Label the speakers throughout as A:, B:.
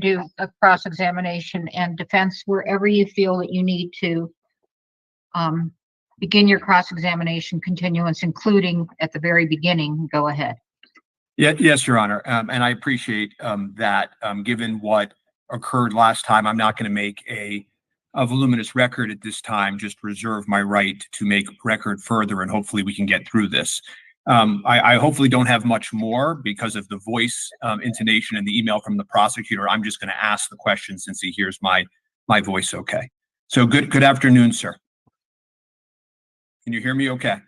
A: do a cross-examination and defense wherever you feel that you need to begin your cross-examination continuance, including at the very beginning. Go ahead.
B: Yeah, yes, Your Honor. And I appreciate that. Given what occurred last time, I'm not going to make a voluminous record at this time, just reserve my right to make record further, and hopefully we can get through this. I hopefully don't have much more because of the voice intonation and the email from the prosecutor. I'm just going to ask the question since he hears my voice okay. So good afternoon, sir. Can you hear me okay?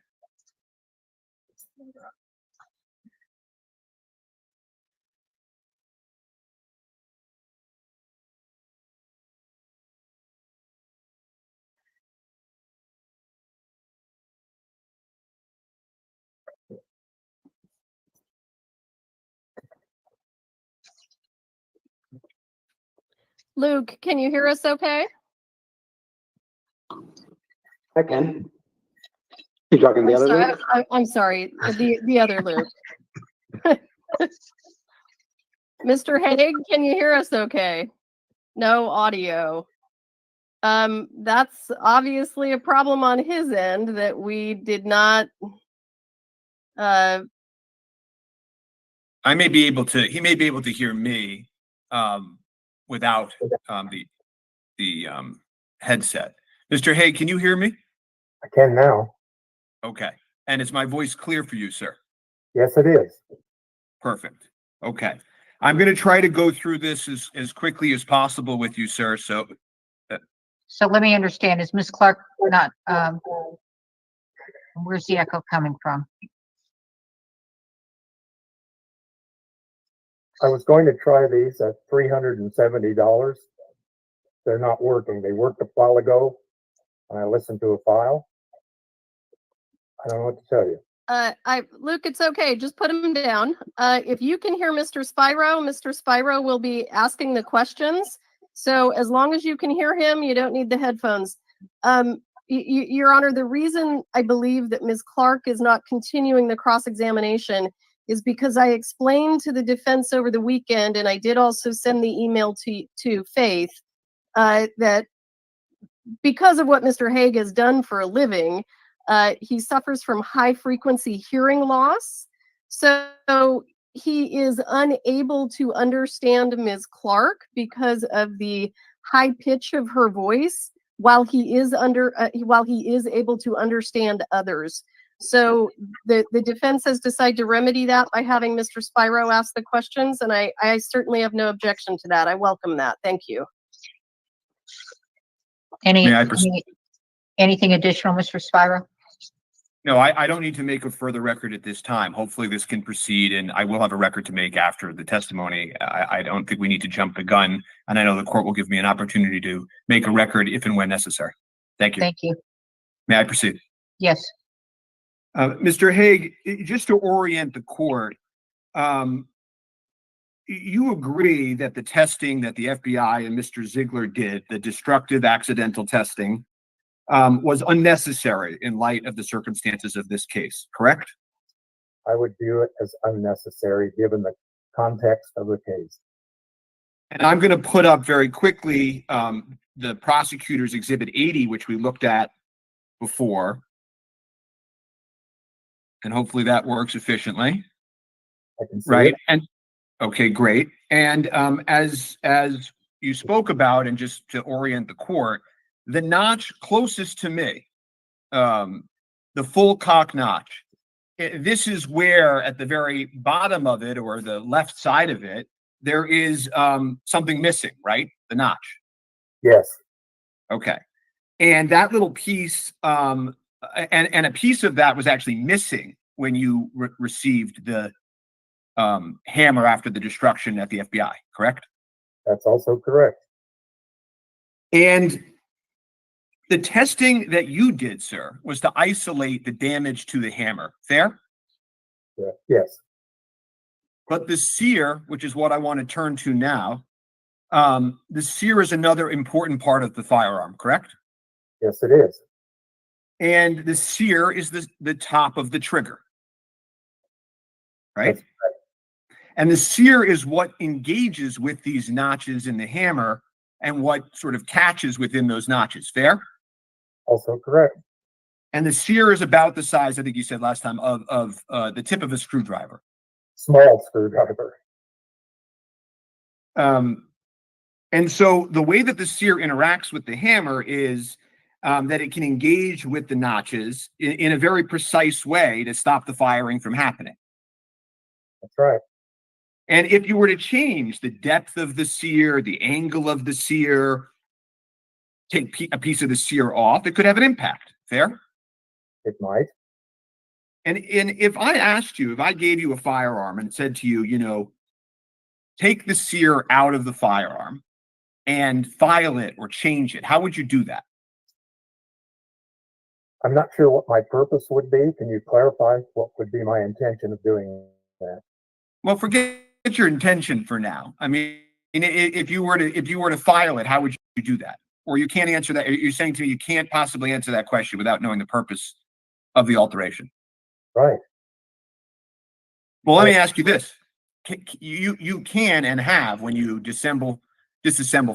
C: Luke, can you hear us okay?
D: I can. You talking the other Luke?
C: I'm sorry, the other Luke. Mr. Haig, can you hear us okay? No audio. That's obviously a problem on his end that we did not.
B: I may be able to. He may be able to hear me without the headset. Mr. Haig, can you hear me?
D: I can now.
B: Okay. And is my voice clear for you, sir?
D: Yes, it is.
B: Perfect. Okay. I'm going to try to go through this as quickly as possible with you, sir. So
A: let me understand. Is Ms. Clark not? Where's the echo coming from?
D: I was going to try these at $370. They're not working. They worked a while ago, and I listened to a file. I don't know what to tell you.
C: Luke, it's okay. Just put him down. If you can hear Mr. Spiro will be asking the questions. So as long as you can hear him, you don't need the headphones. Your Honor, the reason I believe that Ms. Clark is not continuing the cross-examination is because I explained to the defense over the weekend, and I did also send the email to Faith, that because of what Mr. Haig has done for a living, he suffers from high-frequency hearing loss. So he is unable to understand Ms. Clark because of the high pitch of her voice, while he is able to understand others. So the defense has decided to remedy that by having Mr. Spiro ask the questions, and I certainly have no objection to that. I welcome that. Thank you.
A: Anything additional, Mr. Spiro?
B: no, I don't need to make a further record at this time. Hopefully this can proceed, and I will have a record to make after the testimony. I don't think we need to jump the gun, and I know the court will give me an opportunity to make a record if and when necessary. Thank you.
A: Thank you.
B: May I proceed?
A: Yes.
B: Mr. Haig, just to orient the court, you agree that the testing that the FBI and Mr. Ziegler did, the destructive accidental testing, was unnecessary in light of the circumstances of this case, correct?
D: I would view it as unnecessary given the context of the case.
B: And I'm going to put up very quickly the prosecutor's Exhibit 80, which we looked at before. And hopefully that works efficiently.
D: I can see
B: right.
D: it.
B: And okay, great. And as you spoke about, and just to orient the court, the notch closest to me, the full cock notch, this is where at the very bottom of it, or the left side of it, there is something missing, right? The notch.
D: Yes.
B: Okay. And that little piece, and a piece of that was actually missing when you received the hammer after the destruction at the FBI, correct?
D: That's also correct.
B: And the testing that you did, sir, was to isolate the damage to the hammer. Fair?
D: Yeah. Yes.
B: But the sear, which is what I want to turn to now, the sear is another important part of the firearm, correct?
D: Yes, it is.
B: And the sear is the top of the trigger, right? And the sear is what engages with these notches in the hammer and what sort of catches within those notches. Fair?
D: Also correct.
B: And the sear is about the size, I think you said last time, of the tip of a screwdriver.
D: Small screwdriver.
B: And so the way that the sear interacts with the hammer is that it can engage with the notches in a very precise way to stop the firing from happening.
D: That's right.
B: And if you were to change the depth of the sear, the angle of the sear, take a piece of the sear off, it could have an impact. Fair?
D: It might.
B: And if I asked you, if I gave you a firearm and said to you, you know, take the sear out of the firearm and file it or change it, how would you do that?
D: I'm not sure what my purpose would be. Can you clarify what would be my intention of doing that?
B: Well, forget your intention for now. I mean, if you were to file it, how would you do that? Or you can't answer that. You're saying to me you can't possibly answer that question without knowing the purpose of the alteration.
D: Right.
B: Well, let me ask you this. You can and have, when you disassemble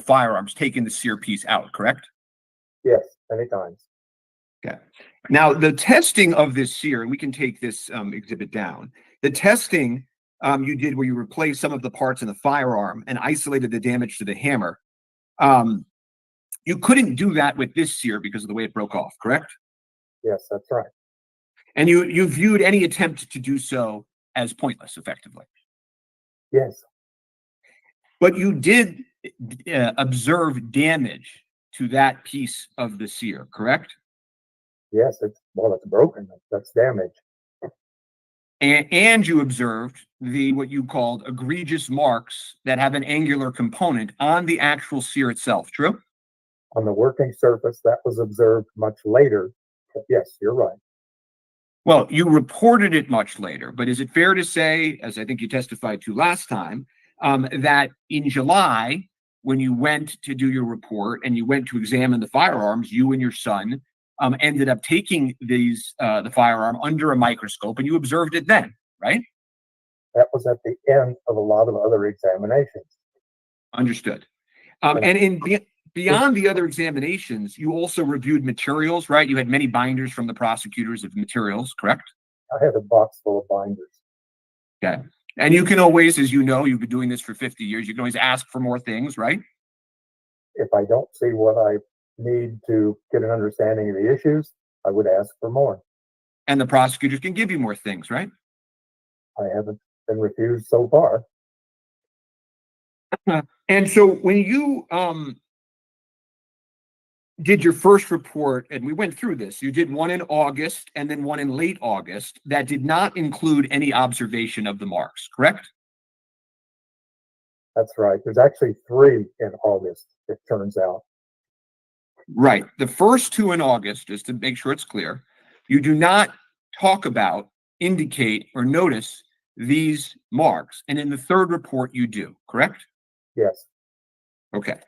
B: firearms, taken the sear piece out, correct?
D: Yes, many times.
B: Okay. Now, the testing of this sear, and we can take this exhibit down. The testing you did where you replaced some of the parts in the firearm and isolated the damage to the hammer. You couldn't do that with this sear because of the way it broke off, correct?
D: Yes, that's right.
B: And you viewed any attempt to do so as pointless, effectively.
D: Yes.
B: But you did observe damage to that piece of the sear, correct?
D: Yes, it's broken. That's damage.
B: And you observed what you called egregious marks that have an angular component on the actual sear itself, true?
D: On the working surface, that was observed much later. But yes, you're right.
B: Well, you reported it much later, but is it fair to say, as I think you testified to last time, that in July, when you went to do your report and you went to examine the firearms, you and your son ended up taking the firearm under a microscope and you observed it then, right?
D: That was at the end of a lot of other examinations.
B: Understood. Beyond the other examinations, you also reviewed materials, right? You had many binders from the prosecutors of materials, correct?
D: I had a box full of binders.
B: Okay. And you can always, as you know, you've been doing this for 50 years, you can always ask for more things, right?
D: If I don't see what I need to get an understanding of the issues, I would ask for more.
B: And the prosecutors can give you more things, right?
D: I haven't been refused so far.
B: And so when you did your first report, and we went through this, you did one in August and then one in late August that did not include any observation of the marks, correct?
D: That's right. There's actually 3 in August, it turns out.
B: Right. The first 2 in August, just to make sure it's clear, you do not talk about, indicate, or notice these marks. And in the third report, you do, correct?
D: Yes.
B: Okay.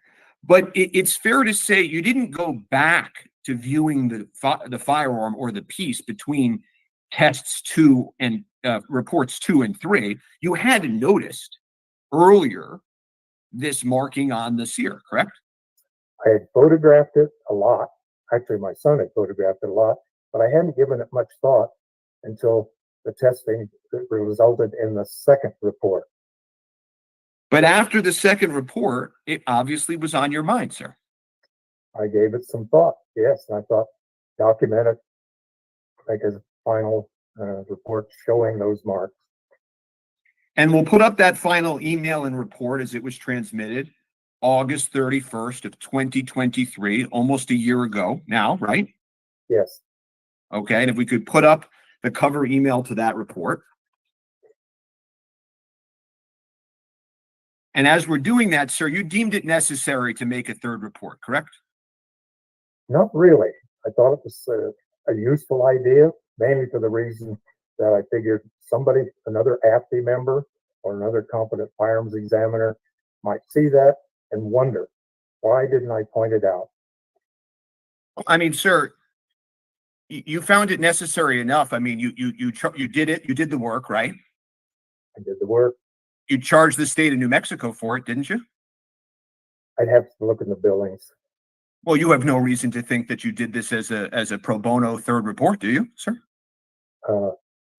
B: But it's fair to say you didn't go back to viewing the firearm or the piece between tests 2 and reports 2 and 3. You had noticed earlier this marking on the sear, correct?
D: I had photographed it a lot. Actually, my son had photographed it a lot, but I hadn't given it much thought until the testing that resulted in the second report.
B: But after the second report, it obviously was on your mind, sir.
D: I gave it some thought, yes, and I thought, document it, make a final report showing those marks.
B: And we'll put up that final email and report as it was transmitted August 31st of 2023, almost a year ago now, right?
D: Yes.
B: Okay, and if we could put up the cover email to that report. And as we're doing that, sir, you deemed it necessary to make a third report, correct?
D: Not really. I thought it was a useful idea, mainly for the reason that I figured somebody, another AFTI member or another competent firearms examiner might see that and wonder, why didn't I point it out?
B: I mean, sir, you found it necessary enough. I mean, you did it. You did the work, right?
D: I did the work.
B: you charged the state of New Mexico for it, didn't you?
D: I'd have to look in the billings.
B: Well, you have no reason to think that you did this as a pro bono third report, do you, sir?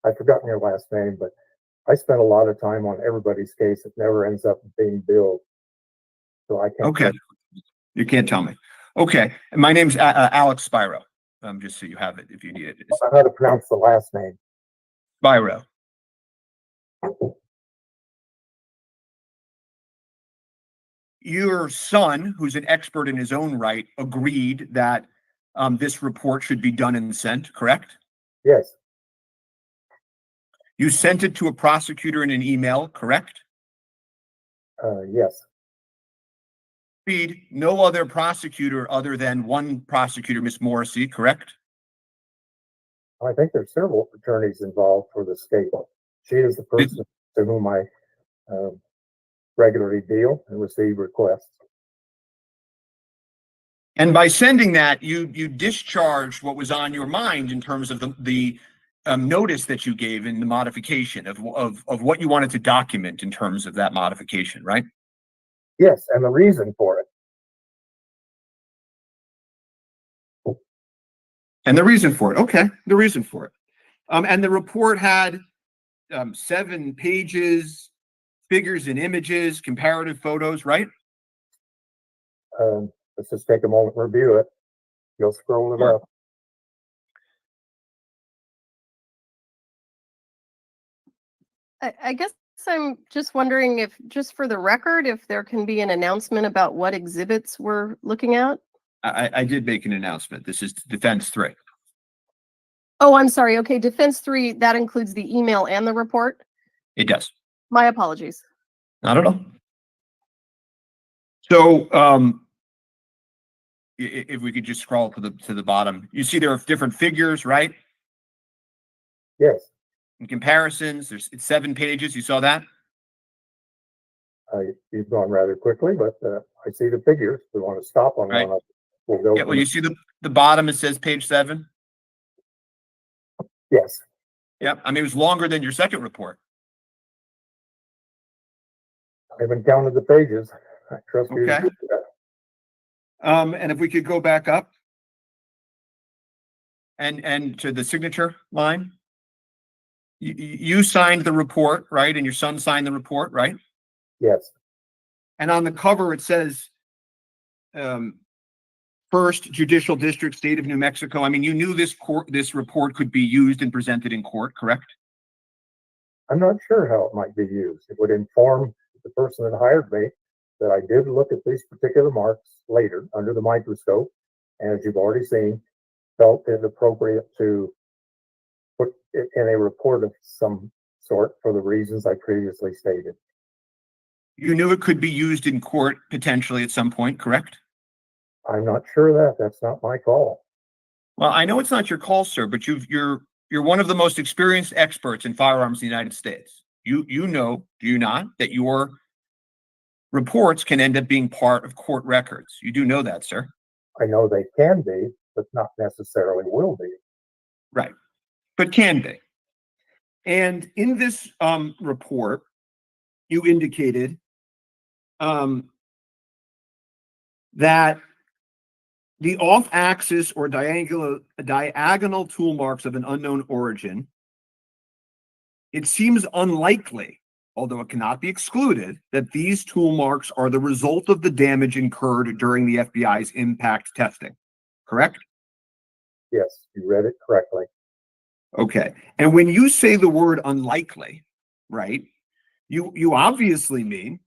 D: I've forgotten your last name, but I spent a lot of time on everybody's case. It never ends up being billed. So I can't.
B: Okay. You can't tell me. Okay. And my name's Alec Spiro. Just so you have it if you need it. It's
D: I know how to pronounce the last name.
B: Spiro. Your son, who's an expert in his own right, agreed that this report should be done and sent, correct?
D: Yes,
B: You sent it to a prosecutor in an email, correct?
D: yes,
B: Agreed. No other prosecutor other than one prosecutor, Miss Morrissey, correct?
D: I think there's several attorneys involved for the state. She is the person to whom I regularly deal and receive requests.
B: And by sending that, you discharged what was on your mind in terms of the notice that you gave in the modification of what you wanted to document in terms of that modification, right?
D: Yes, and the reason for it.
B: And the reason for it. Okay, the reason for it. And the report had 7 pages, figures and images, comparative photos, right?
D: Let's just take a moment and review it. You'll scroll it
B: Sure.
D: up.
C: I guess I'm just wondering if, just for the record, if there can be an announcement about what exhibits we're looking at?
B: I did make an announcement. This is Defense 3.
C: Oh, I'm sorry. Okay, Defense 3, that includes the email and the report?
B: It does.
C: My apologies.
B: Not at all. So, if we could just scroll to the bottom, you see there are different figures, right?
D: Yes,
B: And comparisons. It's 7 pages. You saw that?
D: you've gone rather quickly, but I see the figures. If we want to stop on
B: Right.
D: one, we'll go.
B: Yeah. Well, you see the bottom. It says page 7.
D: Yes,
B: Yeah. I mean, it was longer than your second report.
D: I haven't counted the pages. I trust you. to
B: Okay.
D: do that.
B: And if we could go back up and to the signature line, you signed the report, right? And your son signed the report, right?
D: Yes,
B: And on the cover, it says, First Judicial District, State of New Mexico. I mean, you knew this report could be used and presented in court, correct?
D: I'm not sure how it might be used. It would inform the person that hired me that I did look at these particular marks later under the microscope, and as you've already seen, felt it appropriate to put it in a report of some sort for the reasons I previously stated.
B: You knew it could be used in court potentially at some point, correct?
D: I'm not sure of that. That's not my call.
B: Well, I know it's not your call, sir, but you're one of the most experienced experts in firearms in the United States. You know, do you not, that your reports can end up being part of court records? You do know that, sir.
D: I know they can be, but not necessarily will be.
B: Right. But can be. And in this report, you indicated that the off-axis or diagonal tool marks of an unknown origin, it seems unlikely, although it cannot be excluded, that these tool marks are the result of the damage incurred during the FBI's impact testing. Correct?
D: Yes, you read it correctly.
B: Okay. And when you say the word unlikely, right, you obviously mean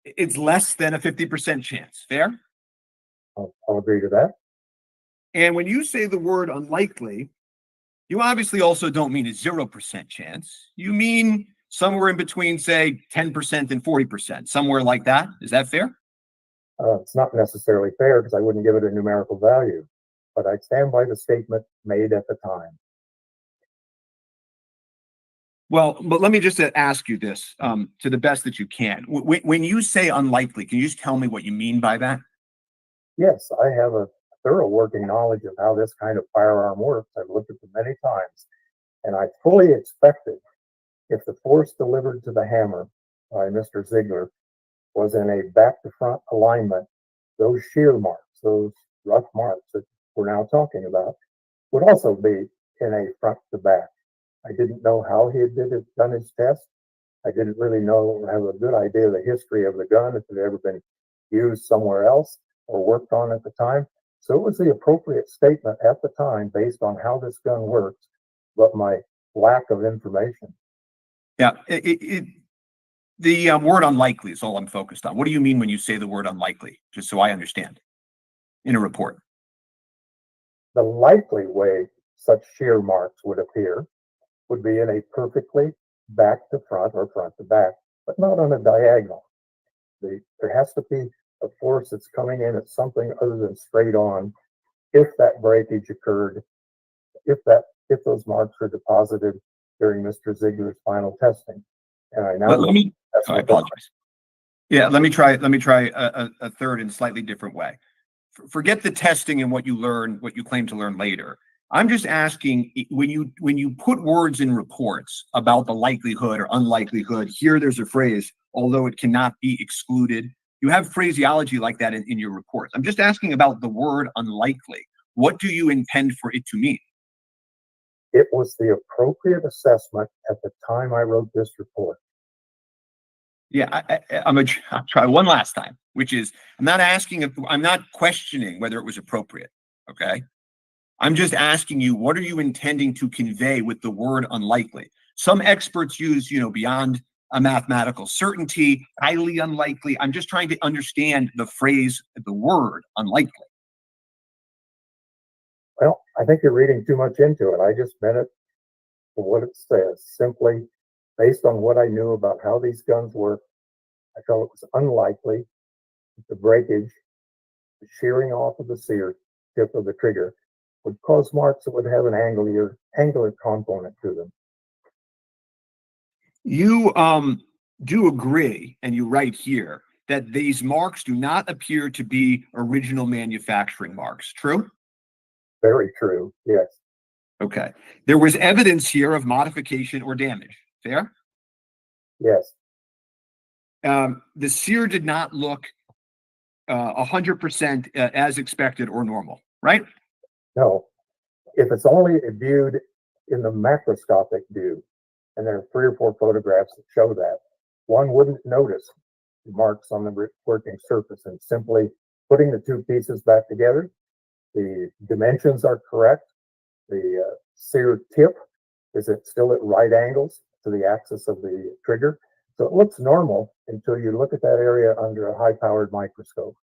B: it's less than a 50% chance. Fair?
D: I'll agree to that.
B: And when you say the word unlikely, you obviously also don't mean a 0% chance. You mean somewhere in between, say, 10% and 40%, somewhere like that. Is that fair?
D: It's not necessarily fair because I wouldn't give it a numerical value, but I stand by the statement made at the time.
B: Well, but let me just ask you this to the best that you can. When you say unlikely, can you just tell me what you mean by that?
D: Yes, I have a thorough working knowledge of how this kind of firearm works. I've looked at them many times, and I fully expected if the force delivered to the hammer by Mr. Ziegler was in a back to front alignment, those shear marks, those rough marks that we're now talking about, would also be in a front to back. I didn't know how he had done his test. I didn't really have a good idea of the history of the gun, if it had ever been used somewhere else or worked on at the time. So it was the appropriate statement at the time based on how this gun works, but my lack of information.
B: Yeah, the word unlikely is all I'm focused on. What do you mean when you say the word unlikely? Just so I understand in a report.
D: The likely way such shear marks would appear would be in a perfectly back to front or front to back, but not on a diagonal. There has to be a force that's coming in at something other than straight on if that breakage occurred, if those marks were deposited during Mr. Ziegler's final testing. And I now
B: I apologize. Yeah, let me try a third and slightly different way. Forget the testing and what you claim to learn later. I'm just asking, when you put words in reports about the likelihood or unlikelihood, here there's a phrase, although it cannot be excluded. You have phraseology like that in your reports. I'm just asking about the word unlikely. What do you intend for it to mean?
D: It was the appropriate assessment at the time I wrote this report.
B: Yeah, I'll try one last time, which is, I'm not questioning whether it was appropriate, okay? I'm just asking you, what are you intending to convey with the word unlikely? Some experts use, beyond a mathematical certainty, highly unlikely. I'm just trying to understand the phrase, the word unlikely.
D: Well, I think you're reading too much into it. I just meant it for what it says. Simply, based on what I knew about how these guns work, I felt it was unlikely that the breakage, the shearing off of the sear tip of the trigger, would cause marks that would have an angular component to them.
B: You do agree, and you write here, that these marks do not appear to be original manufacturing marks, true?
D: Very true, yes.
B: Okay. There was evidence here of modification or damage, fair?
D: Yes.
B: The sear did not look 100% as expected or normal, right?
D: No. If it's only viewed in the macroscopic view, and there are 3 or 4 photographs that show that, one wouldn't notice marks on the working surface, and simply putting the 2 pieces back together, the dimensions are correct. The sear tip is still at right angles to the axis of the trigger. So it looks normal until you look at that area under a high-powered microscope.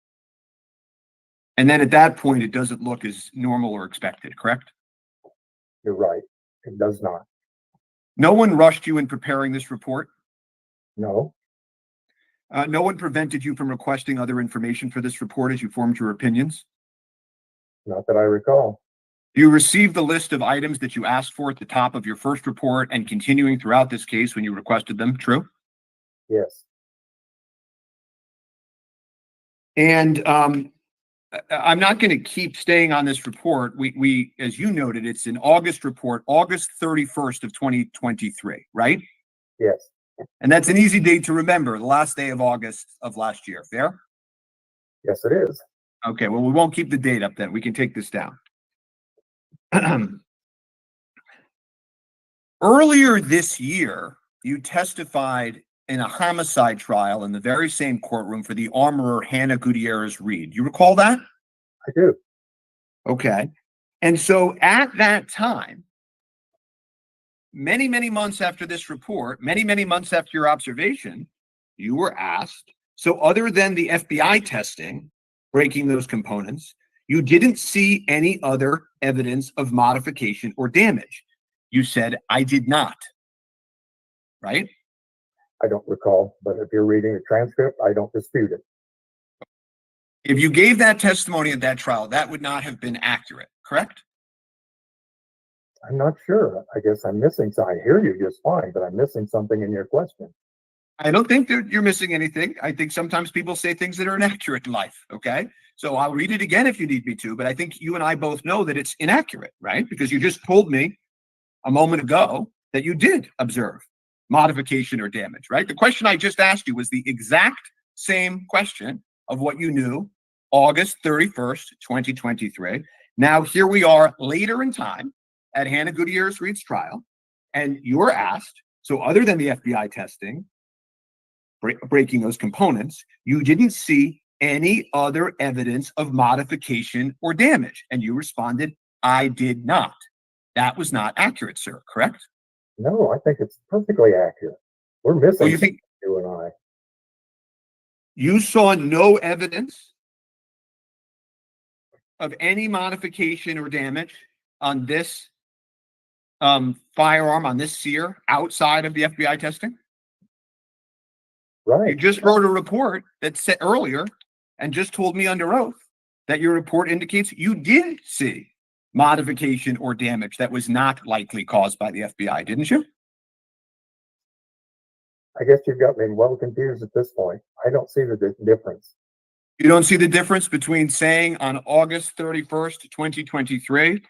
B: And then at that point, it doesn't look as normal or expected, correct?
D: You're right. It does not.
B: No one rushed you in preparing this report?
D: No.
B: No one prevented you from requesting other information for this report as you formed your opinions?
D: Not that I recall.
B: You received the list of items that you asked for at the top of your first report and continuing throughout this case when you requested them, true?
D: Yes.
B: And I'm not going to keep staying on this report. We, as you noted, it's an August report, August 31st of 2023, right?
D: Yes.
B: And that's an easy date to remember, the last day of August of last year, fair?
D: Yes, it is.
B: Okay, well, we won't keep the date up then. We can take this down. Earlier this year, you testified in a homicide trial in the very same courtroom for the armorer Hannah Gutierrez-Reed. You recall that?
D: I do.
B: Okay. And so at that time, many, many months after this report, many, many months after your observation, you were asked, so other than the FBI testing, breaking those components, you didn't see any other evidence of modification or damage. You said, I did not. Right?
D: I don't recall, but if you're reading the transcript, I don't dispute it.
B: If you gave that testimony at that trial, that would not have been accurate, correct?
D: I'm not sure. I guess I'm missing something. I hear you just fine, but I'm missing something in your question.
B: I don't think that you're missing anything. I think sometimes people say things that are inaccurate in life, okay? So I'll read it again if you need me to, but I think you and I both know that it's inaccurate, right? Because you just told me a moment ago that you did observe modification or damage, right? The question I just asked you was the exact same question of what you knew August 31st, 2023. Now, here we are later in time at Hannah Gutierrez-Reed's trial, and you were asked, so other than the FBI testing, breaking those components, you didn't see any other evidence of modification or damage. And you responded, I did not. That was not accurate, sir, correct?
D: No, I think it's perfectly accurate. We're missing
B: Well, you think
D: you and I.
B: you saw no evidence of any modification or damage on this firearm, on this sear, outside of the FBI testing? You
D: Right.
B: just wrote a report that said earlier and just told me under oath that your report indicates you did see modification or damage that was not likely caused by the FBI, didn't you?
D: I guess you've got me well confused at this point. I don't see the difference.
B: You don't see the difference between saying on August 31st, 2023,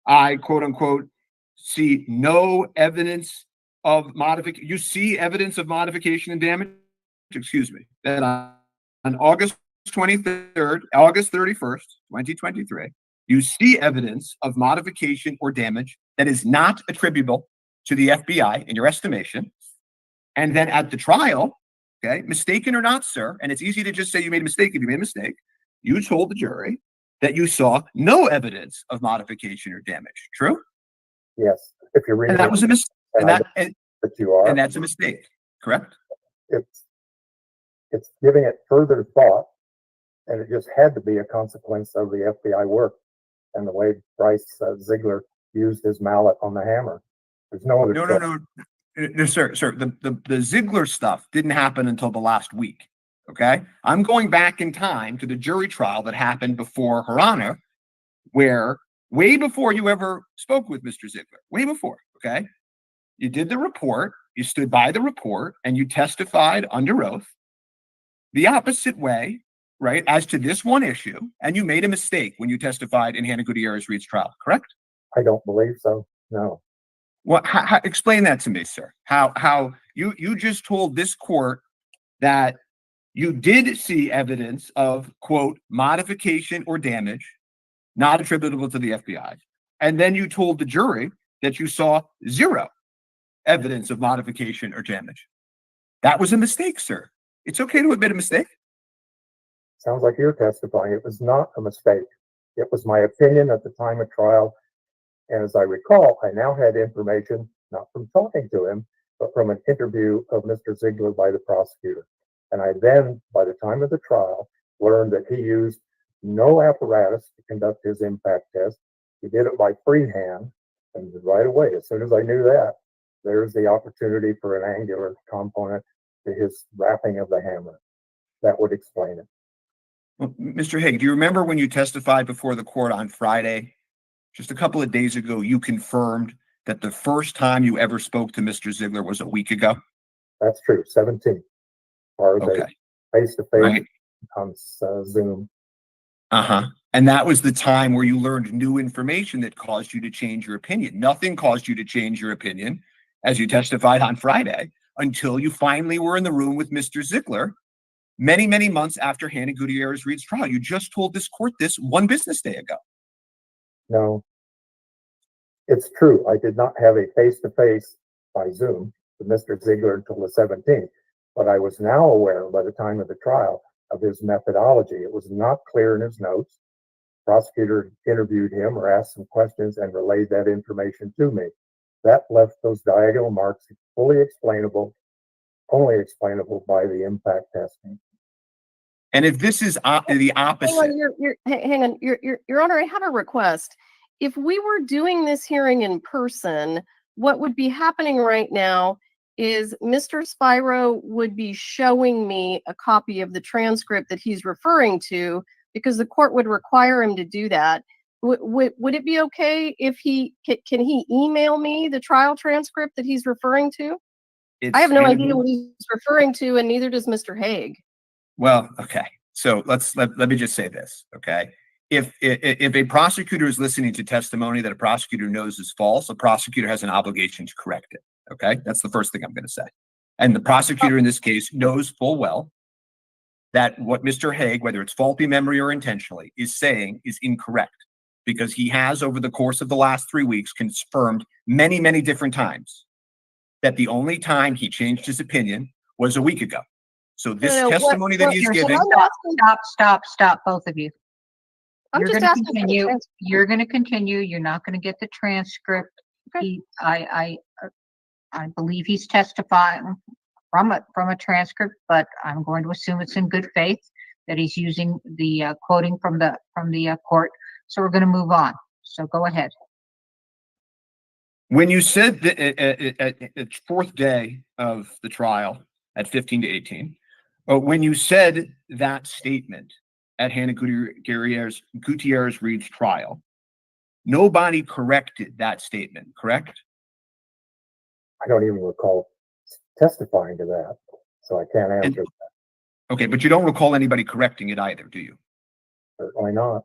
B: I quote unquote see no evidence of modification. You see evidence of modification and damage, excuse me, that on August 23rd, August 31st, 2023, you see evidence of modification or damage that is not attributable to the FBI in your estimation. And then at the trial, okay, mistaken or not, sir, and it's easy to just say you made a mistake if you made a mistake, you told the jury that you saw no evidence of modification or damage. True?
D: Yes. If you're reading
B: And that
D: it,
B: was a mistake.
D: and I don't- but you are.
B: And that's a mistake, correct?
D: It's giving it further thought, and it just had to be a consequence of the FBI work and the way Bryce Ziegler used his mallet on the hammer. There's no other.
B: No, sir. The Ziegler stuff didn't happen until the last week. Okay, I'm going back in time to the jury trial that happened before Her Honor, where way before you ever spoke with Mr. Ziegler, way before. Okay, you did the report, you stood by the report, and you testified under oath the opposite way, right, as to this one issue, and you made a mistake when you testified in Hannah Gutierrez-Reed's trial, correct?
D: I don't believe so. No.
B: Well, explain that to me, sir. How you just told this court that you did see evidence of, quote, modification or damage not attributable to the FBI, and then you told the jury that you saw zero evidence of modification or damage. That was a mistake, sir. It's okay to admit a mistake.
D: Sounds like you're testifying. It was not a mistake. It was my opinion at the time of trial. And as I recall, I now had information, not from talking to him, but from an interview of Mr. Ziegler by the prosecutor. And I then, by the time of the trial, learned that he used no apparatus to conduct his impact test. He did it by freehand. And right away, as soon as I knew that, there's the opportunity for an angular component to his wrapping of the hammer. That would explain it.
B: Well, Mr. Haig, do you remember when you testified before the court on Friday, just a couple of days ago, you confirmed that the first time you ever spoke to Mr. Ziegler was a week ago?
D: That's true, 17. Or
B: Okay.
D: face-to-face
B: Right.
D: on Zoom.
B: Uh-huh. And that was the time where you learned new information that caused you to change your opinion. Nothing caused you to change your opinion as you testified on Friday until you finally were in the room with Mr. Ziegler many, many months after Hannah Gutierrez-Reed's trial. You just told this court this one business day ago.
D: No, it's true. I did not have a face-to-face by Zoom with Mr. Ziegler until the 17th, but I was now aware by the time of the trial of his methodology. It was not clear in his notes. Prosecutor interviewed him or asked some questions and relayed that information to me. That left those diagonal marks fully explainable, only explainable by the impact testing.
B: And if this is the opposite,
C: Hang on, Your Honor, I have a request. If we were doing this hearing in person, what would be happening right now is Mr. Spiro would be showing me a copy of the transcript that he's referring to, because the court would require him to do that. Would it be okay if can he email me the trial transcript that he's referring to? I have no idea what he's referring to, and neither does Mr. Haig.
B: Well, okay. So let me just say this, okay? If a prosecutor is listening to testimony that a prosecutor knows is false, a prosecutor has an obligation to correct it. Okay, that's the first thing I'm going to say. And the prosecutor in this case knows full well that what Mr. Haig, whether it's faulty memory or intentionally, is saying is incorrect, because he has, over the course of the last 3 weeks, confirmed many, many different times that the only time he changed his opinion was a week ago. So this
C: No, what-
B: testimony that
C: what
B: he's
C: you're
B: giving,
A: Stop, both of you.
C: I'm
A: You're
C: just
A: gonna
C: asking for the
A: continue.
C: transcript.
A: You're gonna continue. You're not gonna get the transcript.
C: Okay.
A: I believe he's testifying from a transcript, but I'm going to assume it's in good faith that he's using the quoting from the court. So we're going to move on. So go ahead.
B: when you said that at fourth day of the trial at 15 to 18, when you said that statement at Hannah Gutierrez-Reed's trial, nobody corrected that statement, correct?
D: I don't even recall testifying to that, so I can't answer that.
B: Okay, but you don't recall anybody correcting it either, do you?
D: Certainly not.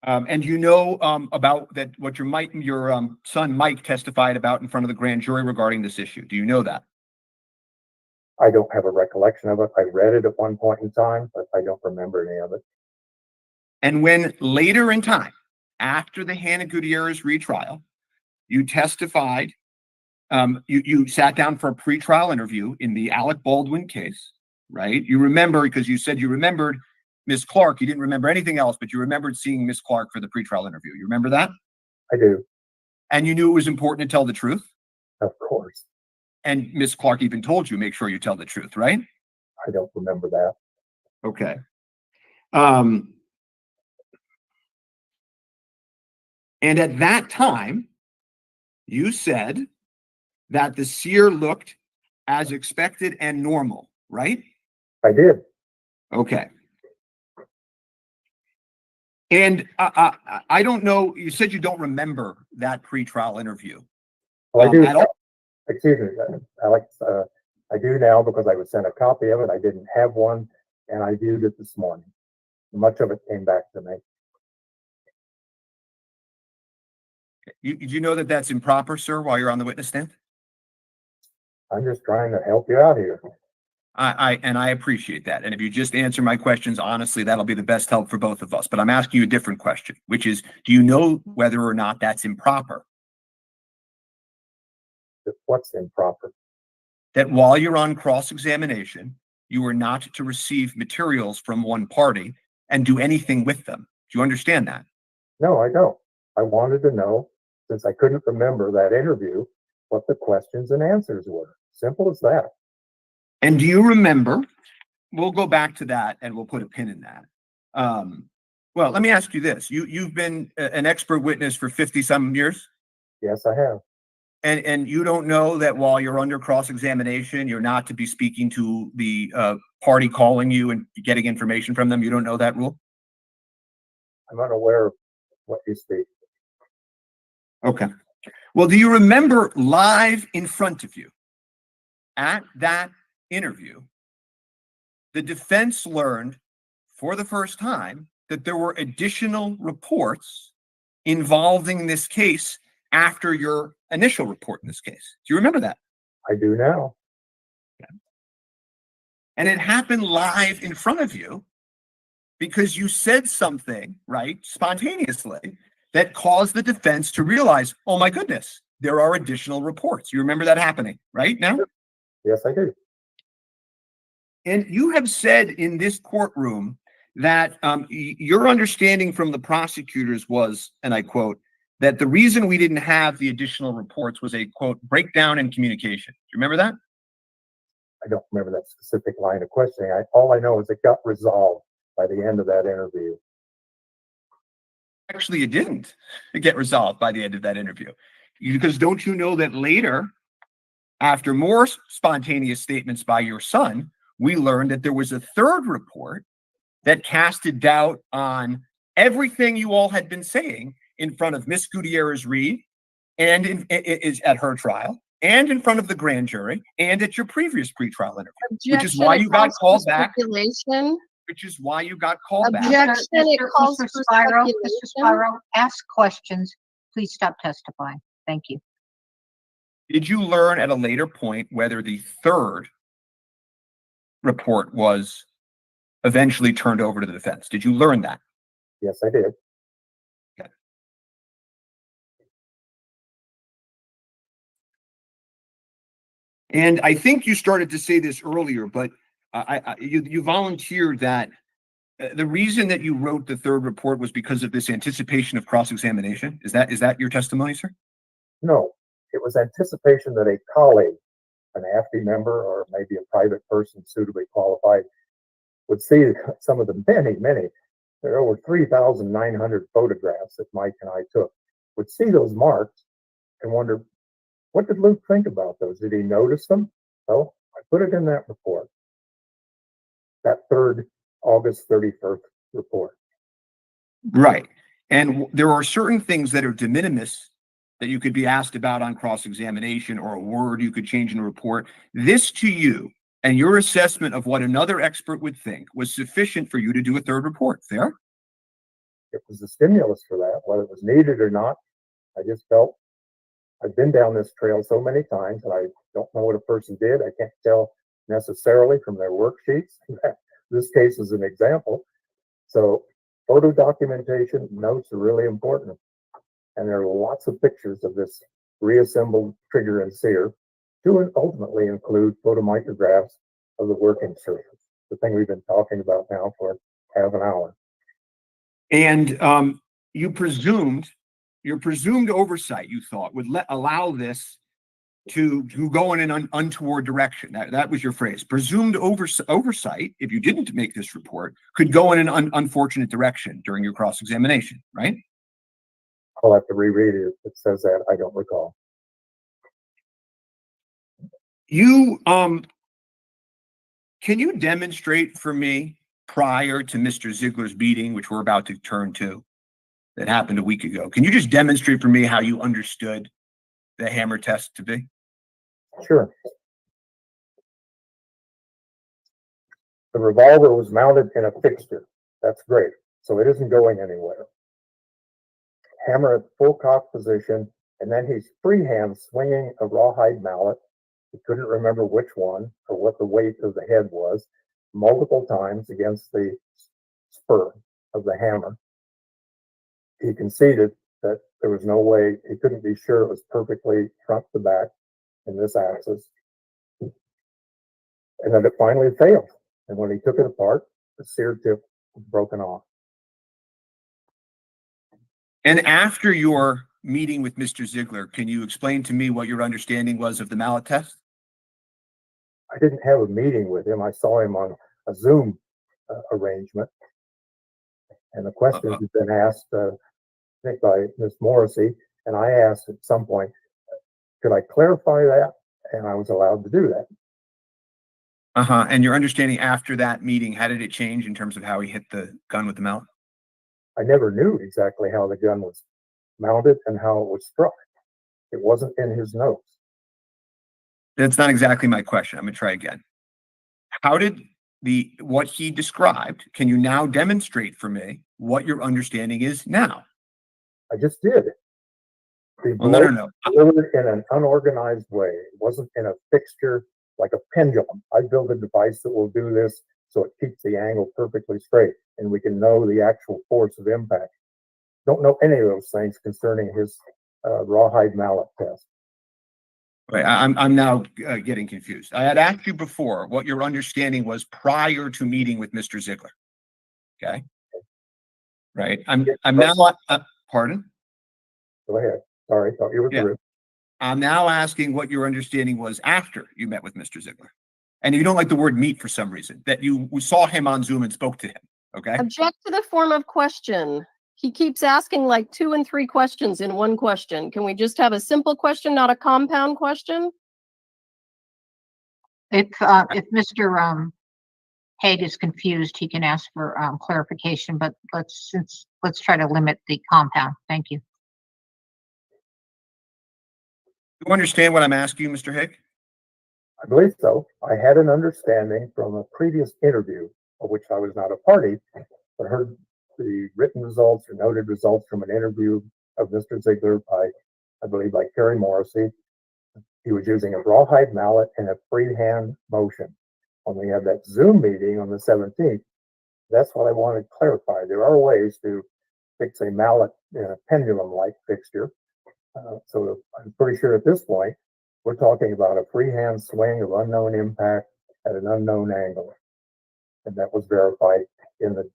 B: And you know about that, what your son Mike testified about in front of the grand jury regarding this issue. Do you know that?
D: I don't have a recollection of it. I read it at one point in time, but I don't remember any of it.
B: And when later in time, after the Hannah Gutierrez-Reed trial, you testified, you sat down for a pretrial interview in the Alec Baldwin case, right? You remember, because you said you remembered Miss Clark. You didn't remember anything else, but you remembered seeing Miss Clark for the pretrial interview. You remember that?
D: I do.
B: And you knew it was important to tell the truth?
D: Of course.
B: And Miss Clark even told you, make sure you tell the truth, right?
D: I don't remember that.
B: Okay. And at that time, you said that the sear looked as expected and normal, right?
D: I did.
B: Okay. And I don't know, you said you don't remember that pretrial interview.
D: Well, I do.
B: At all?
D: Excuse me, Alex. I do now because I was sent a copy of it. I didn't have one, and I viewed it this morning. Much of it came back to me.
B: You know that that's improper, sir, while you're on the witness stand?
D: I'm just trying to help you out here.
B: I appreciate that. And if you just answer my questions honestly, that'll be the best help for both of us. But I'm asking you a different question, which is, do you know whether or not that's improper?
D: What's improper?
B: That while you're on cross-examination, you are not to receive materials from one party and do anything with them. Do you understand that?
D: No, I don't. I wanted to know, since I couldn't remember that interview, what the questions and answers were. Simple as that.
B: And do you remember, we'll go back to that and we'll put a pin in that. Well, let me ask you this. You've been an expert witness for 50-some years?
D: Yes, I have.
B: And you don't know that while you're under cross-examination, you're not to be speaking to the party calling you and getting information from them? You don't know that rule?
D: I'm unaware of what you speak.
B: Okay. Well, do you remember live in front of you at that interview, the defense learned for the first time that there were additional reports involving this case after your initial report in this case? Do you remember that?
D: I do now.
B: Okay. And it happened live in front of you because you said something, right, spontaneously, that caused the defense to realize, oh my goodness, there are additional reports. You remember that happening, right now?
D: Yes, I do.
B: And you have said in this courtroom that your understanding from the prosecutors was, and I quote, that the reason we didn't have the additional reports was a, quote, breakdown in communication. Do you remember that?
D: I don't remember that specific line of questioning. All I know is it got resolved by the end of that interview.
B: Actually, it didn't get resolved by the end of that interview. Because don't you know that later, after more spontaneous statements by your son, we learned that there was a third report that casted doubt on everything you all had been saying in front of Miss Gutierrez-Reed and is at her trial and in front of the grand jury and at your previous pretrial interview, which is why you got called back. Which is why you got called back.
C: Objection, it calls for
A: Spiro,
C: speculation.
A: Mr. Spiro, ask questions. Please stop testifying. Thank you.
B: Did you learn at a later point whether the third report was eventually turned over to the defense? Did you learn that?
D: Yes, I did.
B: And I think you started to say this earlier, but you volunteered that the reason that you wrote the third report was because of this anticipation of cross-examination. Is that your testimony, sir?
D: No, it was anticipation that a colleague, an AFTI member, or maybe a private person suitably qualified, would see some of the many, there are over 3,900 photographs that Mike and I took, would see those marks and wonder, what did Luke think about those? Did he notice them? So I put it in that report, that third August 31st report.
B: Right. And there are certain things that are de minimis that you could be asked about on cross-examination, or a word you could change in a report. This to you and your assessment of what another expert would think was sufficient for you to do a third report. Fair?
D: It was the stimulus for that, whether it was needed or not. I just felt I've been down this trail so many times that I don't know what a person did. I can't tell necessarily from their worksheets. This case is an example. So photo documentation, notes are really important. And there are lots of pictures of this reassembled trigger and sear to ultimately include photomicrographs of the working surface, the thing we've been talking about now for half an hour.
B: And your presumed oversight, you thought, would allow this to go in an untoward direction. That was your phrase. Presumed oversight, if you didn't make this report, could go in an unfortunate direction during your cross-examination, right?
D: I'll have to reread it if it says that. I don't recall.
B: You can you demonstrate for me, prior to Mr. Ziegler's meeting, which we're about to turn to, that happened a week ago, can you just demonstrate for me how you understood the hammer test to be?
D: Sure. The revolver was mounted in a fixture. That's great. So it isn't going anywhere. Hammer at full cock position, and then he's freehand swinging a rawhide mallet. He couldn't remember which one or what the weight of the head was, multiple times against the spur of the hammer. He conceded that there was no way, he couldn't be sure it was perfectly front to back in this axis. And then it finally failed. And when he took it apart, the sear tip was broken off.
B: And after your meeting with Mr. Ziegler, can you explain to me what your understanding was of the mallet test?
D: I didn't have a meeting with him. I saw him on a Zoom arrangement. And the questions had been asked, I think by Ms. Morrissey, and I asked at some point, could I clarify that? And I was allowed to do that.
B: And your understanding after that meeting, how did it change in terms of how he hit the gun with the mallet?
D: I never knew exactly how the gun was mounted and how it was struck. It wasn't in his notes.
B: That's not exactly my question. I'm going to try again. How did what he described, can you now demonstrate for me what your understanding is now?
D: I just did.
B: No.
D: Delivered in an unorganized way. It wasn't in a fixture like a pendulum. I built a device that will do this so it keeps the angle perfectly straight and we can know the actual force of impact. Don't know any of those things concerning his rawhide mallet test.
B: Wait, I'm now getting confused. I had asked you before what your understanding was prior to meeting with Mr. Ziegler. Okay. Right. I'm now, pardon?
D: Go ahead. Sorry, thought you were through.
B: I'm now asking what your understanding was after you met with Mr. Ziegler. And you don't like the word meet for some reason, that you saw him on Zoom and spoke to him. Okay.
C: Object to the form of question. He keeps asking like 2 and 3 questions in one question. Can we just have a simple question, not a compound question?
A: If Mr. Haig is confused, he can ask for clarification, but let's try to limit the compound. Thank you.
B: You understand what I'm asking you, Mr. Haig?
D: I believe so. I had an understanding from a previous interview of which I was not a party, but heard the written results or noted results from an interview of Mr. Ziegler by, I believe, by Carrie Morrissey, he was using a rawhide mallet and a freehand motion. When we had that Zoom meeting on the 17th, that's what I wanted clarified. There are ways to fix a mallet in a pendulum-like fixture. So I'm pretty sure at this point, we're talking about a freehand swing of unknown impact at an unknown angle. And that was verified in the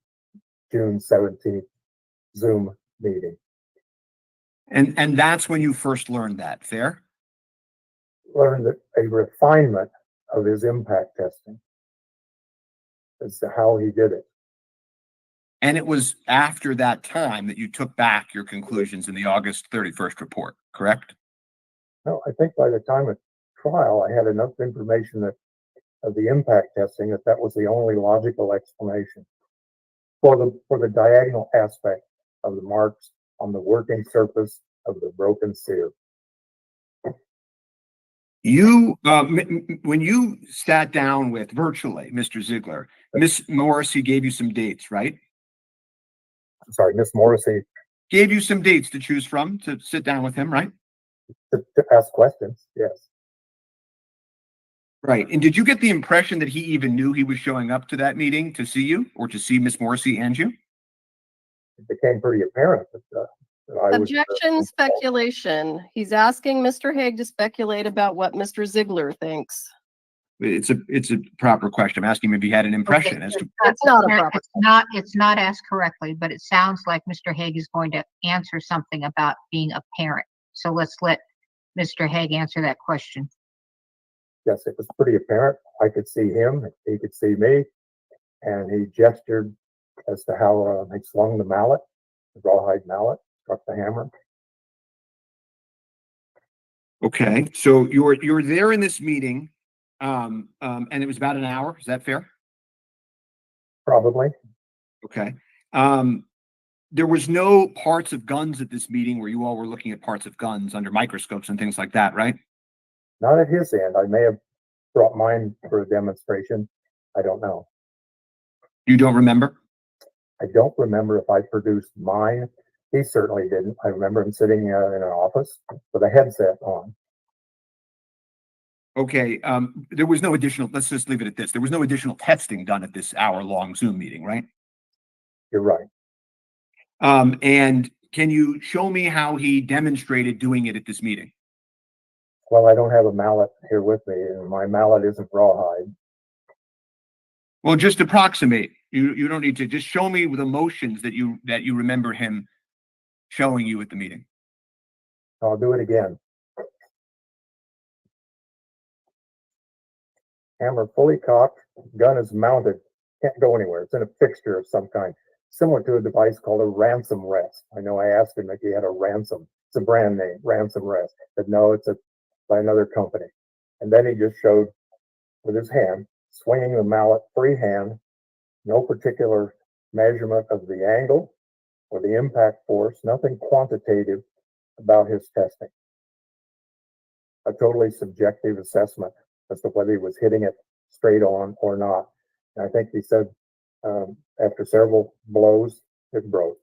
D: June 17th Zoom meeting.
B: And that's when you first learned that, fair?
D: Learned a refinement of his impact testing as to how he did it.
B: And it was after that time that you took back your conclusions in the August 31st report, correct?
D: No, I think by the time of trial, I had enough information that of the impact testing that was the only logical explanation for the diagonal aspect of the marks on the working surface of the broken sear.
B: You, when you sat down with virtually Mr. Ziegler, Miss Morrissey gave you some dates, right?
D: I'm sorry, Miss Morrissey.
B: Gave you some dates to choose from to sit down with him, right?
D: To ask questions, yes.
B: Right. And did you get the impression that he even knew he was showing up to that meeting to see you or to see Miss Morrissey and you?
D: It became pretty apparent that I was.
C: Objection, speculation. He's asking Mr. Haig to speculate about what Mr. Ziegler thinks.
B: It's a proper question. I'm asking him if he had an impression as to.
C: It's not a proper.
A: It's not asked correctly, but it sounds like Mr. Haig is going to answer something about being a parent. So let's let Mr. Haig answer that question.
D: Yes, it was pretty apparent. I could see him, he could see me, and he gestured as to how he swung the mallet, the rawhide mallet, struck the hammer.
B: Okay, so you're there in this meeting, and it was about an hour. Is that fair?
D: Probably.
B: Okay. There was no parts of guns at this meeting where you all were looking at parts of guns under microscopes and things like that, right?
D: Not at his end. I may have brought mine for a demonstration. I don't know.
B: You don't remember?
D: I don't remember if I produced mine. He certainly didn't. I remember him sitting in an office with a headset on.
B: Okay. There was no additional, let's just leave it at this. There was no additional testing done at this hour-long Zoom meeting, right?
D: You're right.
B: And can you show me how he demonstrated doing it at this meeting?
D: Well, I don't have a mallet here with me, and my mallet isn't rawhide.
B: Well, just approximate. You don't need to. Just show me the motions that you remember him showing you at the meeting.
D: I'll do it again. Hammer fully cocked, gun is mounted, can't go anywhere. It's in a fixture of some kind, similar to a device called a ransom rest. I know I asked him if he had a ransom. It's a brand name, ransom rest. But no, it's by another company. And then he just showed with his hand, swinging the mallet freehand, no particular measurement of the angle or the impact force, nothing quantitative about his testing. A totally subjective assessment as to whether he was hitting it straight on or not. And I think he said after several blows, it broke.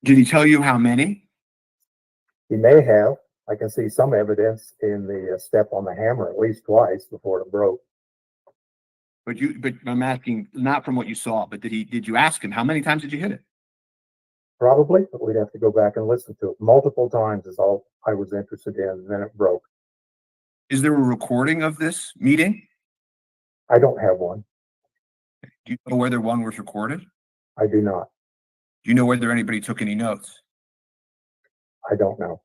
B: Did he tell you how many?
D: He may have. I can see some evidence in the step on the hammer at least twice before it broke.
B: But I'm asking not from what you saw, but did you ask him how many times did you hit it?
D: Probably, but we'd have to go back and listen to it. Multiple times is all I was interested in, and then it broke.
B: Is there a recording of this meeting?
D: I don't have one.
B: Do you know whether one was recorded?
D: I do not.
B: Do you know whether anybody took any notes?
D: I don't know.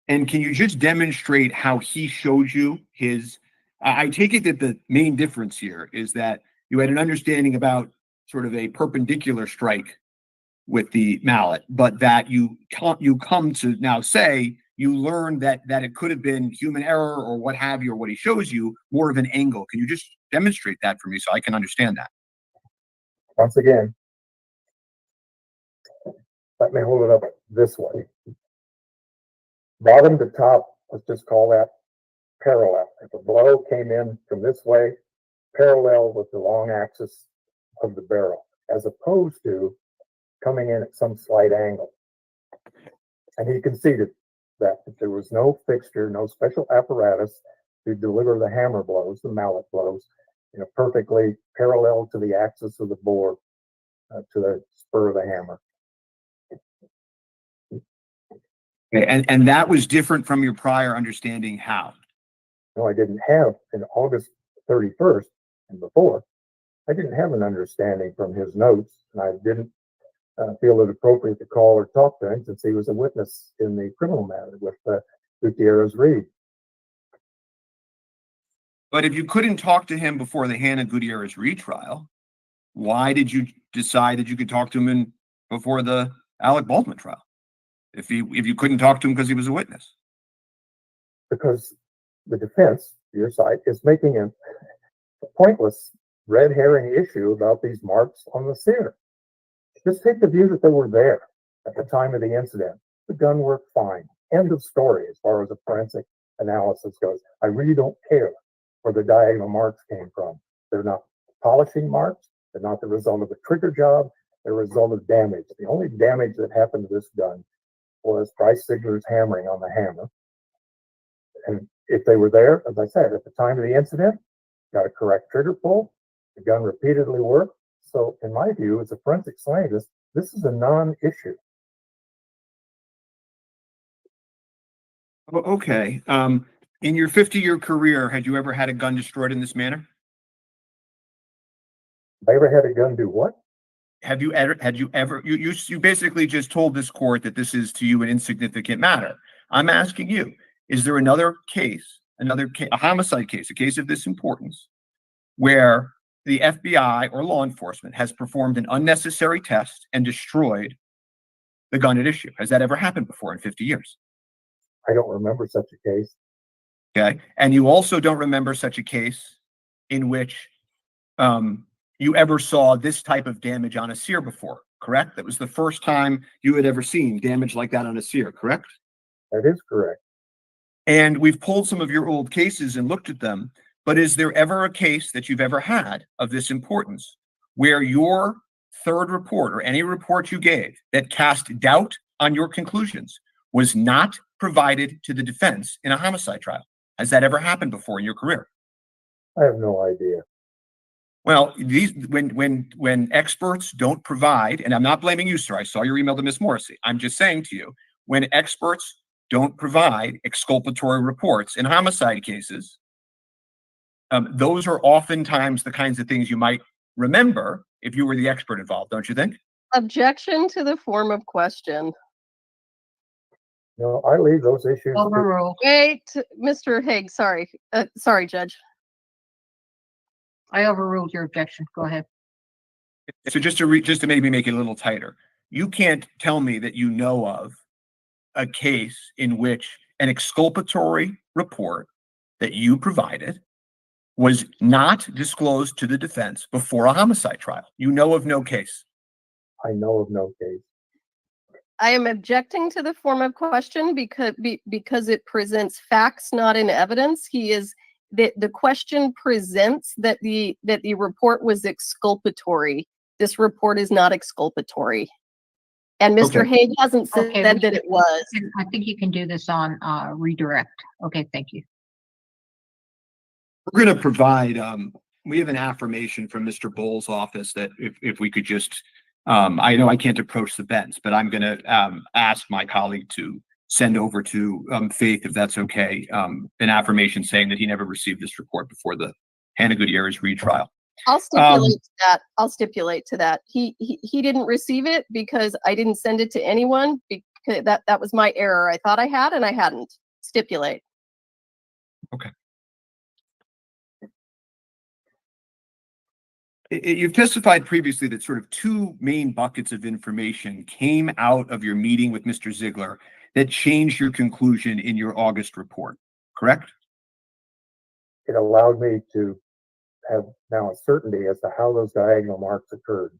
B: And can you just demonstrate how he showed you his? I take it that the main difference here is that you had an understanding about sort of a perpendicular strike with the mallet, but that you come to now say you learned that it could have been human error or what have you, or what he shows you more of an angle. Can you just demonstrate that for me so I can understand that?
D: Once again, let me hold it up this way. Bottom to top, let's just call that parallel. If a blow came in from this way, parallel with the long axis of the barrel, as opposed to coming in at some slight angle. And he conceded that there was no fixture, no special apparatus to deliver the hammer blows, the mallet blows, perfectly parallel to the axis of the bore, to the spur of the hammer.
B: Okay, and that was different from your prior understanding. How?
D: No, I didn't have, in August 31st and before, I didn't have an understanding from his notes, and I didn't feel it appropriate to call or talk to him since he was a witness in the criminal matter with Gutierrez-reed.
B: But if you couldn't talk to him before the Hannah Gutierrez-reed trial, why did you decide that you could talk to him before the Alec Baldwin trial? If you couldn't talk to him because he was a witness?
D: Because the defense, your side, is making a pointless red herring issue about these marks on the sear. Just take the view that they were there at the time of the incident. The gun worked fine. End of story as far as a forensic analysis goes. I really don't care where the diagonal marks came from. They're not polishing marks. They're not the result of a trigger job. They're a result of damage. The only damage that happened to this gun was Bryce Sigler's hammering on the hammer. And if they were there, as I said, at the time of the incident, got a correct trigger pull, the gun repeatedly worked. So in my view, as a forensic scientist, this is a non-issue.
B: Okay. In your 50-year career, had you ever had a gun destroyed in this manner?
D: I ever had a gun do what?
B: Had you ever, you basically just told this court that this is to you an insignificant matter. I'm asking you, is there another case, a homicide case, a case of this importance, where the FBI or law enforcement has performed an unnecessary test and destroyed the gun at issue? Has that ever happened before in 50 years?
D: I don't remember such a case.
B: Okay. And you also don't remember such a case in which you ever saw this type of damage on a sear before, correct? That was the first time you had ever seen damage like that on a sear, correct?
D: That is correct.
B: And we've pulled some of your old cases and looked at them, but is there ever a case that you've ever had of this importance where your third report or any report you gave that cast doubt on your conclusions was not provided to the defense in a homicide trial? Has that ever happened before in your career?
D: I have no idea.
B: Well, when experts don't provide, and I'm not blaming you, sir. I saw your email to Ms. Morrissey. I'm just saying to you, when experts don't provide exculpatory reports in homicide cases, those are oftentimes the kinds of things you might remember if you were the expert involved, don't you think?
C: Objection to the form of question.
D: No, I leave those issues.
A: Overruled.
C: Wait, Mr. Haig, sorry. Sorry, Judge.
A: I overruled your objection. Go ahead.
B: So just to maybe make it a little tighter, you can't tell me that you know of a case in which an exculpatory report that you provided was not disclosed to the defense before a homicide trial. You know of no case.
D: I know of no case.
C: I am objecting to the form of question because it presents facts, not in evidence. The question presents that the report was exculpatory. This report is not exculpatory. And Mr.
B: Okay.
C: Haig hasn't said that it was.
A: I think you can do this on redirect. Okay, thank you.
B: We're going to provide, we have an affirmation from Mr. Bowles' office that if we could just, I know I can't approach the bench, but I'm going to ask my colleague to send over to Faith, if that's okay, an affirmation saying that he never received this report before the Hannah Gutierrez-reed trial.
C: I'll stipulate to that. I'll stipulate to that. He didn't receive it because I didn't send it to anyone, because that was my error. I thought I had and I hadn't. Stipulate.
B: Okay. You've testified previously that sort of two main buckets of information came out of your meeting with Mr. Ziegler that changed your conclusion in your August report, correct?
D: It allowed me to have now a certainty as to how those diagonal marks occurred.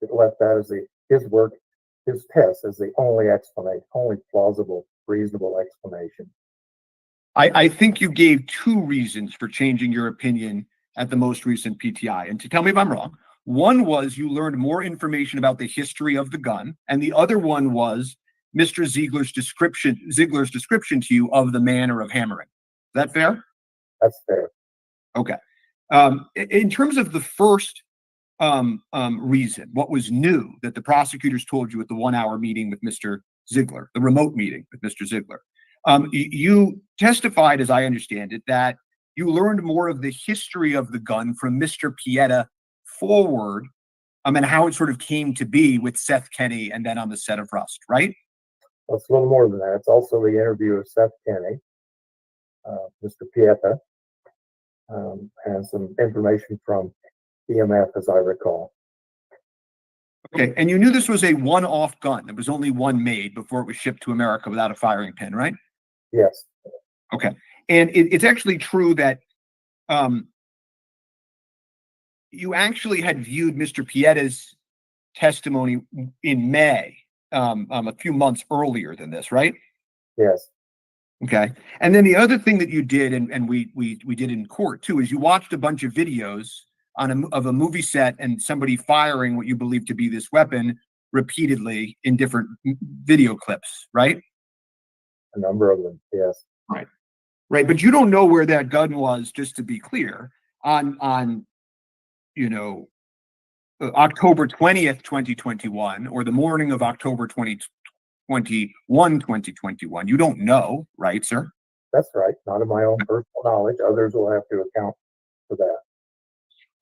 D: It left that as his test as the only explanation, only plausible, reasonable explanation.
B: I think you gave two reasons for changing your opinion at the most recent PTI. And to tell me if I'm wrong, One was you learned more information about the history of the gun, and the other one was Mr. Ziegler's description to you of the manner of hammering. Is that fair?
D: That's fair.
B: Okay. In terms of the first reason, what was new that the prosecutors told you at the 1-hour meeting with Mr. Ziegler, the remote meeting with Mr. Ziegler, you testified, as I understand it, that you learned more of the history of the gun from Mr. Pieta forward, and how it sort of came to be with Seth Kenny and then on the set of Rust, right?
D: Well, it's a little more than that. It's also the interview of Seth Kenny, Mr. Pieta, and some information from EMF, as I recall.
B: Okay, and you knew this was a one-off gun. There was only one made before it was shipped to America without a firing pin, right?
D: Yes.
B: Okay, and it's actually true that you actually had viewed Mr. Pieta's testimony in May, a few months earlier than this, right?
D: Yes.
B: Okay, and then the other thing that you did, and we did in court too, is you watched a bunch of videos of a movie set and somebody firing what you believe to be this weapon repeatedly in different video clips, right?
D: A number of them, yes.
B: Right, but you don't know where that gun was, just to be clear, on October 20th, 2021, or the morning of October 2021, 2021. You don't know, right, sir?
D: That's right. Not of my own personal knowledge. Others will have to account for that.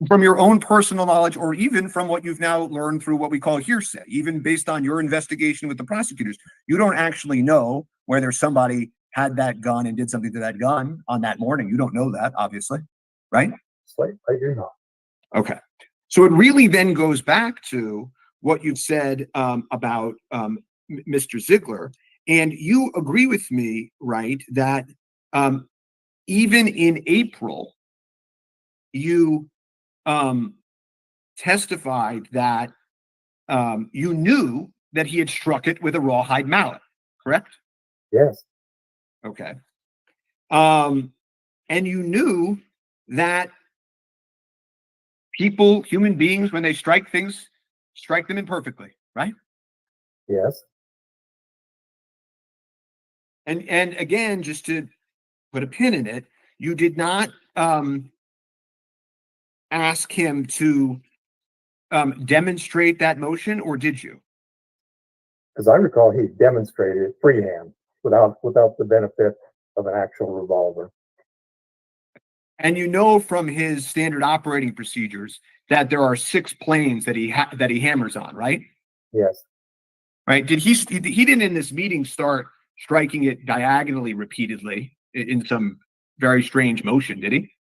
B: From your own personal knowledge, or even from what you've now learned through what we call hearsay, even based on your investigation with the prosecutors, you don't actually know whether somebody had that gun and did something to that gun on that morning. You don't know that, obviously, right?
D: I do not.
B: Okay. So it really then goes back to what you've said about Mr. Ziegler, and you agree with me, right, that even in April, you testified that you knew that he had struck it with a rawhide mallet, correct?
D: Yes.
B: Okay. And you knew that human beings, when they strike things, strike them imperfectly, right?
D: Yes.
B: And again, just to put a pin in it, you did not ask him to demonstrate that motion, or did you?
D: As I recall, he demonstrated it freehand without the benefit of an actual revolver.
B: And you know from his standard operating procedures that there are 6 planes that he hammers on, right?
D: Yes.
B: Right. He didn't in this meeting start striking it diagonally repeatedly in some very strange motion, did he?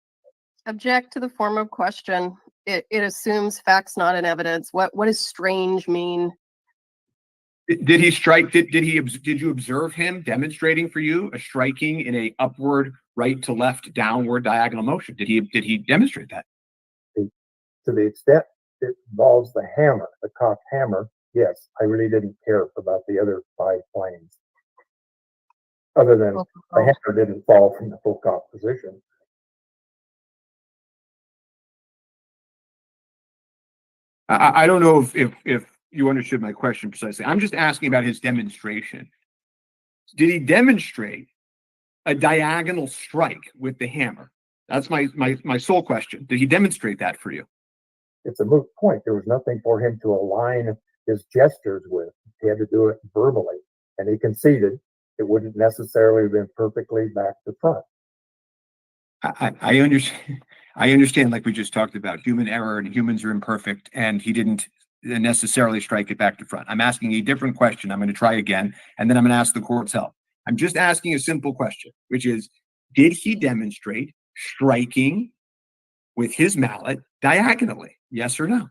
C: Object to the form of question. It assumes facts not in evidence. What does strange mean?
B: Did he strike? Did you observe him demonstrating for you a striking in a upward, right to left, downward diagonal motion? Did he demonstrate that?
D: To the extent it involves the hammer, the cocked hammer, yes, I really didn't care about the other 5 planes. Other than the hammer didn't fall from the full cock position.
B: I don't know if you understood my question precisely. I'm just asking about his demonstration. Did he demonstrate a diagonal strike with the hammer? That's my sole question. Did he demonstrate that for you?
D: It's a moot point. There was nothing for him to align his gestures with. He had to do it verbally, and he conceded it wouldn't necessarily have been perfectly back to front.
B: I understand. I understand, like we just talked about, human error and humans are imperfect, and he didn't necessarily strike it back to front. I'm asking a different question. I'm going to try again, and then I'm going to ask the court's help. I'm just asking a simple question, which is, did he demonstrate striking with his mallet diagonally? Yes or no?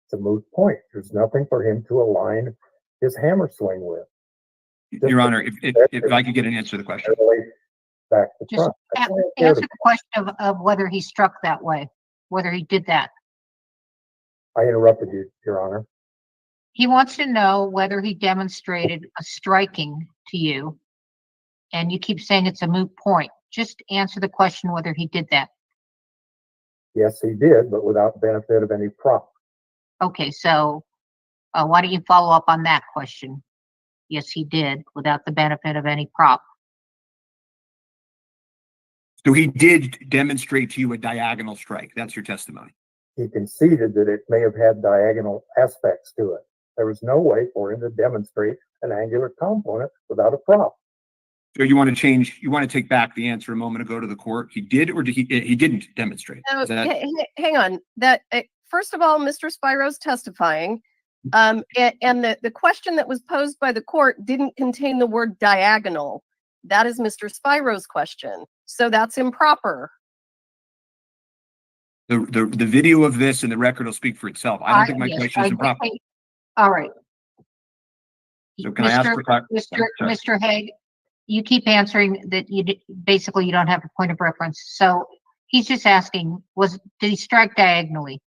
D: It's a moot point. There's nothing for him to align his hammer swing with.
B: Your Honor, if I could get an answer to the question.
D: Back to
A: Just
D: front.
A: answer the question of whether he struck that way, whether he did that.
D: I interrupted you, Your Honor.
A: He wants to know whether he demonstrated a striking to you, and you keep saying it's a moot point. Just answer the question whether he did that.
D: Yes, he did, but without benefit of any prop.
A: Okay, so why don't you follow up on that question? Yes, he did, without the benefit of any prop.
B: So he did demonstrate to you a diagonal strike. That's your testimony.
D: He conceded that it may have had diagonal aspects to it. There was no way for him to demonstrate an angular component without a prop.
B: So you want to take back the answer a moment ago to the court. He did, or he didn't demonstrate? Is that...
C: Hang on. First of all, Mr. Spiro's testifying. And the question that was posed by the court didn't contain the word diagonal. That is Mr. Spiro's question. So that's improper.
B: The video of this and the record will speak for itself. I don't think my question is improper.
A: All right.
B: So can I ask for
A: Mr. Haig, you keep answering that basically you don't have a point of reference. So he's just asking, did he strike diagonally?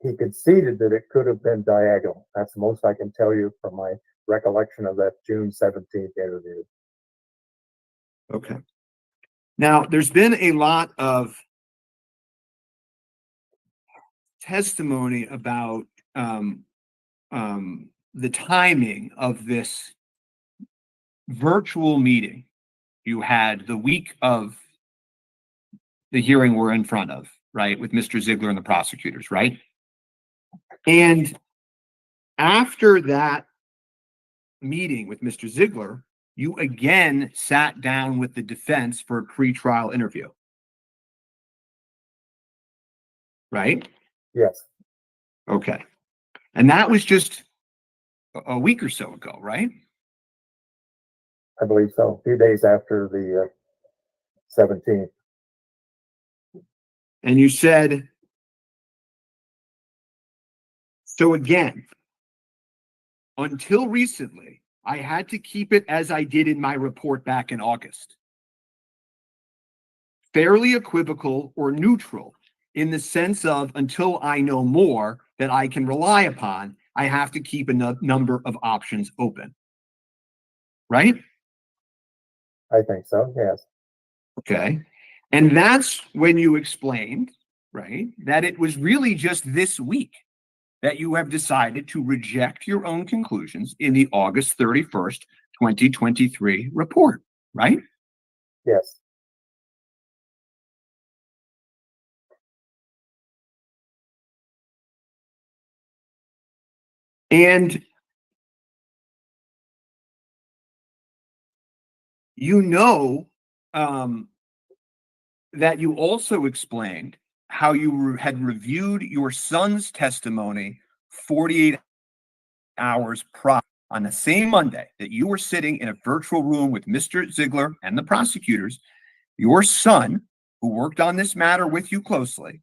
D: He conceded that it could have been diagonal. That's the most I can tell you from my recollection of that June 17th interview.
B: Okay. Now, there's been a lot of testimony about the timing of this virtual meeting you had the week of the hearing we're in front of, right, with Mr. Ziegler and the prosecutors, right? And after that meeting with Mr. Ziegler, you again sat down with the defense for a pre-trial interview, right?
D: Yes.
B: Okay. And that was just a week or so ago, right?
D: I believe so. A few days after the 17th.
B: And you said, so again, until recently, I had to keep it as I did in my report back in August. Fairly equivocal or neutral in the sense of until I know more that I can rely upon, I have to keep a number of options open. Right?
D: I think so, yes.
B: Okay. And that's when you explained, right, that it was really just this week that you have decided to reject your own conclusions in the August 31st, 2023 report, right?
D: Yes.
B: And you know that you also explained how you had reviewed your son's testimony 48 hours prior on the same Monday that you were sitting in a virtual room with Mr. Ziegler and the prosecutors. Your son, who worked on this matter with you closely,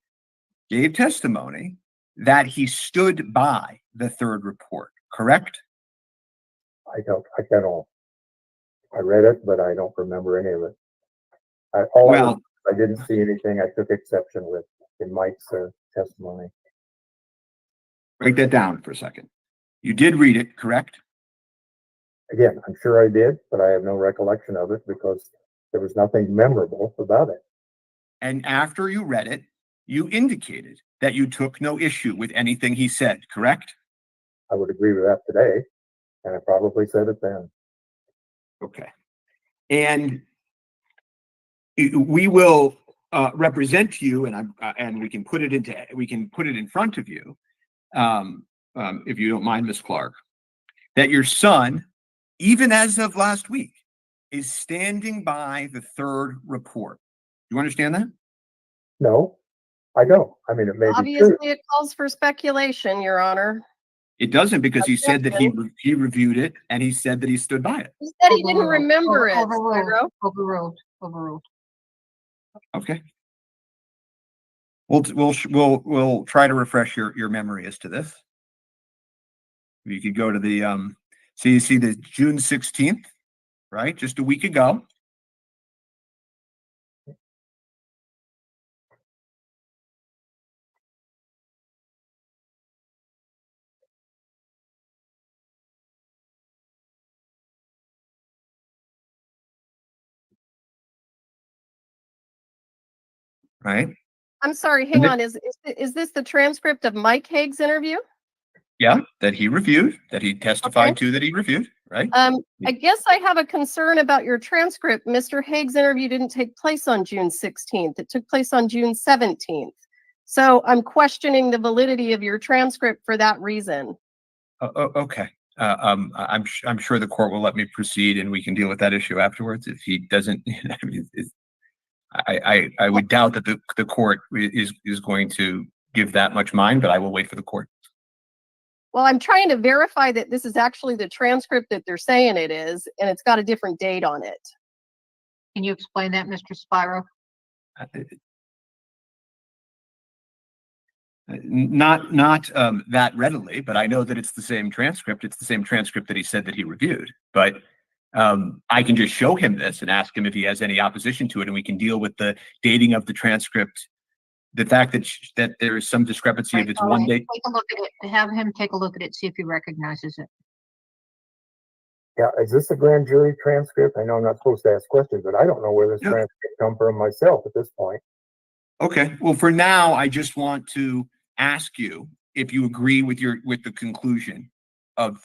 B: gave testimony that he stood by the third report, correct?
D: I read it, but I don't remember any of it. I didn't see anything I took exception with in Mike's testimony.
B: Write that down for a second. You did read it, correct?
D: Again, I'm sure I did, but I have no recollection of it because there was nothing memorable about it.
B: And after you read it, you indicated that you took no issue with anything he said, correct?
D: I would agree with that today, and I probably said it then.
B: Okay. And we will represent to you, and we can put it in front of you, if you don't mind, Ms. Clark, that your son, even as of last week, is standing by the third report. You understand that?
D: No, I don't. I mean, it may be
C: Obviously,
D: true.
C: it calls for speculation, Your Honor.
B: It doesn't, because he said that he reviewed it and he said that he stood by it.
C: He said he didn't remember it.
A: Overruled.
B: Okay. We'll try to refresh your memory as to this. You could go to the so you see the June 16th, right? Just a week ago. Right?
C: I'm sorry, hang on. Is this the transcript of Mike Haig's interview?
B: Yeah, that he reviewed, that he testified to, that he reviewed, right?
C: I guess I have a concern about your transcript. Mr. Haig's interview didn't take place on June 16th. It took place on June 17th. So I'm questioning the validity of your transcript for that reason.
B: Okay. I'm sure the court will let me proceed, and we can deal with that issue afterwards. If he doesn't, I mean, I would doubt that the court is going to give that much mind, but I will wait for the court.
C: Well, I'm trying to verify that this is actually the transcript that they're saying it is, and it's got a different date on it.
A: Can you explain that, Mr. Spiro?
B: Not that readily, but I know that it's the same transcript. It's the same transcript that he said that he reviewed. But I can just show him this and ask him if he has any opposition to it, and we can deal with the dating of the transcript. The fact that there is some discrepancy if it's one date.
A: Take a look at it. Have him take a look at it, see if he recognizes it.
D: Yeah, is this a grand jury transcript? I know I'm not supposed to ask questions, but I don't know where this transcript come from myself at this point.
B: Okay, well, for now, I just want to ask you if you agree with the conclusion of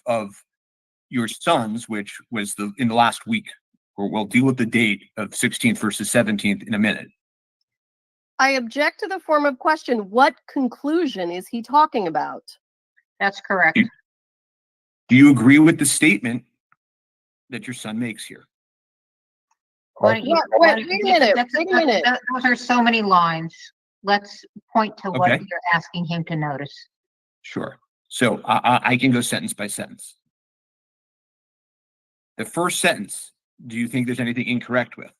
B: your son's, which was in the last week, or we'll deal with the date of 16th versus 17th in a minute.
C: I object to the form of question. What conclusion is he talking about?
A: That's correct.
B: Do you agree with the statement that your son makes here?
C: Wait a minute.
A: Those are so many lines. Let's point to what you're asking him to notice.
B: Sure. So I can go sentence by sentence. The first sentence, do you think there's anything incorrect with?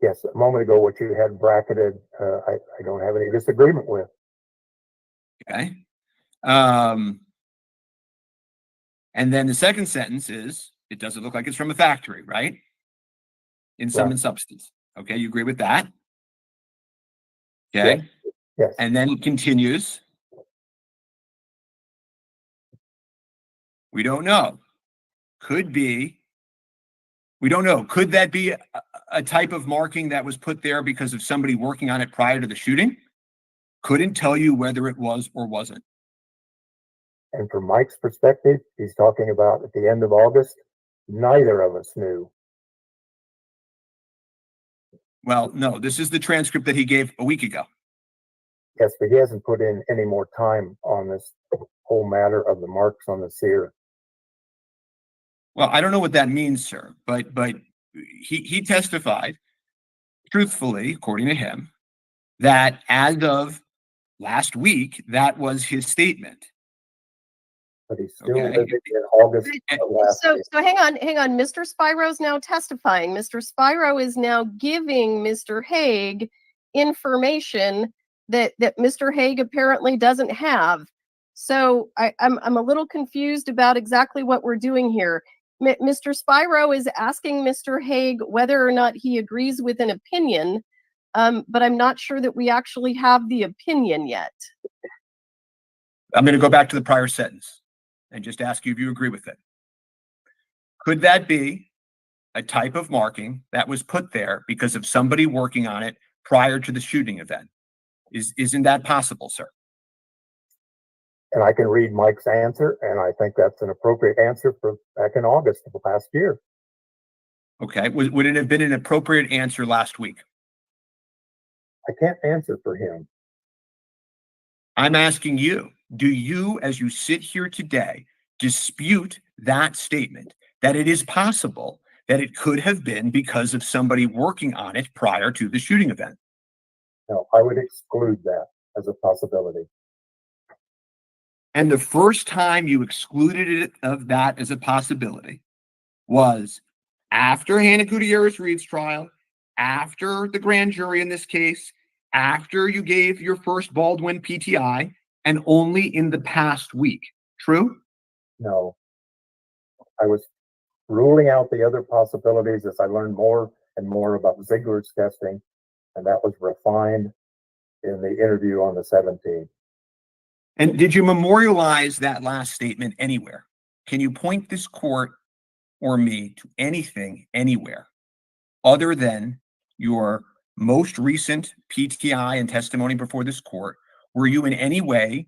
D: Yes, a moment ago, what you had bracketed, I don't have any disagreement with.
B: Okay. And then the second sentence is, it doesn't look like it's from a factory, right? In sum and substance. Okay, you agree with that? Okay.
D: Yes.
B: And then it continues. We don't know. Could be. We don't know. Could that be a type of marking that was put there because of somebody working on it prior to the shooting? Couldn't tell you whether it was or wasn't.
D: And from Mike's perspective, he's talking about at the end of August, neither of us knew.
B: Well, no, this is the transcript that he gave a week ago.
D: Yes, but he hasn't put in any more time on this whole matter of the marks on the sear.
B: Well, I don't know what that means, sir, but he testified truthfully, according to him, that as of last week, that was his statement.
D: But he's still living in August of last year.
C: So hang on. Mr. Spiro's now testifying. Mr. Spiro is now giving Mr. Haig information that Mr. Haig apparently doesn't have. So I'm a little confused about exactly what we're doing here. Mr. Spiro is asking Mr. Haig whether or not he agrees with an opinion, but I'm not sure that we actually have the opinion yet.
B: I'm going to go back to the prior sentence and just ask you if you agree with it. Could that be a type of marking that was put there because of somebody working on it prior to the shooting event? Isn't that possible, sir?
D: And I can read Mike's answer, and I think that's an appropriate answer for back in August of last year.
B: Okay. Would it have been an appropriate answer last week?
D: I can't answer for him.
B: I'm asking you, do you, as you sit here today, dispute that statement that it is possible that it could have been because of somebody working on it prior to the shooting event?
D: No, I would exclude that as a possibility.
B: And the first time you excluded it of that as a possibility was after Hannah Gutierrez-Reed's trial, after the grand jury in this case, after you gave your first Baldwin PTI, and only in the past week. True?
D: No. I was ruling out the other possibilities as I learned more and more about Ziegler's testing, and that was refined in the interview on the 17th.
B: And did you memorialize that last statement anywhere? Can you point this court or me to anything anywhere other than your most recent PTI and testimony before this court, were you in any way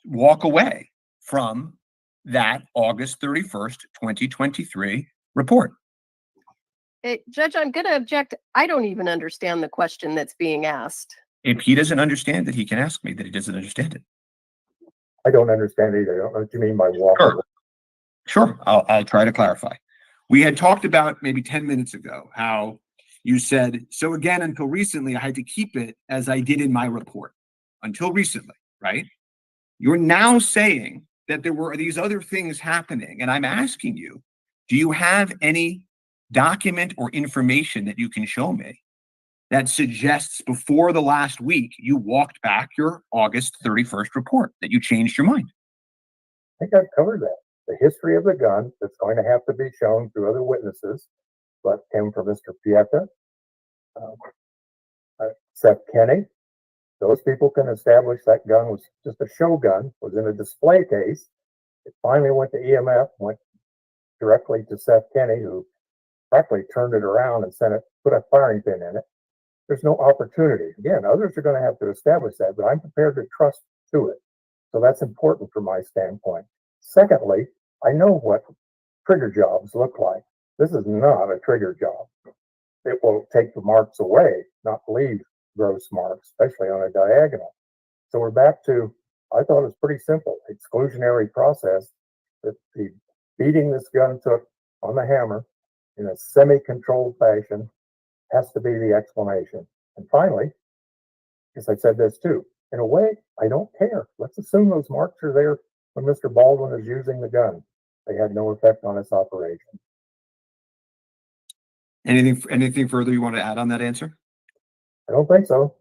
B: walk away from that August 31st, 2023 report?
C: Judge, I'm going to object. I don't even understand the question that's being asked.
B: If he doesn't understand it, he can ask me that he doesn't understand it.
D: I don't understand either. I don't know what you mean by walk away.
B: Sure, I'll try to clarify. We had talked about maybe 10 minutes ago how you said, so again, until recently, I had to keep it as I did in my report. Until recently, right? You're now saying that there were these other things happening, and I'm asking you, do you have any document or information that you can show me that suggests before the last week you walked back your August 31st report, that you changed your mind?
D: I think I've covered that. The history of the gun that's going to have to be shown through other witnesses, but came from Mr. Pieta, Seth Kenny. Those people can establish that gun was just a show gun, was in a display case. It finally went to EMF, went directly to Seth Kenny, who practically turned it around and put a firing pin in it. There's no opportunity. Again, others are going to have to establish that, but I'm prepared to trust to it. So that's important from my standpoint. Secondly, I know what trigger jobs look like. This is not a trigger job. It will take the marks away, not leave gross marks, especially on a diagonal. So we're back to, I thought it was pretty simple, exclusionary process that the beating this gun took on the hammer in a semi-controlled fashion has to be the explanation. And finally, as I said this too, in a way, I don't care. Let's assume those marks are there when Mr. Baldwin is using the gun. They had no effect on its operation.
B: Anything further you want to add on that answer?
D: I don't think so.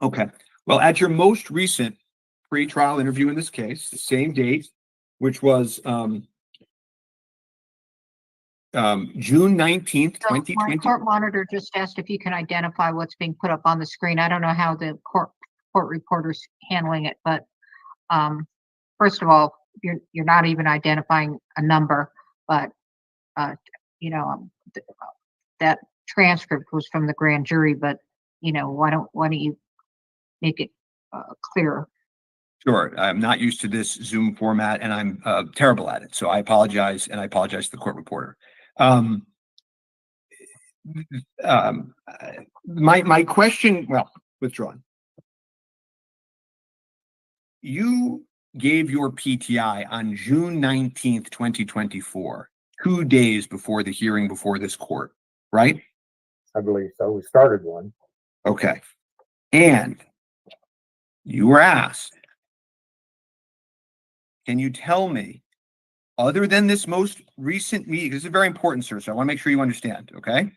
B: Okay. Well, at your most recent pre-trial interview in this case, the same date, which was June 19th,
A: So my
B: 2020.
A: court monitor just asked if you can identify what's being put up on the screen. I don't know how the court reporter's handling it, but first of all, you're not even identifying a number, but that transcript was from the grand jury, but why don't you make it clearer?
B: Sure. I'm not used to this Zoom format, and I'm terrible at it. So I apologize, and I apologize to the court reporter. My question, well, withdrawn. You gave your PTI on June 19th, 2024, 2 days before the hearing before this court, right?
D: I believe so. We started one.
B: Okay. And you were asked, can you tell me, other than this most recent meeting, this is very important, sir, so I want to make sure you understand, okay?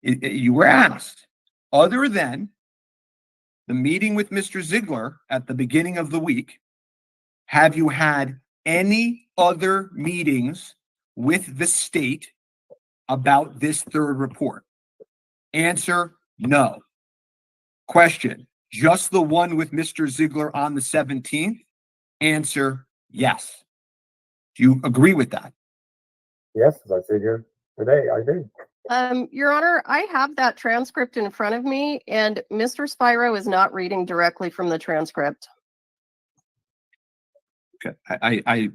B: You were asked, other than the meeting with Mr. Ziegler at the beginning of the week, have you had any other meetings with the state about this third report? Answer, no. Question, just the one with Mr. Ziegler on the 17th? Answer, yes. Do you agree with that?
D: Yes, as I sit here today, I do.
C: Your Honor, I have that transcript in front of me, and Mr. Spiro is not reading directly from the transcript.
B: Okay.
C: I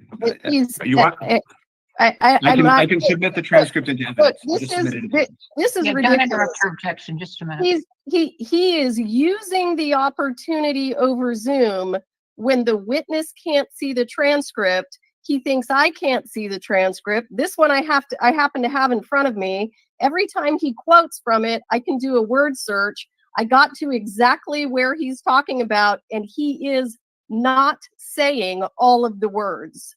B: can submit the transcript into evidence.
C: Look, this is
A: Don't
C: ridiculous.
A: interrupt your objection, just a minute.
C: He is using the opportunity over Zoom when the witness can't see the transcript. He thinks I can't see the transcript. This one I happen to have in front of me. Every time he quotes from it, I can do a word search. I got to exactly where he's talking about, and he is not saying all of the words.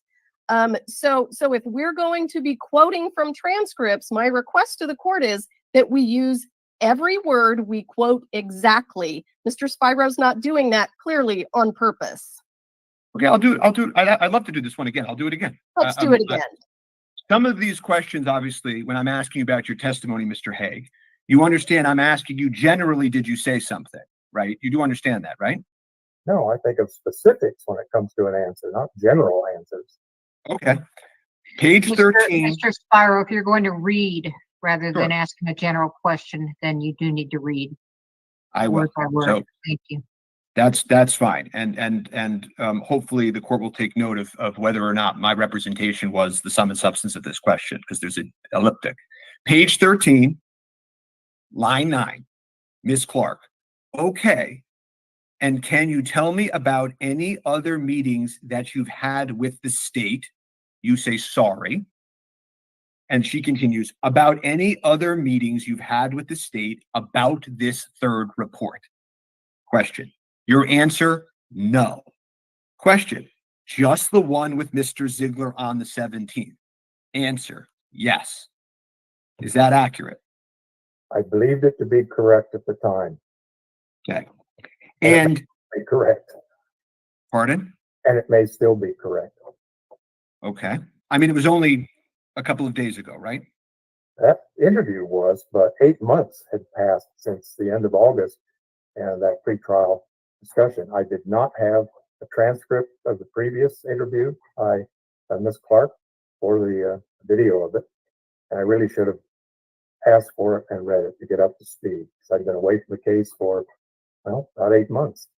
C: So if we're going to be quoting from transcripts, my request to the court is that we use every word we quote exactly. Mr. Spiro's not doing that clearly on purpose.
B: Okay, I'll do it. I'd love to do this one again. I'll do it again.
C: Let's do it again.
B: Some of these questions, obviously, when I'm asking about your testimony, Mr. Haig, you understand I'm asking you generally, did you say something, right? You do understand that, right?
D: No, I think of specifics when it comes to an answer, not general answers.
B: Okay. Page 13.
A: Mr. Spiro, if you're going to read rather
B: Sure.
A: than asking a general question, then you do need to read
B: I will.
A: word by word.
B: So
A: Thank you.
B: that's fine. And hopefully the court will take note of whether or not my representation was the sum and substance of this question, because there's an elliptic. Page 13, line 9, Ms. Clark. Okay. And can you tell me about any other meetings that you've had with the state? You say sorry. And she continues, about any other meetings you've had with the state about this third report? Question. Your answer, no. Question. Just the one with Mr. Ziegler on the 17th? Answer, yes. Is that accurate?
D: I believed it to be correct at the time.
B: Okay. And,
D: Be correct.
B: pardon?
D: And it may still be correct.
B: Okay. I mean, it was only a couple of days ago, right?
D: That interview was, but 8 months had passed since the end of August and that pretrial discussion. I did not have a transcript of the previous interview by Ms. Clark or the video of it. And I really should have asked for it and read it to get up to speed, because I've been away from the case for, well, about 8 months.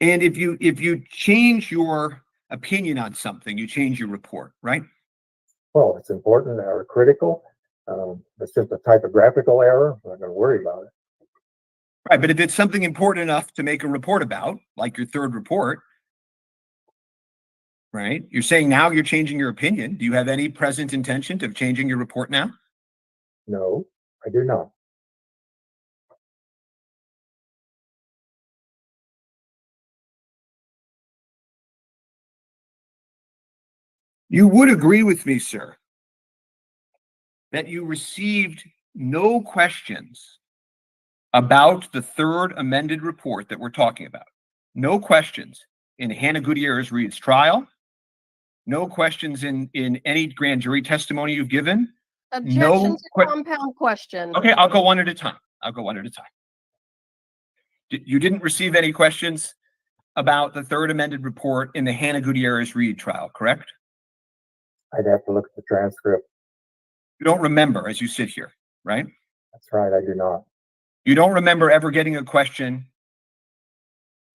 B: And if you change your opinion on something, you change your report, right?
D: Well, it's important or critical. It's just a typographical error. I'm not going to worry about it.
B: Right, but if it's something important enough to make a report about, like your third report, right? You're saying now you're changing your opinion. Do you have any present intention of changing your report now?
D: No, I do not.
B: You would agree with me, sir, that you received no questions about the third amended report that we're talking about. No questions in Hannah Gutierrez-Reed's trial. No questions in any grand jury testimony you've given.
C: Objection to compound question.
B: Okay, I'll go one at a time. You didn't receive any questions about the third amended report in the Hannah Gutierrez-Reed trial, correct?
D: I'd have to look at the transcript.
B: You don't remember as you sit here, right?
D: That's right, I do not.
B: You don't remember ever getting a question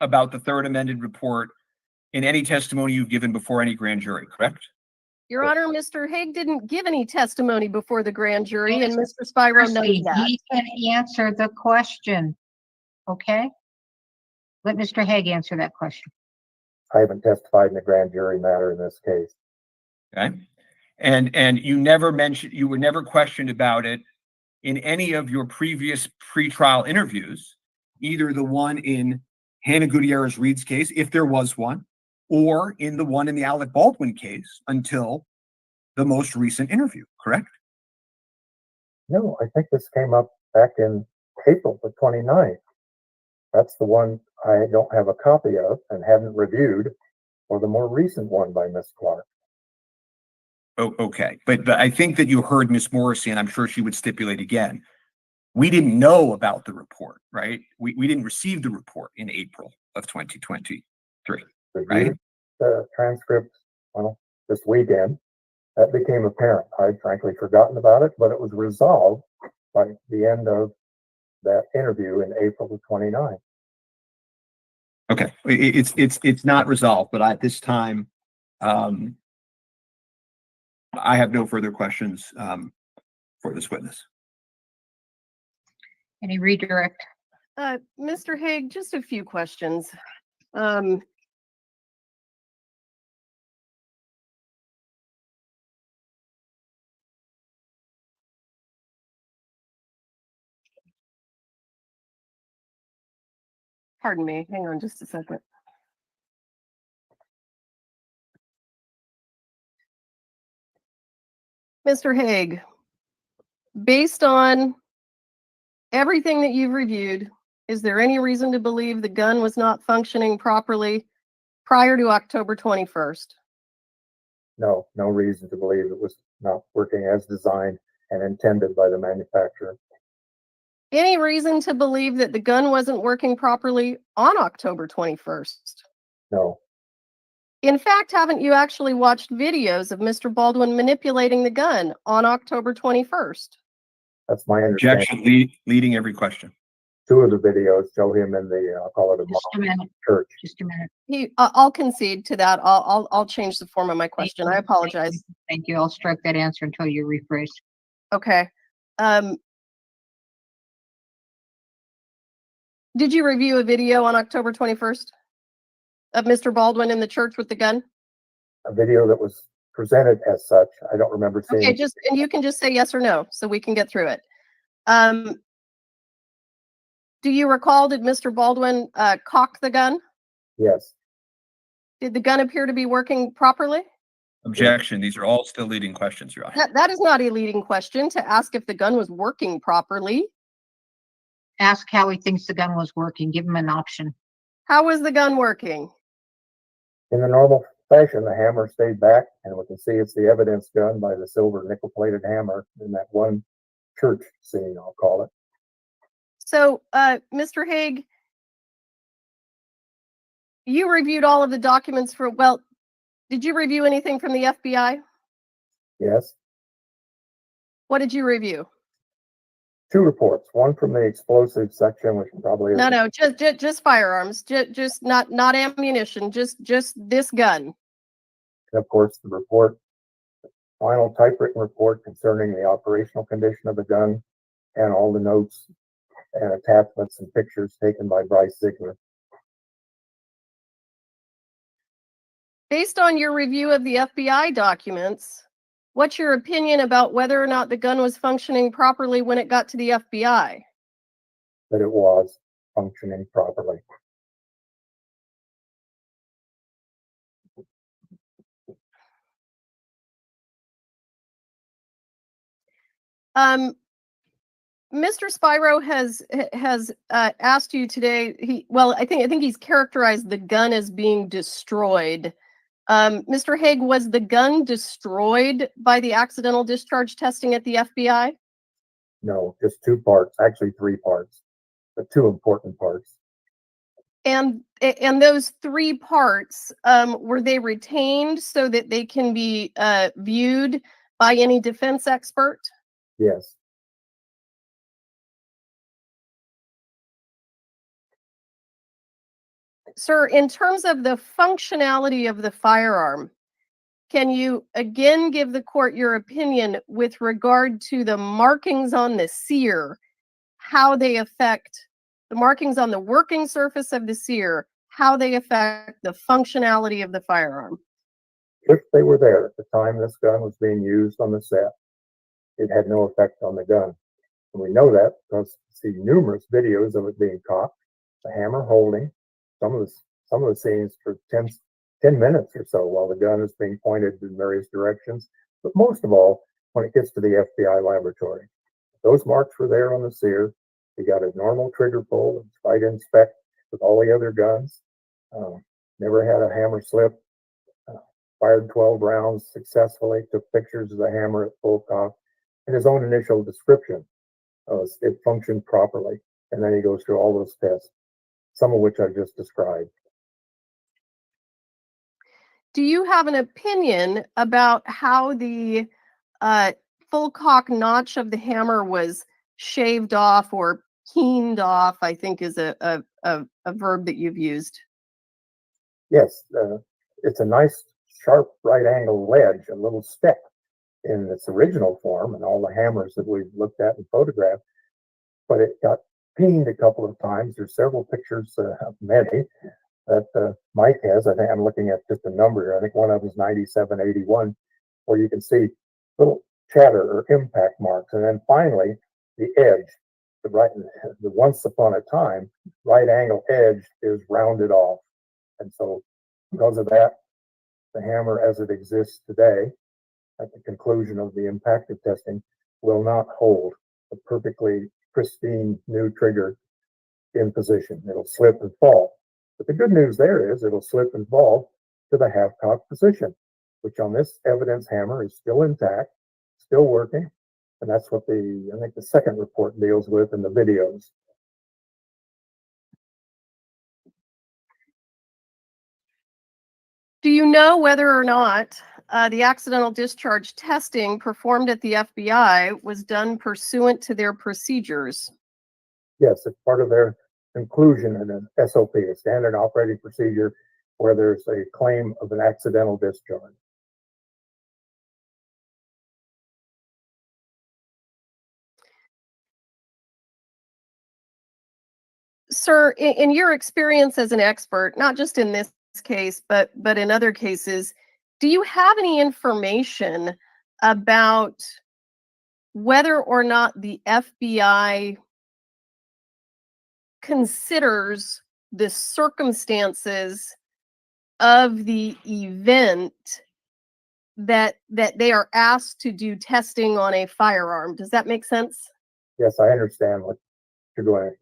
B: about the third amended report in any testimony you've given before any grand jury, correct?
C: Your Honor, Mr. Haig didn't give any testimony before the grand jury, and
A: Yes,
C: Mr. Spiro knows
A: Mercy,
C: that.
A: he can answer the question. Okay? Let Mr. Haig answer that question.
D: I haven't testified in a grand jury matter in this case.
B: Okay. And you were never questioned about it in any of your previous pretrial interviews, either the one in Hannah Gutierrez-Reed's case, if there was one, or in the one in the Alec Baldwin case until the most recent interview, correct?
D: No, I think this came up back in April the 29th. That's the one I don't have a copy of and haven't reviewed, or the more recent one by Ms. Clark.
B: Oh, okay. But I think that you heard Ms. Morrissey, and I'm sure she would stipulate again. We didn't know about the report, right? We didn't receive the report in April of 2023, right?
D: Reviewed the transcript, well, this weekend. That became apparent. I'd frankly forgotten about it, but it was resolved by the end of that interview in April the 29th.
B: Okay, it's not resolved, but at this time, I have no further questions for this witness.
A: Any redirect?
C: Mr. Haig, just a few questions. Pardon me, hang on just a second. Mr. Haig, based on everything that you've reviewed, is there any reason to believe the gun was not functioning properly prior to October 21st?
D: No, no reason to believe it was not working as designed and intended by the manufacturer.
C: Any reason to believe that the gun wasn't working properly on October 21st?
D: No,
C: In fact, haven't you actually watched videos of Mr. Baldwin manipulating the gun on October 21st?
D: That's my understanding.
B: Objection, leading every question.
D: Two of the videos show him in the, I'll call it a
A: Just a minute,
D: church.
A: just a minute.
C: I'll concede to that. I'll change the form of my question. I apologize.
A: Thank you. I'll strike that answer until you rephrase.
C: Okay. Did you review a video on October 21st of Mr. Baldwin in the church with the gun?
D: A video that was presented as such. I don't remember seeing.
C: Okay, and you can just say yes or no so we can get through it. Do you recall, did Mr. Baldwin cock the gun?
D: Yes.
C: Did the gun appear to be working properly?
B: Objection, these are all still leading questions, Your Honor.
C: That is not a leading question to ask if the gun was working properly.
A: Ask how he thinks the gun was working. Give him an option.
C: How was the gun working?
D: In the normal fashion, the hammer stayed back, and we can see it's the evidence gun by the silver nickel-plated hammer in that one church scene, I'll call it.
C: So, Mr. Haig, you reviewed all of the documents for, well, did you review anything from the FBI?
D: Yes.
C: What did you review?
D: Two reports, one from the explosive section, which probably is
C: No, just firearms, just not ammunition, just this gun.
D: and of course the report, the final typewritten report concerning the operational condition of the gun and all the notes and attachments and pictures taken by Bryce Ziegler.
C: Based on your review of the FBI documents, what's your opinion about whether or not the gun was functioning properly when it got to the FBI?
D: That it was functioning properly.
C: Mr. Spiro has asked you today. I think he's characterized the gun as being destroyed. Mr. Haig, was the gun destroyed by the accidental discharge testing at the FBI?
D: No, just two parts, actually three parts, but two important parts.
C: And those three parts, were they retained so that they can be viewed by any defense expert?
D: Yes.
C: Sir, in terms of the functionality of the firearm, can you again give the court your opinion with regard to the markings on the sear, how they affect the markings on the working surface of the sear, how they affect the functionality of the firearm?
D: If they were there at the time this gun was being used on the set, it had no effect on the gun. And we know that because we see numerous videos of it being cocked, the hammer holding, some of the scenes for 10 minutes or so while the gun is being pointed in various directions. But most of all, when it gets to the FBI laboratory, those marks were there on the sear. He got a normal trigger pull and tried to inspect with all the other guns. Never had a hammer slip. Fired 12 rounds successfully, took pictures of the hammer at full cock, and his own initial description it functioned properly. And then he goes through all those tests, some of which I just described.
C: Do you have an opinion about how the full cock notch of the hammer was shaved off or keened off, I think is a verb that you've used?
D: Yes, it's a nice sharp right angle wedge, a little stick in its original form, and all the hammers that we've looked at and photographed, but it got peened a couple of times. There's several pictures of many that Mike has. I think I'm looking at just a number here. I think one of them is 9781, where you can see little chatter or impact marks. And then finally, the edge, the once upon a time right angle edge is rounded off. And so because of that, the hammer as it exists today, at the conclusion of the impactive testing, will not hold a perfectly pristine new trigger in position. It'll slip and fall. But the good news there is it'll slip and fall to the half-cock position, which on this evidence hammer is still intact, still working. And that's what I think the second report deals with in the videos.
C: Do you know whether or not the accidental discharge testing performed at the FBI was done pursuant to their procedures?
D: Yes, it's part of their inclusion in an SOP, a standard operating procedure, where there's a claim of an accidental discharge.
C: Sir, in your experience as an expert, not just in this case, but in other cases, do you have any information about whether or not the FBI considers the circumstances of the event that they are asked to do testing on a firearm? Does that make sense?
D: Yes, I understand what you're going.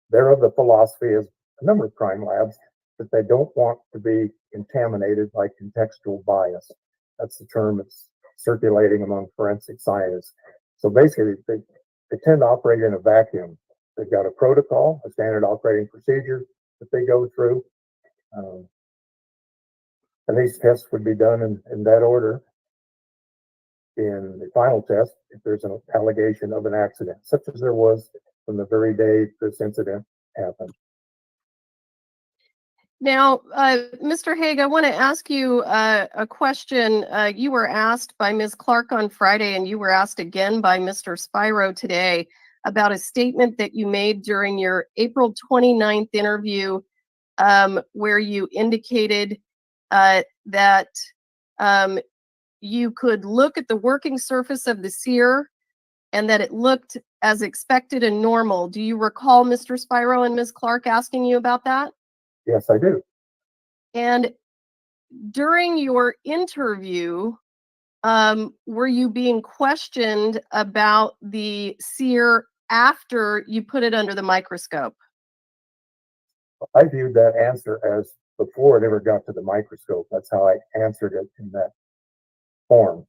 D: They're of the philosophy, as a number of crime labs, that they don't want to be contaminated by contextual bias. That's the term that's circulating among forensic scientists. So basically, they tend to operate in a vacuum. They've got a protocol, a standard operating procedure that they go through. And these tests would be done in that order. In the final test, if there's an allegation of an accident, such as there was from the very day this incident happened.
C: Now, Mr. Haig, I want to ask you a question. You were asked by Ms. Clark on Friday, and you were asked again by Mr. Spiro today about a statement that you made during your April 29th interview, where you indicated that you could look at the working surface of the sear and that it looked as expected and normal. Do you recall Mr. Spiro and Ms. Clark asking you about that?
D: Yes, I do.
C: And during your interview, were you being questioned about the sear after you put it under the microscope?
D: I viewed that answer as before it ever got to the microscope. That's how I answered it in that form.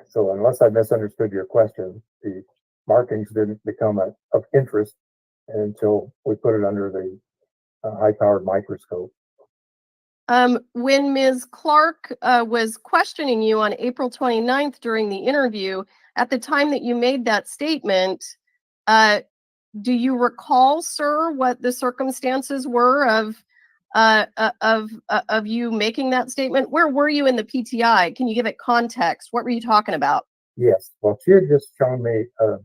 D: So unless I misunderstood your question, the markings didn't become of interest until we put it under the high-powered microscope.
C: When Ms. Clark was questioning you on April 29th during the interview, at the time that you made that statement, do you recall, sir, what the circumstances were of you making that statement? Where were you in the PTI? Can you give it context? What were you talking about?
D: Yes, well, she had just shown me a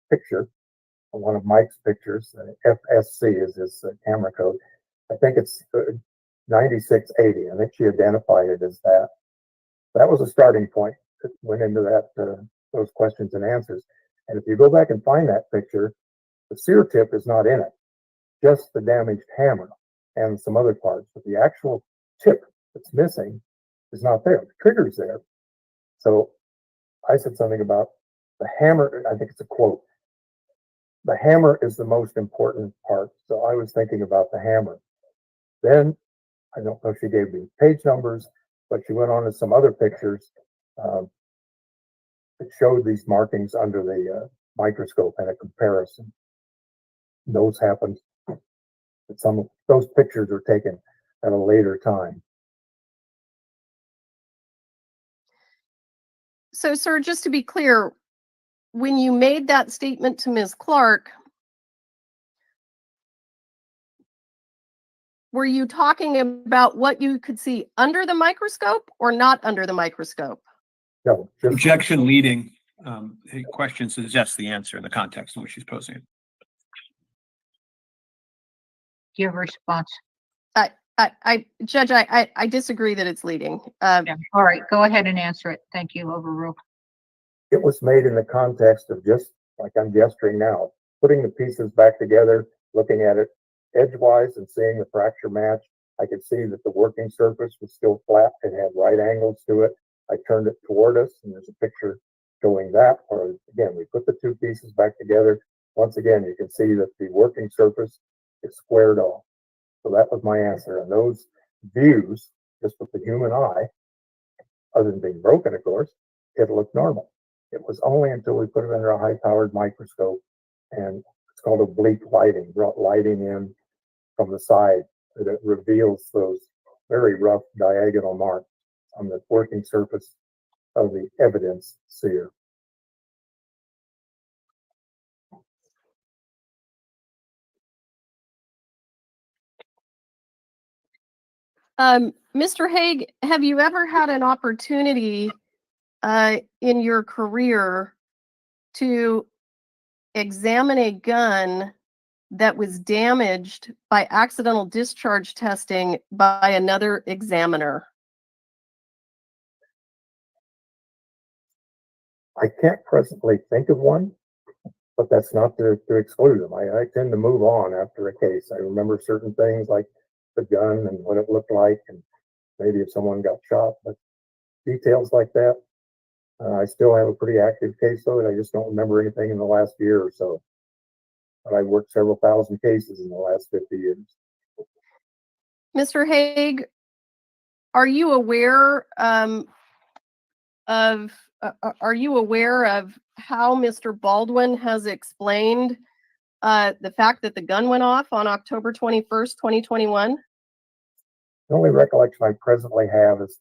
D: picture, one of Mike's pictures. FSC is his camera code. I think it's 9680. I think she identified it as that. That was a starting point that went into that those questions and answers. And if you go back and find that picture, the sear tip is not in it, just the damaged hammer and some other parts. But the actual tip that's missing is not there. The trigger's there. So I said something about the hammer. I think it's a quote. The hammer is the most important part. So I was thinking about the hammer. Then I don't know if she gave me page numbers, but she went on to some other pictures that showed these markings under the microscope and a comparison. Those happened. But some of those pictures were taken at a later time.
C: So, sir, just to be clear, when you made that statement to Ms. Clark, were you talking about what you could see under the microscope or not under the microscope?
D: No, just
B: Objection leading. The question suggests the answer in the context in which she's posing it.
A: Do you have a response?
C: Judge, I disagree that it's leading.
A: Yeah. All right, go ahead and answer it. Thank you. Overruled.
D: it was made in the context of just like I'm gesturing now, putting the pieces back together, looking at it edgewise and seeing the fracture match. I could see that the working surface was still flat. It had right angles to it. I turned it toward us, and there's a picture showing that. Or again, we put the two pieces back together. Once again, you can see that the working surface is squared off. So that was my answer. And those views, just with the human eye, other than being broken, of course, it looked normal. It was only until we put it under a high-powered microscope, and it's called oblique lighting, brought lighting in from the side, that it reveals those very rough diagonal mark on the working surface of the evidence seer.
C: Mr. Haig, have you ever had an opportunity in your career to examine a gun that was damaged by accidental discharge testing by another examiner?
D: I can't presently think of one, but that's not to exclude them. I tend to move on after a case. I remember certain things like the gun and what it looked like, and maybe if someone got shot, but details like that. I still have a pretty active caseload. I just don't remember anything in the last year or so. But I've worked several thousand cases in the last 50 years.
C: Mr. Haig, are you aware are you aware of how Mr. Baldwin has explained the fact that the gun went off on October 21st, 2021?
D: The only recollection I presently have is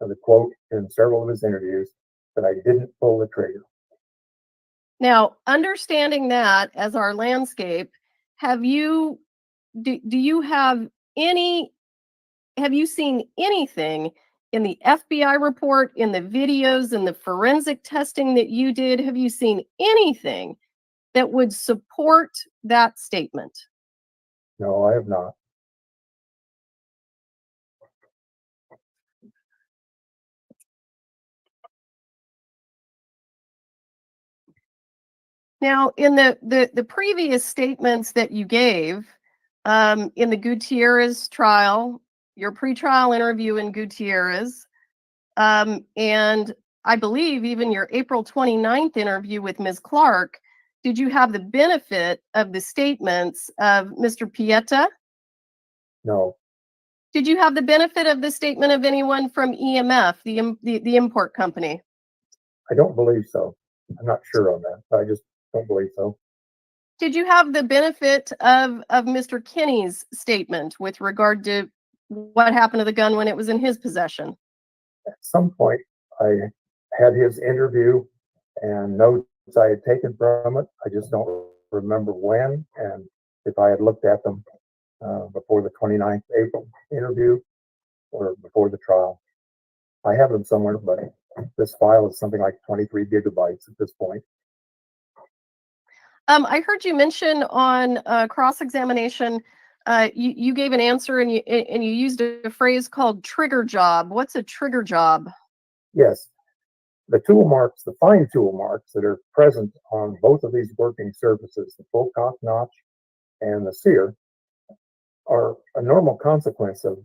D: of the quote in several of his interviews that I didn't pull the trigger.
C: Now, understanding that as our landscape, do you have you seen anything in the FBI report, in the videos, in the forensic testing that you did? Have you seen anything that would support that statement?
D: No, I have not.
C: Now, in the previous statements that you gave, in the Gutierrez trial, your pretrial interview in Gutierrez, and I believe even your April 29th interview with Ms. Clark, did you have the benefit of the statements of Mr. Pieta?
D: No,
C: Did you have the benefit of the statement of anyone from EMF, the import company?
D: I don't believe so. I'm not sure on that. I just don't believe so.
C: Did you have the benefit of Mr. Kinney's statement with regard to what happened to the gun when it was in his possession?
D: At some point, I had his interview and notes I had taken from it. I just don't remember when and if I had looked at them before the 29th April interview or before the trial. I have them somewhere, but this file is something like 23 gigabytes at this point.
C: I heard you mention on cross-examination, you gave an answer and you used a phrase called trigger job. What's a trigger job?
D: Yes, the tool marks, the fine tool marks that are present on both of these working surfaces, the full cock notch and the sear, are a normal consequence of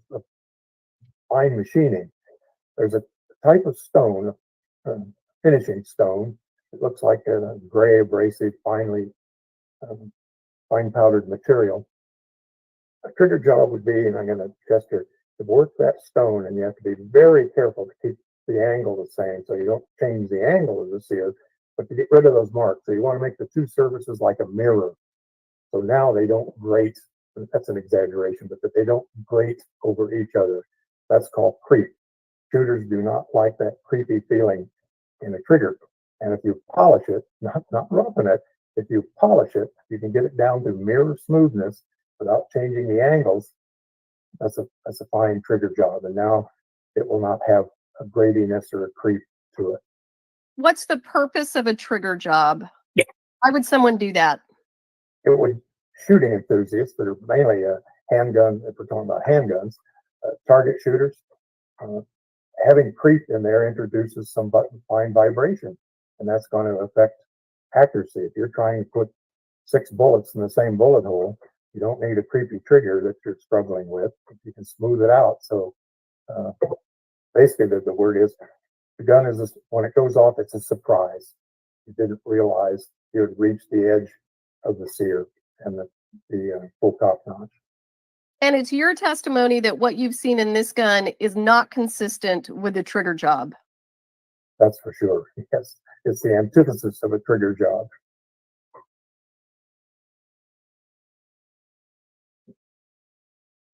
D: fine machining. There's a type of stone, finishing stone. It looks like a gray, abrasive, fine powdered material. A trigger job would be, and I'm going to gesture, to work that stone, and you have to be very careful to keep the angle the same, so you don't change the angle of the sear, but to get rid of those marks. So you want to make the two surfaces like a mirror. So now they don't grate. That's an exaggeration, but that they don't grate over each other. That's called creep. Shooters do not like that creepy feeling in a trigger. And if you polish it, not roughen it, if you polish it, you can get it down to mirror smoothness without changing the angles. That's a fine trigger job. And now it will not have a gratiness or a creep to it.
C: What's the purpose of a trigger job?
D: Yeah.
C: Why would someone do that?
D: It would shooting enthusiasts that are mainly handgun, if we're talking about handguns, target shooters, having creep in there introduces some fine vibration, and that's going to affect accuracy. If you're trying to put 6 bullets in the same bullet hole, you don't need a creepy trigger that you're struggling with. You can smooth it out. So basically, the word is, the gun is, when it goes off, it's a surprise. You didn't realize you had reached the edge of the sear and the full cock notch.
C: And it's your testimony that what you've seen in this gun is not consistent with a trigger job.
D: That's for sure. Yes, it's the antithesis of a trigger job.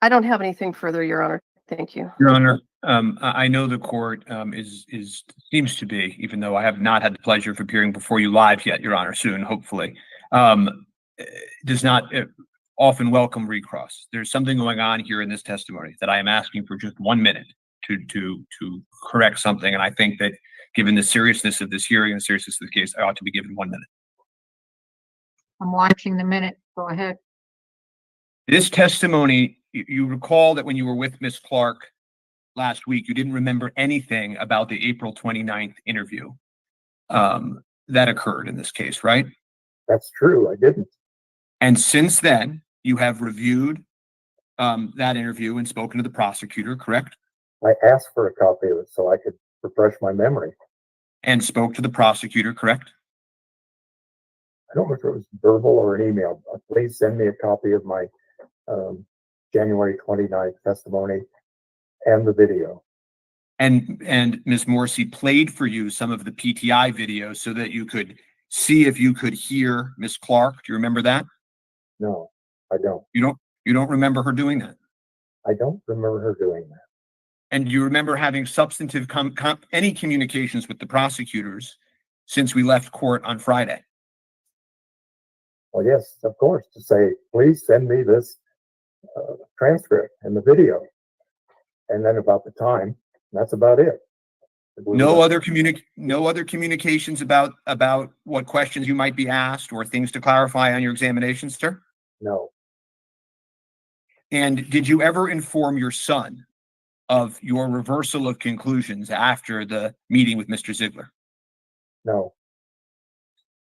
C: I don't have anything further, Your Honor. Thank you.
B: Your Honor, I know the court seems to be, even though I have not had the pleasure of appearing before you live yet, Your Honor, soon, hopefully, does not often welcome recross. There's something going on here in this testimony that I am asking for just 1 minute to correct something, and I think that given the seriousness of this hearing and the seriousness of the case, I ought to be given 1 minute.
A: I'm watching the minute. Go ahead.
B: This testimony, you recall that when you were with Ms. Clark last week, you didn't remember anything about the April 29th interview that occurred in this case, right?
D: That's true. I didn't.
B: And since then, you have reviewed that interview and spoken to the prosecutor, correct?
D: I asked for a copy of it so I could refresh my memory.
B: And spoke to the prosecutor, correct?
D: I don't know if it was verbal or an email. Please send me a copy of my January 29th testimony and the video.
B: And Ms. Morrissey played for you some of the PTI videos so that you could see if you could hear Ms. Clark. Do you remember that?
D: No, I don't.
B: You don't remember her doing that?
D: I don't remember her doing that.
B: And do you remember having substantive any communications with the prosecutors since we left court on Friday?
D: Well, yes, of course, to say, please send me this transcript and the video. And then about the time, that's about it.
B: No other communications about what questions you might be asked or things to clarify on your examination, sir?
D: No.
B: And did you ever inform your son of your reversal of conclusions after the meeting with Mr. Ziegler?
D: No.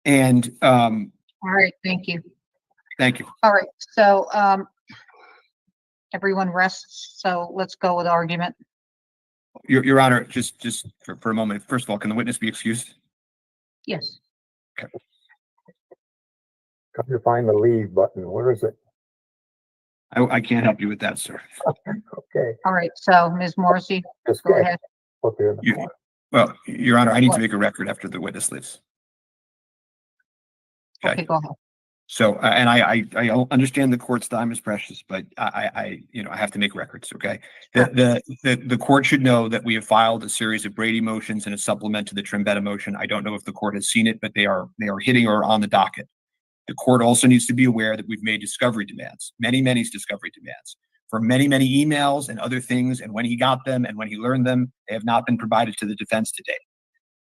B: And
A: All right. Thank you.
B: thank you.
A: All right. So everyone rests. So let's go with argument.
B: Your Honor, just for a moment. First of all, can the witness be excused?
A: Yes.
B: Okay.
D: Come to find the leave button. Where is it?
B: I can't help you with that, sir.
D: Okay.
A: All right. So Ms. Morrissey,
D: Just
A: go ahead.
D: Look there in the
B: You-
D: corner.
B: Well, Your Honor, I need
A: What?
B: to make a record after the witness leaves.
A: Okay, go ahead.
B: So, and I understand the court's time is precious, but I have to make records. Okay. The court should know that we have filed a series of Brady motions and a supplement to the Trimbetta motion. I don't know if the court has seen it, but they are hitting or on the docket. The court also needs to be aware that we've made discovery demands, many discovery demands for many emails and other things. And when he got them and when he learned them, they have not been provided to the defense today.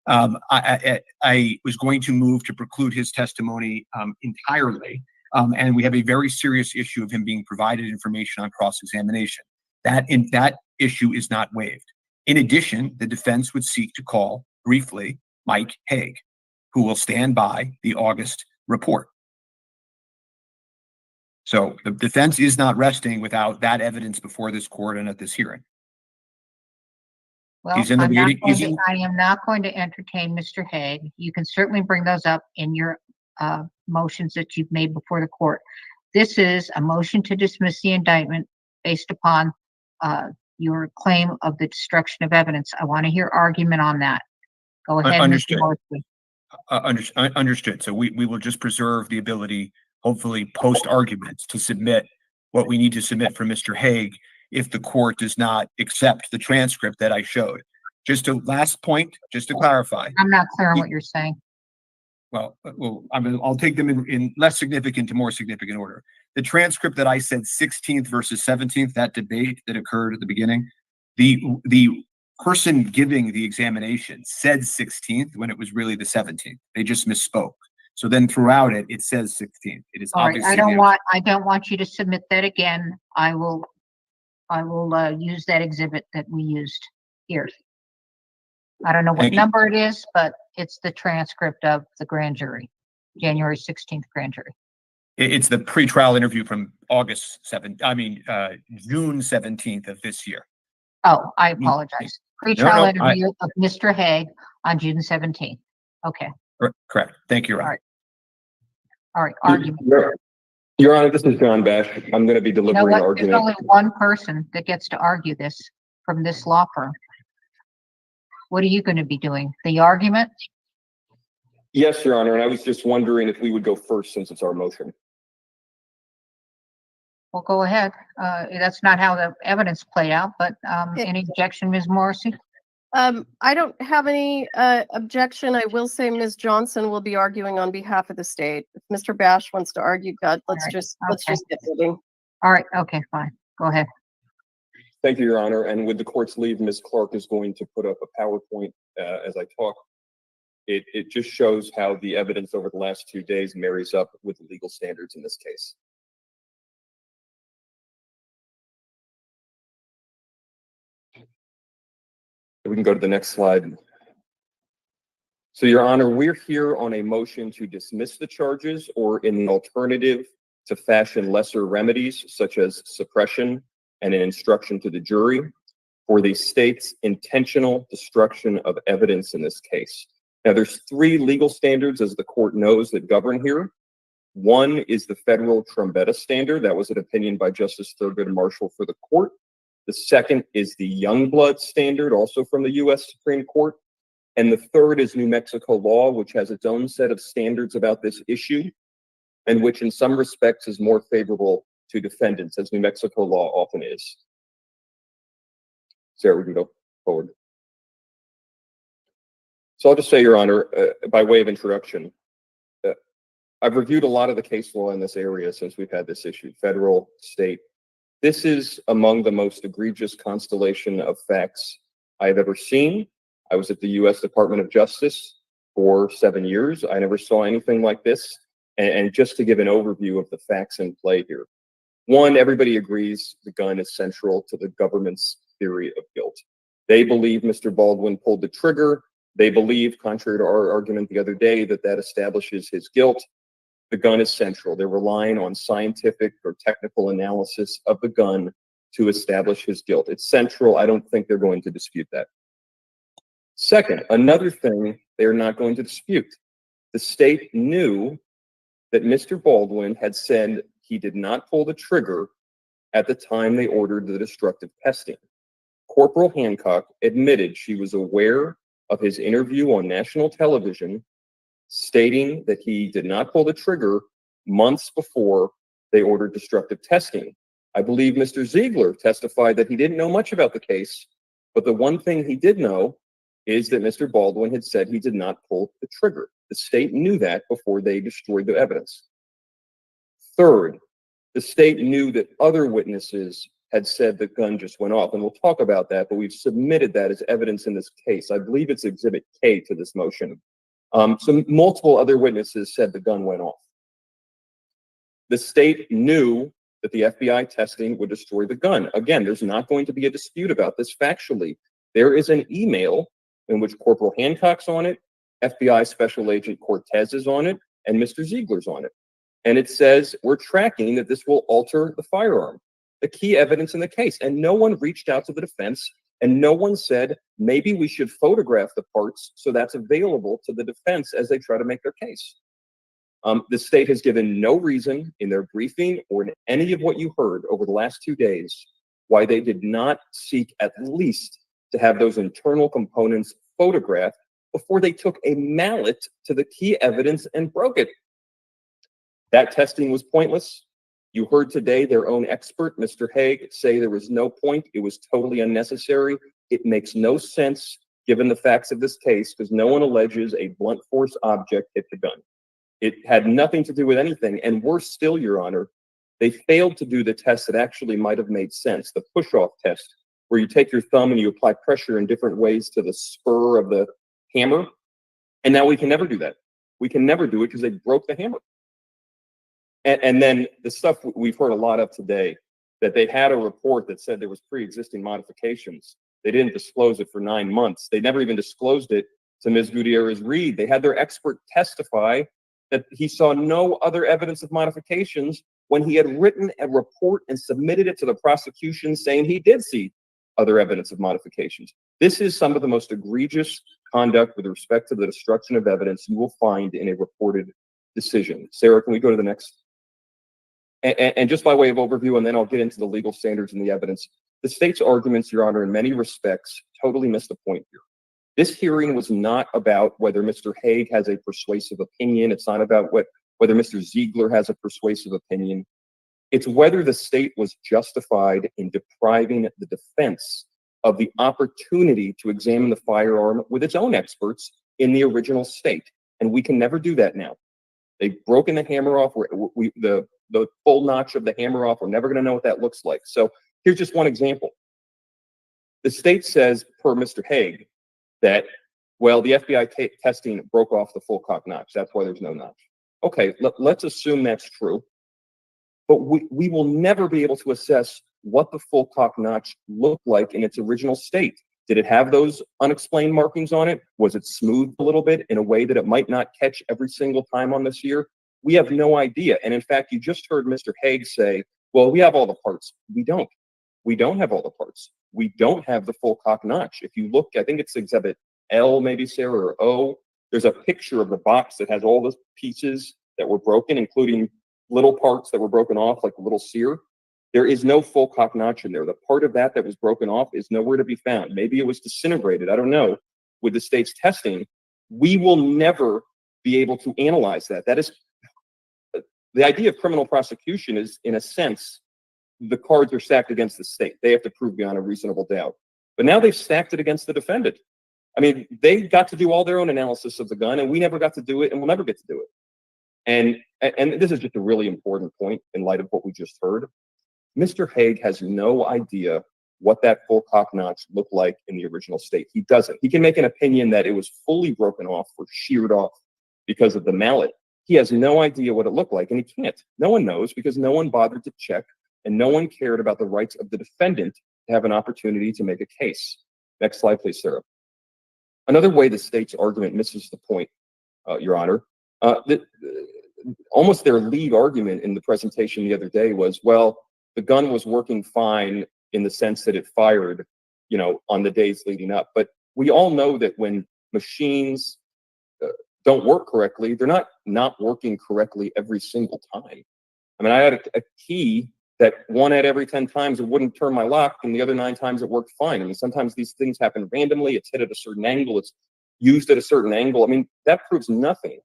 B: I was going to move to preclude his testimony entirely, and we have a very serious issue of him being provided information on cross-examination. That issue is not waived. In addition, the defense would seek to call briefly Mike Haig, who will stand by the August report. So the defense is not resting without that evidence before this court and at this hearing.
A: Well,
B: He's in the meeting.
A: I am not going to entertain Mr. Haig. You can certainly bring those up in your motions that you've made before the court. This is a motion to dismiss the indictment based upon your claim of the destruction of evidence. I want to hear argument on that. Go ahead.
B: Understood.
A: Mr. Morrissey.
B: Understood. So we will just preserve the ability, hopefully post arguments, to submit what we need to submit for Mr. Haig if the court does not accept the transcript that I showed. Just a last point, just to clarify.
A: I'm not clear on what you're saying.
B: Well, I'll take them in less significant to more significant order. The transcript that I said 16th versus 17th, that debate that occurred at the beginning, the person giving the examination said 16th when it was really the 17th. They just misspoke. So then throughout it, it says 16th. It is
A: All right.
B: obviously
A: I don't want you to submit that again. I will use that exhibit that we used here. I don't know what
B: Thank you.
A: number it is, but it's the transcript of the grand jury, January 16th grand jury.
B: It's the pretrial interview from June 17th of this year.
A: Oh, I apologize. Pre-trial
B: No,
A: interview of Mr. Haig on June 17th. Okay.
B: Correct. Thank you, Your Honor.
A: All right. Argument.
E: Your Honor, this is John Bash. I'm going to be
A: You know
E: delivering
A: what? There's
E: argument.
A: only one person that gets to argue this from this law firm. What are you going to be doing? The argument?
E: Yes, Your Honor, and I was just wondering if we would go first since it's our motion.
A: Well, go ahead. That's not how the evidence played out, but,
C: Okay.
A: any objection, Ms. Morrissey?
C: I don't have any objection. I will say Ms. Johnson will be arguing on behalf of the state. If Mr. Bash wants to argue, God, let's
A: Alright,
C: just get moving.
A: All right, okay, fine. Go ahead.
E: Thank you, Your Honor. And with the court's leave, Ms. Clark is going to put up a PowerPoint as I talk. It just shows how the evidence over the last 2 days marries up with the legal standards in this case. We can go to the next slide. So, Your Honor, we're here on a motion to dismiss the charges or in the alternative to fashion lesser remedies such as suppression and an instruction to the jury for the state's intentional destruction of evidence in this case. Now, there's 3 legal standards, as the court knows, that govern here. One is the federal Trumbetta standard. That was an opinion by Justice Thurgood Marshall for the court. The second is the Youngblood standard, also from the U.S. Supreme Court. And the third is New Mexico law, which has its own set of standards about this issue, and which in some respects is more favorable to defendants, as New Mexico law often is. Sarah, we can go forward. So I'll just say, Your Honor, by way of introduction, I've reviewed a lot of the case law in this area since we've had this issue, federal, state. This is among the most egregious constellation of facts I've ever seen. I was at the U.S. Department of Justice for 7 years. I never saw anything like this. And just to give an overview of the facts in play here. One, everybody agrees the gun is central to the government's theory of guilt. They believe Mr. Baldwin pulled the trigger. They believe, contrary to our argument the other day, that establishes his guilt. The gun is central. They're relying on scientific or technical analysis of the gun to establish his guilt. It's central. I don't think they're going to dispute that. Second, another thing they're not going to dispute. The state knew that Mr. Baldwin had said he did not pull the trigger at the time they ordered the destructive testing. Corporal Hancock admitted she was aware of his interview on national television stating that he did not pull the trigger months before they ordered destructive testing. I believe Mr. Ziegler testified that he didn't know much about the case, but the one thing he did know is that Mr. Baldwin had said he did not pull the trigger. The state knew that before they destroyed the evidence. Third, the state knew that other witnesses had said the gun just went off, and we'll talk about that, but we've submitted that as evidence in this case. I believe it's Exhibit K to this motion. So multiple other witnesses said the gun went off. The state knew that the FBI testing would destroy the gun. Again, there's not going to be a dispute about this factually. There is an email in which Corporal Hancock's on it, FBI Special Agent Cortez is on it, and Mr. Ziegler's on it. And it says, we're tracking that this will alter the firearm, the key evidence in the case. And no one reached out to the defense, and no one said, maybe we should photograph the parts so that's available to the defense as they try to make their case. The state has given no reason in their briefing or in any of what you heard over the last 2 days why they did not seek at least to have those internal components photographed before they took a mallet to the key evidence and broke it. That testing was pointless. You heard today their own expert, Mr. Haig, say there was no point. It was totally unnecessary. It makes no sense given the facts of this case because no one alleges a blunt force object hit the gun. It had nothing to do with anything. And worse still, Your Honor, they failed to do the test that actually might have made sense, the push-off test, where you take your thumb and you apply pressure in different ways to the spur of the hammer. And now we can never do that. We can never do it because they broke the hammer. And then the stuff we've heard a lot of today, that they had a report that said there was pre-existing modifications. They didn't disclose it for 9 months. They never even disclosed it to Ms. Gutierrez-Reed. They had their expert testify that he saw no other evidence of modifications when he had written a report and submitted it to the prosecution saying he did see other evidence of modifications. This is some of the most egregious conduct with respect to the destruction of evidence you will find in a reported decision. Sarah, can we go to the next? And just by way of overview, and then I'll get into the legal standards and the evidence, the state's arguments, Your Honor, in many respects, totally missed the point here. This hearing was not about whether Mr. Haig has a persuasive opinion. It's not about whether Mr. Ziegler has a persuasive opinion. It's whether the state was justified in depriving the defense of the opportunity to examine the firearm with its own experts in the original state. And we can never do that now. They've broken the hammer off. The full notch of the hammer off. We're never going to know what that looks like. So here's just one example. The state says, per Mr. Haig, that, well, the FBI testing broke off the full cock notch. That's why there's no notch. Okay, let's assume that's true. But we will never be able to assess what the full cock notch looked like in its original state. Did it have those unexplained markings on it? Was it smoothed a little bit in a way that it might not catch every single time on this year? We have no idea. And in fact, you just heard Mr. Haig say, well, we have all the parts. We don't. We don't have all the parts. We don't have the full cock notch. If you look, I think it's exhibit L, maybe, Sarah, or O, there's a picture of the box that has all the pieces that were broken, including little parts that were broken off, like a little sear. There is no full cock notch in there. The part of that was broken off is nowhere to be found. Maybe it was disintegrated. I don't know. With the state's testing, we will never be able to analyze that. That is, the idea of criminal prosecution is, in a sense, the cards are stacked against the state. They have to prove beyond a reasonable doubt. But now they've stacked it against the defendant. I mean, they got to do all their own analysis of the gun, and we never got to do it, and we'll never get to do it. And this is just a really important point in light of what we just heard. Mr. Haig has no idea what that full cock notch looked like in the original state. He doesn't. He can make an opinion that it was fully broken off or sheared off because of the mallet. He has no idea what it looked like, and he can't. No one knows because no one bothered to check, and no one cared about the rights of the defendant to have an opportunity to make a case. Next slide, please, Sarah. Another way the state's argument misses the point, Your Honor, almost their lead argument in the presentation the other day was, well, the gun was working fine in the sense that it fired, on the days leading up. But we all know that when machines don't work correctly, they're not working correctly every single time. I mean, I had a key that 1 out of every 10 times it wouldn't turn my lock, and the other 9 times it worked fine. I mean, sometimes these things happen randomly. It's hit at a certain angle. It's used at a certain angle. I mean, that proves nothing.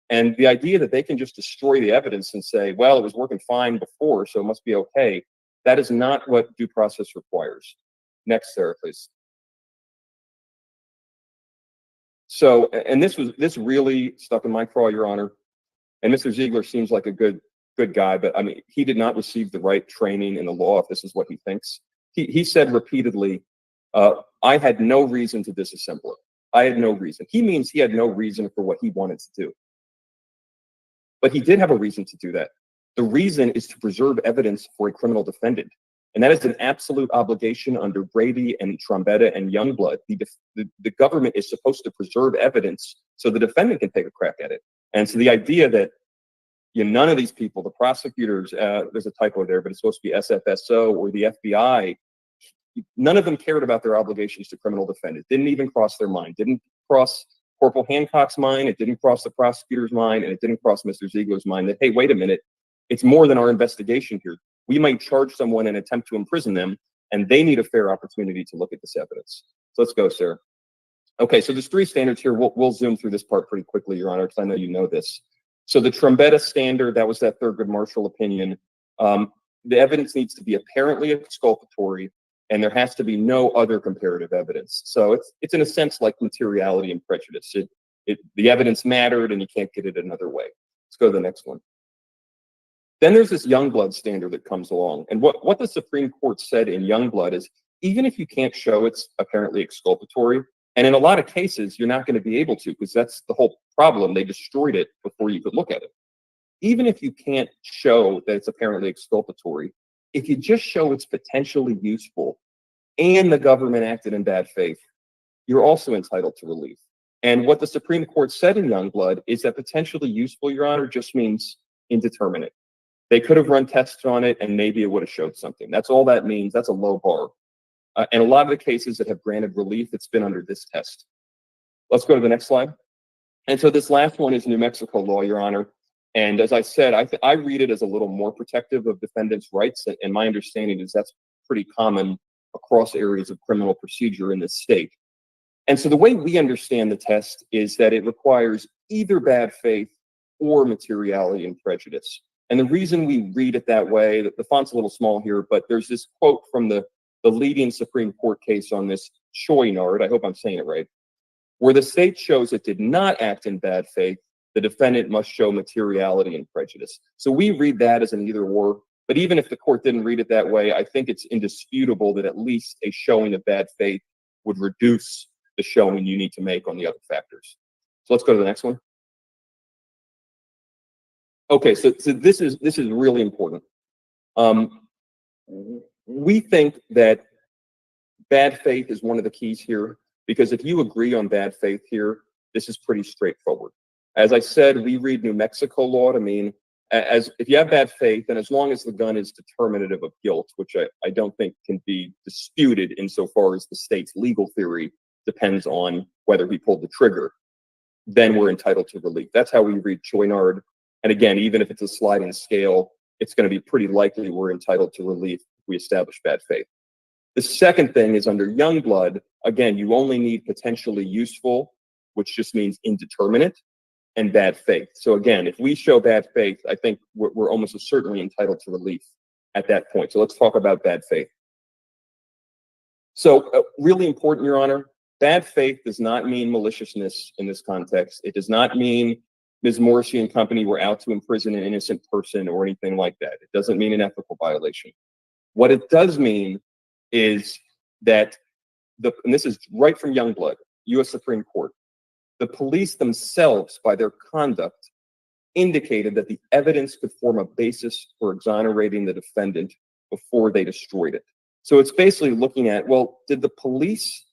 E: And the idea that they can just destroy the evidence and say, well, it was working fine before, so it must be okay, that is not what due process requires. Next, Sarah, please. So, and this really stuck in my craw, Your Honor. And Mr. Ziegler seems like a good guy, but I mean, he did not receive the right training in the law if this is what he thinks. He said repeatedly, I had no reason to disassemble it. I had no reason. He means he had no reason for what he wanted to do. But he did have a reason to do that. The reason is to preserve evidence for a criminal defendant. And that is an absolute obligation under Brady and Trombetta and Youngblood. The government is supposed to preserve evidence so the defendant can take a crack at it. And so the idea that none of these people, the prosecutors, there's a typo there, but it's supposed to be SFSO or the FBI, none of them cared about their obligations to criminal defendants. Didn't even cross their mind. Didn't cross Corporal Hancock's mind. It didn't cross the prosecutor's mind, and it didn't cross Mr. Ziegler's mind that, hey, wait a minute, it's more than our investigation here. We might charge someone and attempt to imprison them, and they need a fair opportunity to look at this evidence. So let's go, Sarah. Okay, so there's 3 standards here. We'll zoom through this part pretty quickly, Your Honor, because I know you know this. So the Trombetta standard, that was that Thurgood Marshall opinion. The evidence needs to be apparently exculpatory, and there has to be no other comparative evidence. So it's in a sense like materiality and prejudice. The evidence mattered, and you can't get it another way. Let's go to the next one. Then there's this Youngblood standard that comes along. And what the Supreme Court said in Youngblood is, even if you can't show it's apparently exculpatory, and in a lot of cases, you're not going to be able to, because that's the whole problem. They destroyed it before you could look at it. Even if you can't show that it's apparently exculpatory, if you just show it's potentially useful and the government acted in bad faith, you're also entitled to relief. And what the Supreme Court said in Youngblood is that potentially useful, Your Honor, just means indeterminate. They could have run tests on it and maybe it would have showed something. That's all that means. That's a low bar. And a lot of the cases that have granted relief, it's been under this test. Let's go to the next slide. And so this last one is New Mexico law, Your Honor. And as I said, I read it as a little more protective of defendants' rights. And my understanding is that's pretty common across areas of criminal procedure in this state. And so the way we understand the test is that it requires either bad faith or materiality and prejudice. And the reason we read it that way, the font's a little small here, but there's this quote from the leading Supreme Court case on this, Chouinard, I hope I'm saying it right, where the state shows it did not act in bad faith, the defendant must show materiality and prejudice. So we read that as an either or, but even if the court didn't read it that way, I think it's indisputable that at least a showing of bad faith would reduce the showing you need to make on the other factors. So let's go to the next one. Okay, so this is really important. We think that bad faith is one of the keys here, because if you agree on bad faith here, this is pretty straightforward. As I said, we read New Mexico law to mean as if you have bad faith, and as long as the gun is determinative of guilt, which I don't think can be disputed insofar as the state's legal theory depends on whether he pulled the trigger, then we're entitled to relief. That's how we read Chouinard. And again, even if it's a sliding scale, it's going to be pretty likely we're entitled to relief if we establish bad faith. The second thing is under Youngblood, again, you only need potentially useful, which just means indeterminate, and bad faith. So again, if we show bad faith, I think we're almost certainly entitled to relief at that point. So let's talk about bad faith. So really important, Your Honor, bad faith does not mean maliciousness in this context. It does not mean Ms. Morrissey and company were out to imprison an innocent person or anything like that. It doesn't mean an ethical violation. What it does mean is that, and this is right from Youngblood, U.S. Supreme Court, the police themselves, by their conduct, indicated that the evidence could form a basis for exonerating the defendant before they destroyed it. So it's basically looking at, well, did the police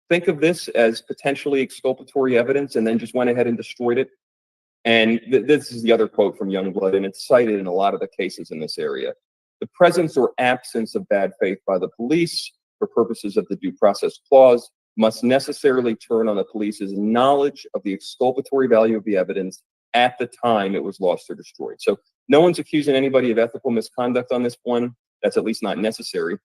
E: think of this as potentially exculpatory evidence and then just went ahead and destroyed it? And this is the other quote from Youngblood, and it's cited in a lot of the cases in this area. The presence or absence of bad faith by the police for purposes of the due process clause must necessarily turn on the police's knowledge of the exculpatory value of the evidence at the time it was lost or destroyed. So no one's accusing anybody of ethical misconduct on this one. That's at least not necessary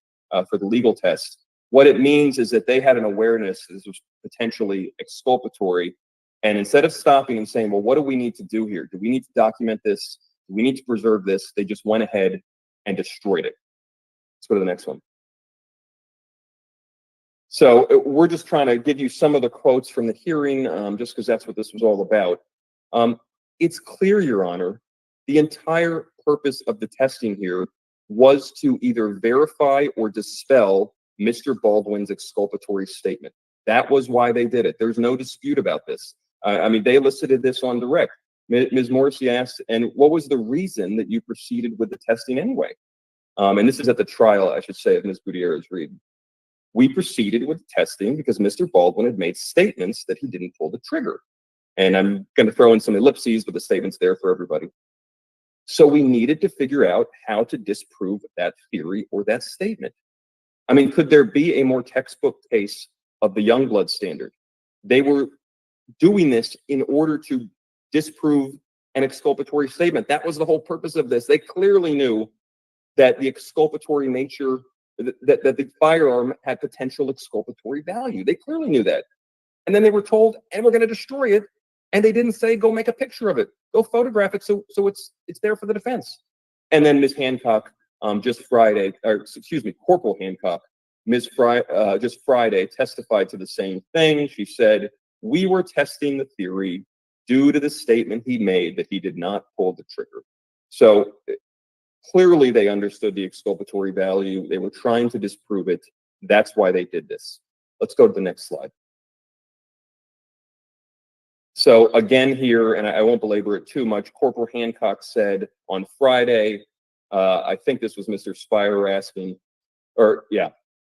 E: for the legal test. What it means is that they had an awareness that this was potentially exculpatory. And instead of stopping and saying, well, what do we need to do here? Do we need to document this? Do we need to preserve this? They just went ahead and destroyed it. Let's go to the next one. So we're just trying to give you some of the quotes from the hearing, just because that's what this was all about. It's clear, Your Honor, the entire purpose of the testing here was to either verify or dispel Mr. Baldwin's exculpatory statement. That was why they did it. There's no dispute about this. I mean, they elicited this on direct. Ms. Morrissey asked, and what was the reason that you proceeded with the testing anyway? And this is at the trial, I should say, of Ms. Gutierrez-Reed. We proceeded with testing because Mr. Baldwin had made statements that he didn't pull the trigger. And I'm going to throw in some ellipses, but the statement's there for everybody. So we needed to figure out how to disprove that theory or that statement. I mean, could there be a more textbook case of the Youngblood standard? They were doing this in order to disprove an exculpatory statement. That was the whole purpose of this. They clearly knew that the exculpatory nature, that the firearm had potential exculpatory value. They clearly knew that. And then they were told, and we're going to destroy it. And they didn't say, go make a picture of it. Go photograph it so it's there for the defense. And then Ms. Hancock, Corporal Hancock, just Friday testified to the same thing. She said, we were testing the theory due to the statement he made that he did not pull the trigger. So clearly they understood the exculpatory value. They were trying to disprove it. That's why they did this. Let's go to the next slide. So again here, and I won't belabor it too much, Corporal Hancock said on Friday, I think this was Mr. Spire asking,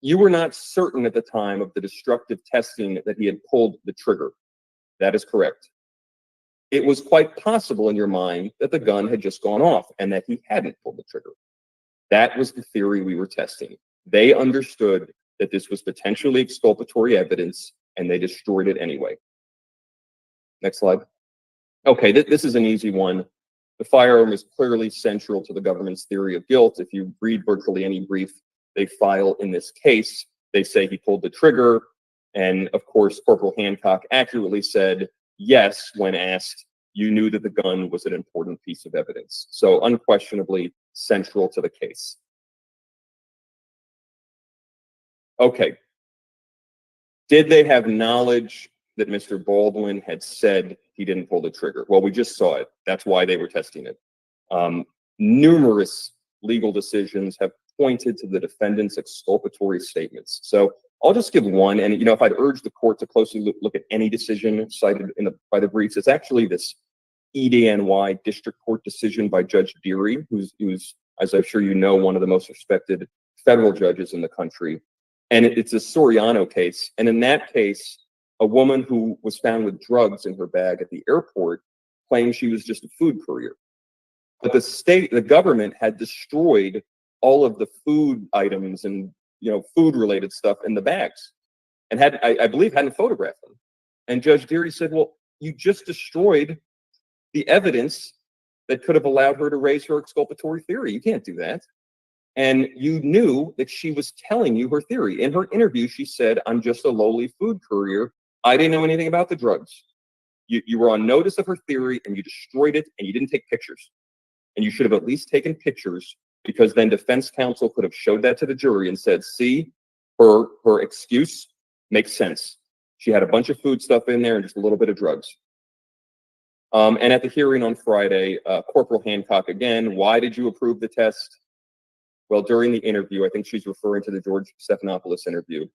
E: you were not certain at the time of the destructive testing that he had pulled the trigger. That is correct. It was quite possible in your mind that the gun had just gone off and that he hadn't pulled the trigger. That was the theory we were testing. They understood that this was potentially exculpatory evidence and they destroyed it anyway. Next slide. Okay, this is an easy one. The firearm is clearly central to the government's theory of guilt. If you read virtually any brief they file in this case, they say he pulled the trigger. And of course, Corporal Hancock accurately said yes when asked, you knew that the gun was an important piece of evidence. So unquestionably central to the case. Okay. Did they have knowledge that Mr. Baldwin had said he didn't pull the trigger? Well, we just saw it. That's why they were testing it. Numerous legal decisions have pointed to the defendant's exculpatory statements. So I'll just give one. And, if I'd urge the court to closely look at any decision cited by the briefs, it's actually this EDNY district court decision by Judge Deary, who's, as I'm sure you know, one of the most respected federal judges in the country. And it's a Soriano case. And in that case, a woman who was found with drugs in her bag at the airport claimed she was just a food courier. But the government had destroyed all of the food items and, food related stuff in the bags and I believe hadn't photographed them. And Judge Deary said, well, you just destroyed the evidence that could have allowed her to raise her exculpatory theory. You can't do that. And you knew that she was telling you her theory. In her interview, she said, I'm just a lowly food courier. I didn't know anything about the drugs. You were on notice of her theory and you destroyed it and you didn't take pictures. And you should have at least taken pictures, because then defense counsel could have showed that to the jury and said, see, her excuse makes sense. She had a bunch of food stuff in there and just a little bit of drugs. And at the hearing on Friday, Corporal Hancock again, why did you approve the test? Well, during the interview, I think she's referring to the George Stephanopoulos interview,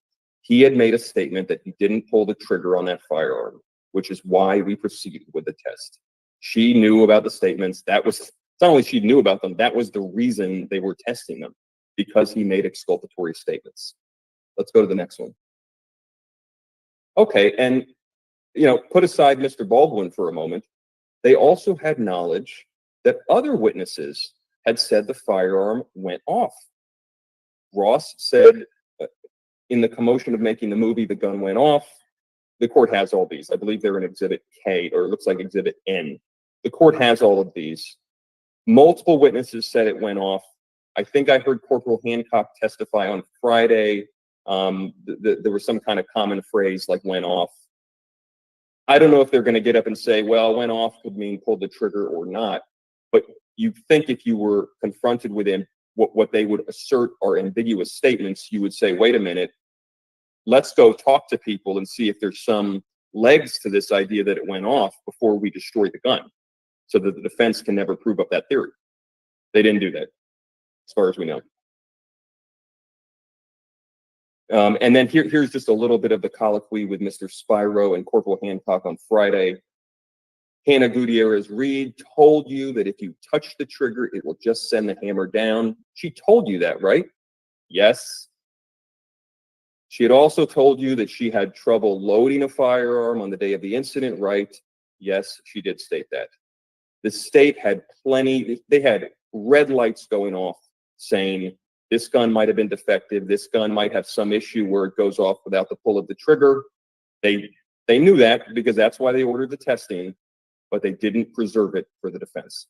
E: he had made a statement that he didn't pull the trigger on that firearm, which is why we proceeded with the test. She knew about the statements. It's not only she knew about them, that was the reason they were testing them, because he made exculpatory statements. Let's go to the next one. Okay, and put aside Mr. Baldwin for a moment. They also had knowledge that other witnesses had said the firearm went off. Ross said in the commotion of making the movie, the gun went off. The court has all these. I believe they're in Exhibit K, or it looks like Exhibit N. The court has all of these. Multiple witnesses said it went off. I think I heard Corporal Hancock testify on Friday. There was some kind of common phrase like went off. I don't know if they're going to get up and say, well, went off could mean pulled the trigger or not. But you'd think if you were confronted with what they would assert are ambiguous statements, you would say, wait a minute, let's go talk to people and see if there's some legs to this idea that it went off before we destroy the gun, so that the defense can never prove up that theory. They didn't do that, as far as we know. And then here's just a little bit of the colloquy with Mr. Spiro and Corporal Hancock on Friday. Hannah Gutierrez-Reed told you that if you touch the trigger, it will just send the hammer down. She told you that, right? Yes. She had also told you that she had trouble loading a firearm on the day of the incident, right? Yes, she did state that. The state had they had red lights going off saying this gun might have been defective. This gun might have some issue where it goes off without the pull of the trigger. They knew that because that's why they ordered the testing, but they didn't preserve it for the defense.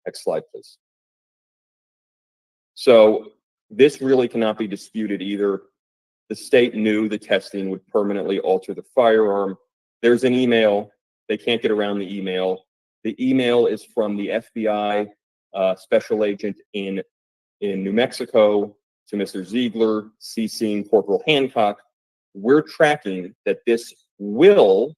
E: Next slide, please. So this really cannot be disputed either. The state knew the testing would permanently alter the firearm. There's an email. They can't get around the email. The email is from the FBI special agent in New Mexico to Mr. Ziegler, CCing Corporal Hancock. We're tracking that this will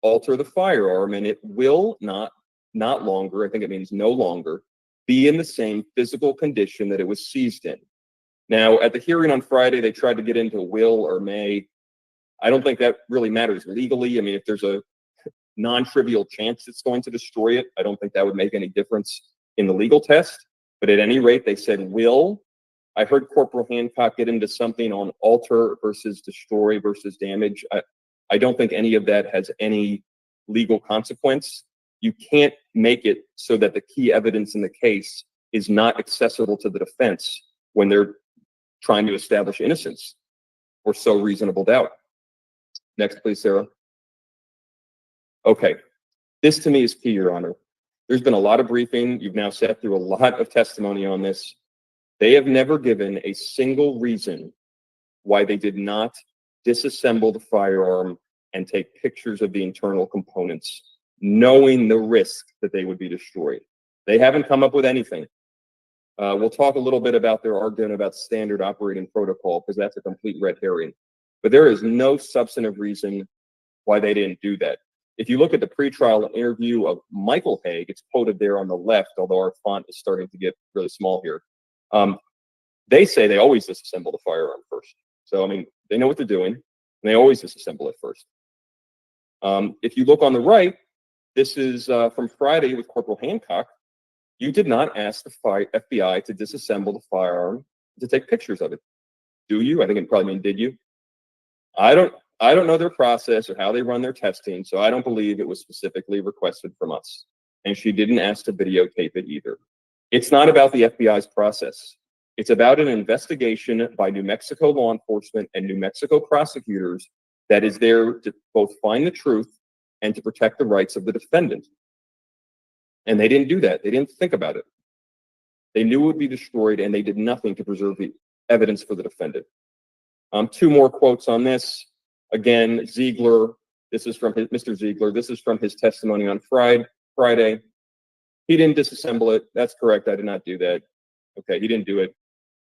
E: alter the firearm, and it will not longer, I think it means no longer, be in the same physical condition that it was seized in. Now, at the hearing on Friday, they tried to get into will or may. I don't think that really matters legally. I mean, if there's a non-trivial chance it's going to destroy it, I don't think that would make any difference in the legal test. But at any rate, they said will. I heard Corporal Hancock get into something on alter versus destroy versus damage. I don't think any of that has any legal consequence. You can't make it so that the key evidence in the case is not accessible to the defense when they're trying to establish innocence or so reasonable doubt. Next, please, Sarah. Okay, this to me is key, Your Honor. There's been a lot of briefing. You've now sat through a lot of testimony on this. They have never given a single reason why they did not disassemble the firearm and take pictures of the internal components. knowing the risk that they would be destroyed. They haven't come up with anything. We'll talk a little bit about their argument about standard operating protocol, because that's a complete red herring. But there is no substantive reason why they didn't do that. If you look at the pretrial interview of Michael Haig, it's quoted there on the left, although our font is starting to get really small here. They say they always disassemble the firearm first. So, I mean, they know what they're doing, and they always disassemble it first. If you look on the right, this is from Friday with Corporal Hancock. You did not ask the FBI to disassemble the firearm to take pictures of it. Do you? I think it probably mean, did you? I don't know their process or how they run their testing, so I don't believe it was specifically requested from us. And she didn't ask to videotape it either. It's not about the FBI's process. It's about an investigation by New Mexico law enforcement and New Mexico prosecutors that is there to both find the truth and to protect the rights of the defendant. And they didn't do that. They didn't think about it. They knew it would be destroyed, and they did nothing to preserve the evidence for the defendant. Two more quotes on this. Again, Ziegler, this is from Mr. Ziegler. This is from his testimony on Friday. He didn't disassemble it. That's correct. I did not do that. Okay, he didn't do it.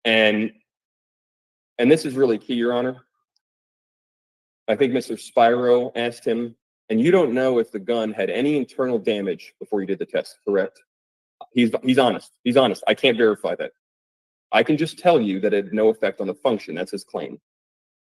E: And this is really key, Your Honor. I think Mr. Spiro asked him, and you don't know if the gun had any internal damage before you did the test, correct? He's honest. He's honest. I can't verify that. I can just tell you that it had no effect on the function. That's his claim.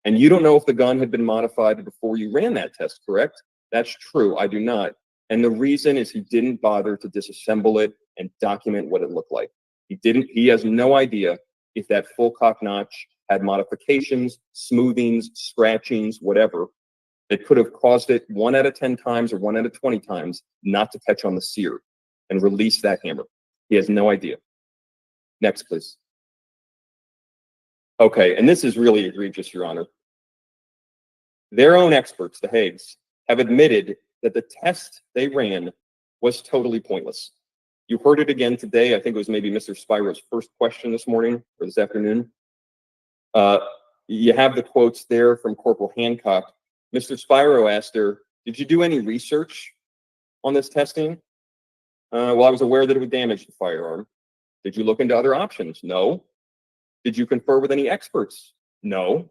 E: And you don't know if the gun had been modified before you ran that test, correct? That's true. I do not. And the reason is he didn't bother to disassemble it and document what it looked like. He has no idea if that full cock notch had modifications, smoothings, scratchings, whatever, that could have caused it 1 out of 10 times or 1 out of 20 times not to catch on the sear and release that hammer. He has no idea. Next, please. Okay, and this is really egregious, Your Honor. Their own experts, the Haigs, have admitted that the test they ran was totally pointless. You heard it again today. I think it was maybe Mr. Spiro's first question this morning or this afternoon. You have the quotes there from Corporal Hancock. Mr. Spiro asked her, did you do any research on this testing? Well, I was aware that it would damage the firearm. Did you look into other options? No. Did you confer with any experts? No.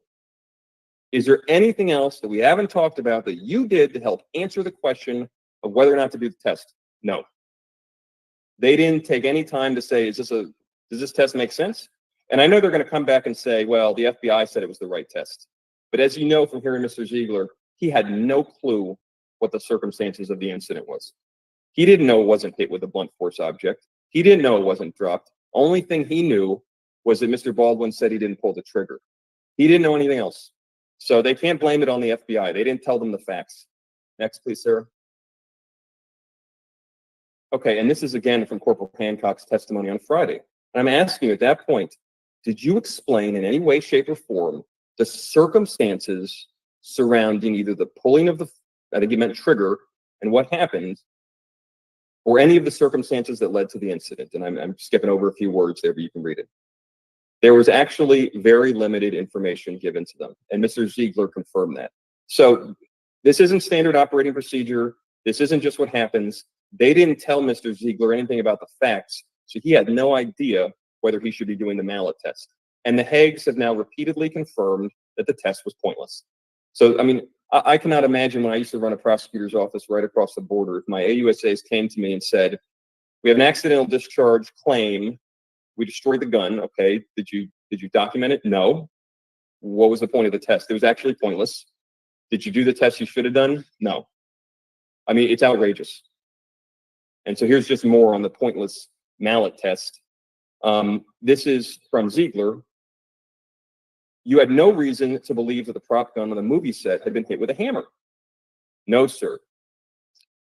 E: Is there anything else that we haven't talked about that you did to help answer the question of whether or not to do the test? No. They didn't take any time to say, does this test make sense? And I know they're going to come back and say, well, the FBI said it was the right test. But as you know from hearing Mr. Ziegler, he had no clue what the circumstances of the incident was. He didn't know it wasn't hit with a blunt force object. He didn't know it wasn't dropped. Only thing he knew was that Mr. Baldwin said he didn't pull the trigger. He didn't know anything else. So they can't blame it on the FBI. They didn't tell them the facts. Next, please, Sarah. Okay, and this is again from Corporal Hancock's testimony on Friday. And I'm asking you at that point, did you explain in any way, shape, or form the circumstances surrounding either the pulling of the, I think you meant trigger, and what happened, or any of the circumstances that led to the incident? And I'm skipping over a few words there, but you can read it. There was actually very limited information given to them, and Mr. Ziegler confirmed that. So this isn't standard operating procedure. This isn't just what happens. They didn't tell Mr. Ziegler anything about the facts, so he had no idea whether he should be doing the mallet test. And the Haigs have now repeatedly confirmed that the test was pointless. So, I mean, I cannot imagine when I used to run a prosecutor's office right across the border, if my AUSAs came to me and said, we have an accidental discharge claim, we destroyed the gun, okay, did you document it? No. What was the point of the test? It was actually pointless. Did you do the test you should have done? No. I mean, it's outrageous. And so here's just more on the pointless mallet test. This is from Ziegler. You had no reason to believe that the prop gun on the movie set had been hit with a hammer. No, sir.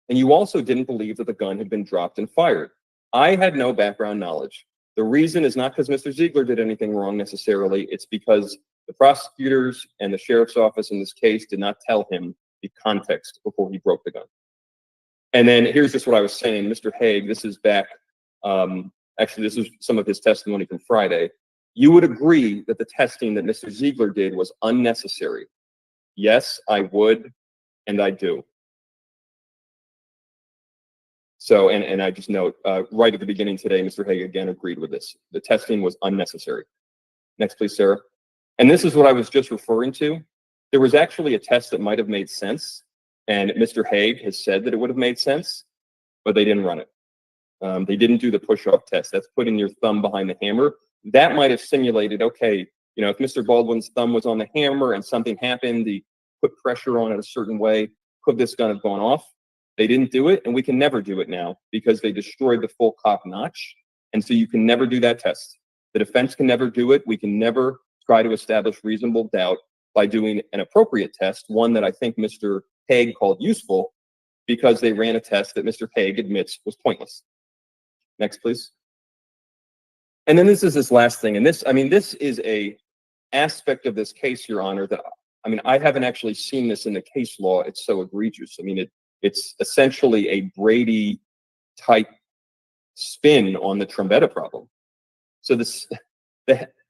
E: And you also didn't believe that the gun had been dropped and fired. I had no background knowledge. The reason is not because Mr. Ziegler did anything wrong necessarily. It's because the prosecutors and the sheriff's office in this case did not tell him the context before he broke the gun. And then here's just what I was saying. Mr. Haig, this is back, actually, this is some of his testimony from Friday. You would agree that the testing that Mr. Ziegler did was unnecessary. Yes, I would, and I do. So, and I just note, right at the beginning today, Mr. Haig again agreed with this. The testing was unnecessary. Next, please, Sarah. And this is what I was just referring to. There was actually a test that might have made sense, and Mr. Haig has said that it would have made sense, but they didn't run it. They didn't do the push-off test. That's putting your thumb behind the hammer. That might have simulated, okay, you know, if Mr. Baldwin's thumb was on the hammer and something happened, he put pressure on it a certain way, could this gun have gone off? They didn't do it, and we can never do it now because they destroyed the full cock notch. And so you can never do that test. The defense can never do it. We can never try to establish reasonable doubt by doing an appropriate test, one that I think Mr. Haig called useful, because they ran a test that Mr. Haig admits was pointless. Next, please. And then this last thing, and this is a aspect of this case, Your Honor, that, I haven't actually seen this in the case law. It's so egregious. It's essentially a Brady type spin on the Trombetta problem. So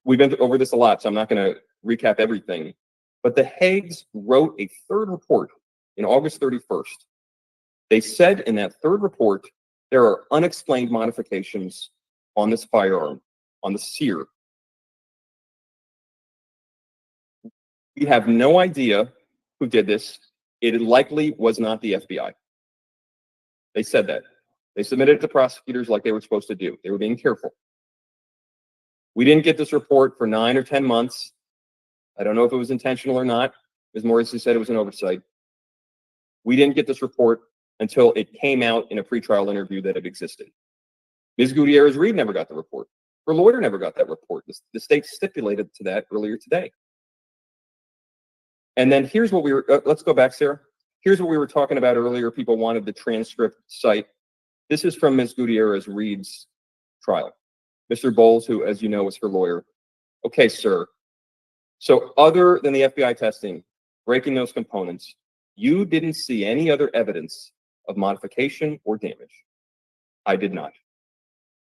E: we've been over this a lot, so I'm not going to recap everything. But the Haigs wrote a third report in August 31st. They said in that third report, there are unexplained modifications on this firearm, on the sear. We have no idea who did this. It likely was not the FBI. They said that. They submitted it to prosecutors like they were supposed to do. They were being careful. We didn't get this report for 9 or 10 months. I don't know if it was intentional or not. Ms. Morrissey said it was an oversight. We didn't get this report until it came out in a pretrial interview that it existed. Ms. Gutierrez-Reed never got the report. Her lawyer never got that report. The state stipulated to that earlier today. And then here's what we were, let's go back, Sarah. Here's what we were talking about earlier. People wanted the transcript site. This is from Ms. Gutierrez-Reed's trial. Mr. Bowles, who, as you know, was her lawyer. Okay, sir. So other than the FBI testing, breaking those components, you didn't see any other evidence of modification or damage. I did not.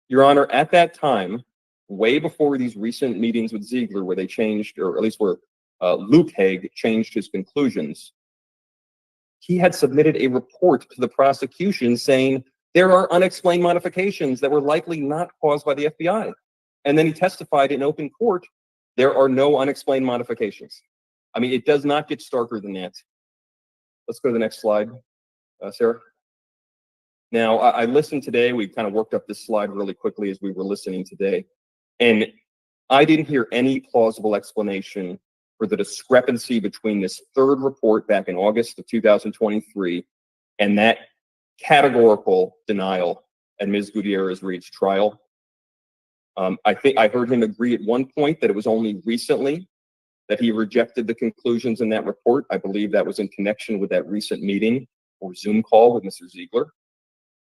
E: Your Honor, at that time, way before these recent meetings with Ziegler where they changed, or at least where Luke Haig changed his conclusions, he had submitted a report to the prosecution saying there are unexplained modifications that were likely not caused by the FBI. And then he testified in open court, there are no unexplained modifications. It does not get starker than that. Let's go to the next slide, Sarah. Now, I listened today. We kind of worked up this slide really quickly as we were listening today. And I didn't hear any plausible explanation for the discrepancy between this third report back in August of 2023 and that categorical denial at Ms. Gutierrez-Reed's trial. I think I heard him agree at one point that it was only recently that he rejected the conclusions in that report. I believe that was in connection with that recent meeting or Zoom call with Mr. Ziegler.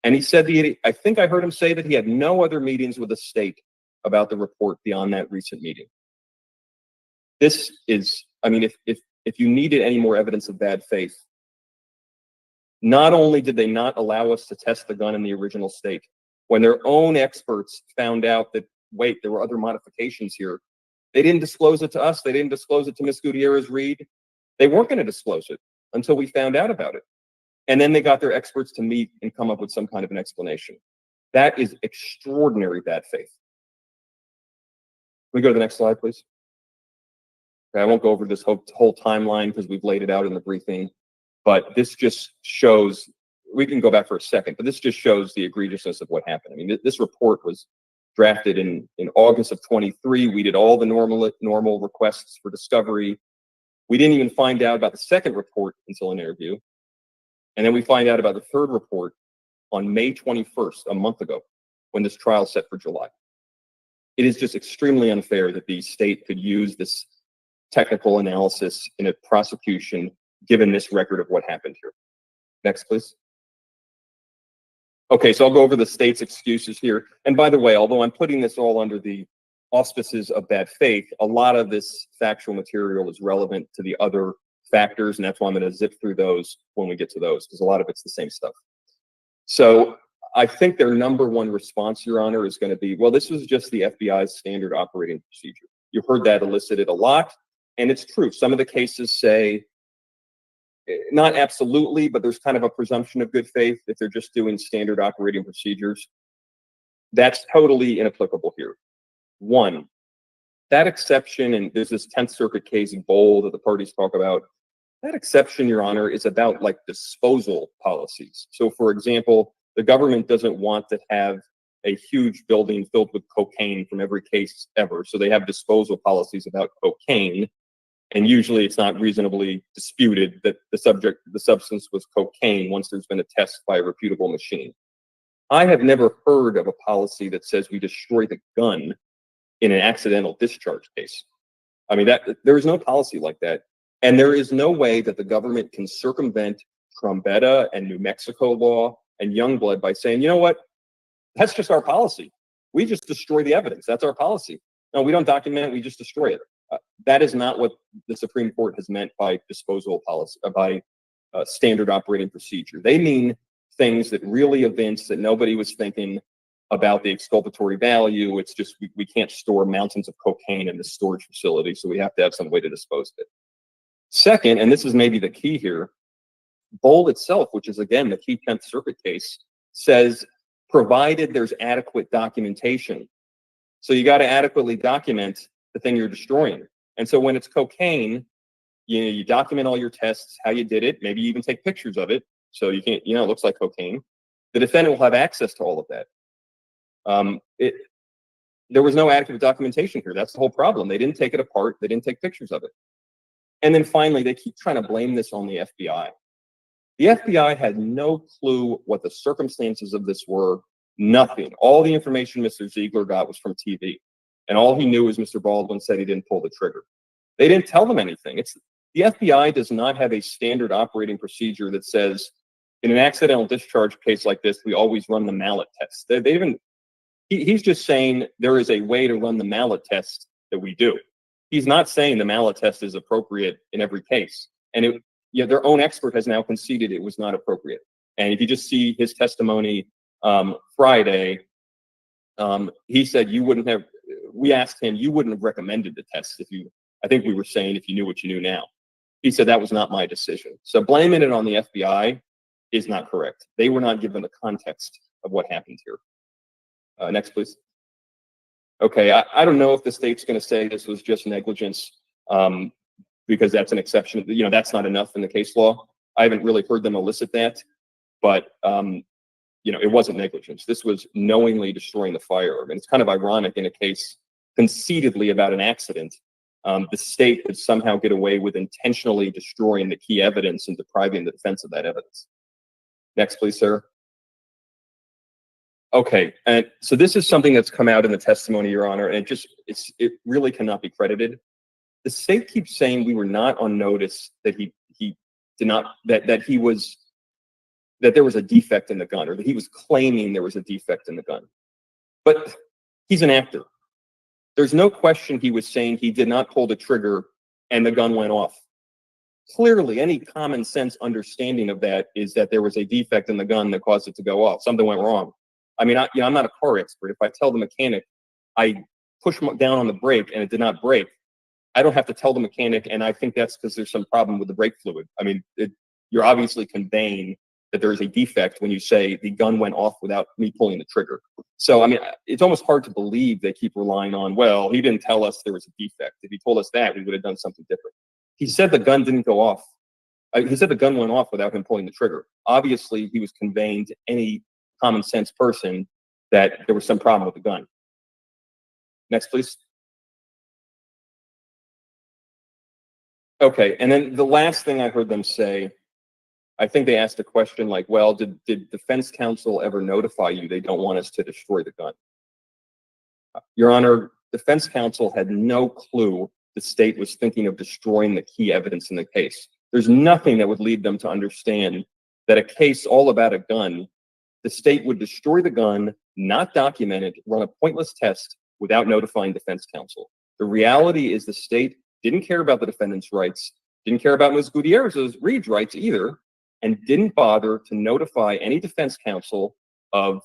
E: And he said, I think I heard him say that he had no other meetings with the state about the report beyond that recent meeting. This is, if you needed any more evidence of bad faith, not only did they not allow us to test the gun in the original state, when their own experts found out that, wait, there were other modifications here, they didn't disclose it to us. They didn't disclose it to Ms. Gutierrez-Reed. They weren't going to disclose it until we found out about it. And then they got their experts to meet and come up with some kind of an explanation. That is extraordinary bad faith. Can we go to the next slide, please? Okay, I won't go over this whole timeline because we've laid it out in the briefing, but this just shows, we can go back for a second, but this just shows the egregiousness of what happened. This report was drafted in August of 23. We did all the normal requests for discovery. We didn't even find out about the second report until an interview. And then we find out about the third report on May 21st, a month ago, when this trial is set for July. It is just extremely unfair that the state could use this technical analysis in a prosecution, given this record of what happened here. Next, please. Okay, so I'll go over the state's excuses here. And by the way, although I'm putting this all under the auspices of bad faith, a lot of this factual material is relevant to the other factors, and that's why I'm going to zip through those when we get to those, because a lot of it's the same stuff. So I think their number one response, Your Honor, is going to be, well, this was just the FBI's standard operating procedure. You've heard that elicited a lot, and it's true. Some of the cases say not absolutely, but there's kind of a presumption of good faith if they're just doing standard operating procedures. That's totally inapplicable here. One, that exception, and there's this 10th Circuit case in Bold that the parties talk about, that exception, Your Honor, is about like disposal policies. So for example, the government doesn't want to have a huge building filled with cocaine from every case ever. So they have disposal policies about cocaine. And usually it's not reasonably disputed that the substance was cocaine once there's been a test by a reputable machine. I have never heard of a policy that says we destroy the gun in an accidental discharge case. I mean, there is no policy like that. And there is no way that the government can circumvent Trombetta and New Mexico law and Youngblood by saying, you know what, that's just our policy. We just destroy the evidence. That's our policy. No, we don't document it. We just destroy it. That is not what the Supreme Court has meant by disposal policy, by standard operating procedure. They mean things that really evince that nobody was thinking about the exculpatory value. It's just we can't store mountains of cocaine in the storage facility, so we have to have some way to dispose of it. Second, and this is maybe the key here, Bold itself, which is again the key 10th Circuit case, says provided there's adequate documentation. So you got to adequately document the thing you're destroying. And so when it's cocaine, you document all your tests, how you did it, maybe you even take pictures of it. So you can't, it looks like cocaine. The defendant will have access to all of that. There was no adequate documentation here. That's the whole problem. They didn't take it apart. They didn't take pictures of it. And then finally, they keep trying to blame this on the FBI. The FBI had no clue what the circumstances of this were. Nothing. All the information Mr. Ziegler got was from TV. And all he knew is Mr. Baldwin said he didn't pull the trigger. They didn't tell them anything. The FBI does not have a standard operating procedure that says, in an accidental discharge case like this, we always run the mallet test. He's just saying there is a way to run the mallet test that we do. He's not saying the mallet test is appropriate in every case. And their own expert has now conceded it was not appropriate. And if you just see his testimony Friday, he said we asked him, you wouldn't have recommended the test I think we were saying if you knew what you knew now. He said that was not my decision. So blaming it on the FBI is not correct. They were not given the context of what happened here. Next, please. Okay, I don't know if the state's going to say this was just negligence because that's an exception. That's not enough in the case law. I haven't really heard them elicit that, but it wasn't negligence. This was knowingly destroying the firearm. And it's kind of ironic in a case conceitedly about an accident, the state could somehow get away with intentionally destroying the key evidence and depriving the defense of that evidence. Next, please, sir. Okay, and so this is something that's come out in the testimony, Your Honor, and it really cannot be credited. The state keeps saying we were not on notice that he did not that there was a defect in the gun, or that he was claiming there was a defect in the gun. But he's an actor. There's no question he was saying he did not pull the trigger and the gun went off. Clearly, any common sense understanding of that is that there was a defect in the gun that caused it to go off. Something went wrong. I mean, I'm not a car expert. If I tell the mechanic I pushed down on the brake and it did not break, I don't have to tell the mechanic, and I think that's because there's some problem with the brake fluid. I mean, you're obviously conveying that there is a defect when you say the gun went off without me pulling the trigger. So, I mean, it's almost hard to believe they keep relying on, well, he didn't tell us there was a defect. If he told us that, we would have done something different. He said the gun didn't go off. He said the gun went off without him pulling the trigger. Obviously, he was conveying to any common sense person that there was some problem with the gun. Next, please. Okay, and then the last thing I heard them say, I think they asked a question like, well, did defense counsel ever notify you they don't want us to destroy the gun? Your Honor, defense counsel had no clue the state was thinking of destroying the key evidence in the case. There's nothing that would lead them to understand that a case all about a gun, the state would destroy the gun, not document it, run a pointless test without notifying defense counsel. The reality is the state didn't care about the defendant's rights, didn't care about Ms. Gutierrez-Reed's rights either, and didn't bother to notify any defense counsel of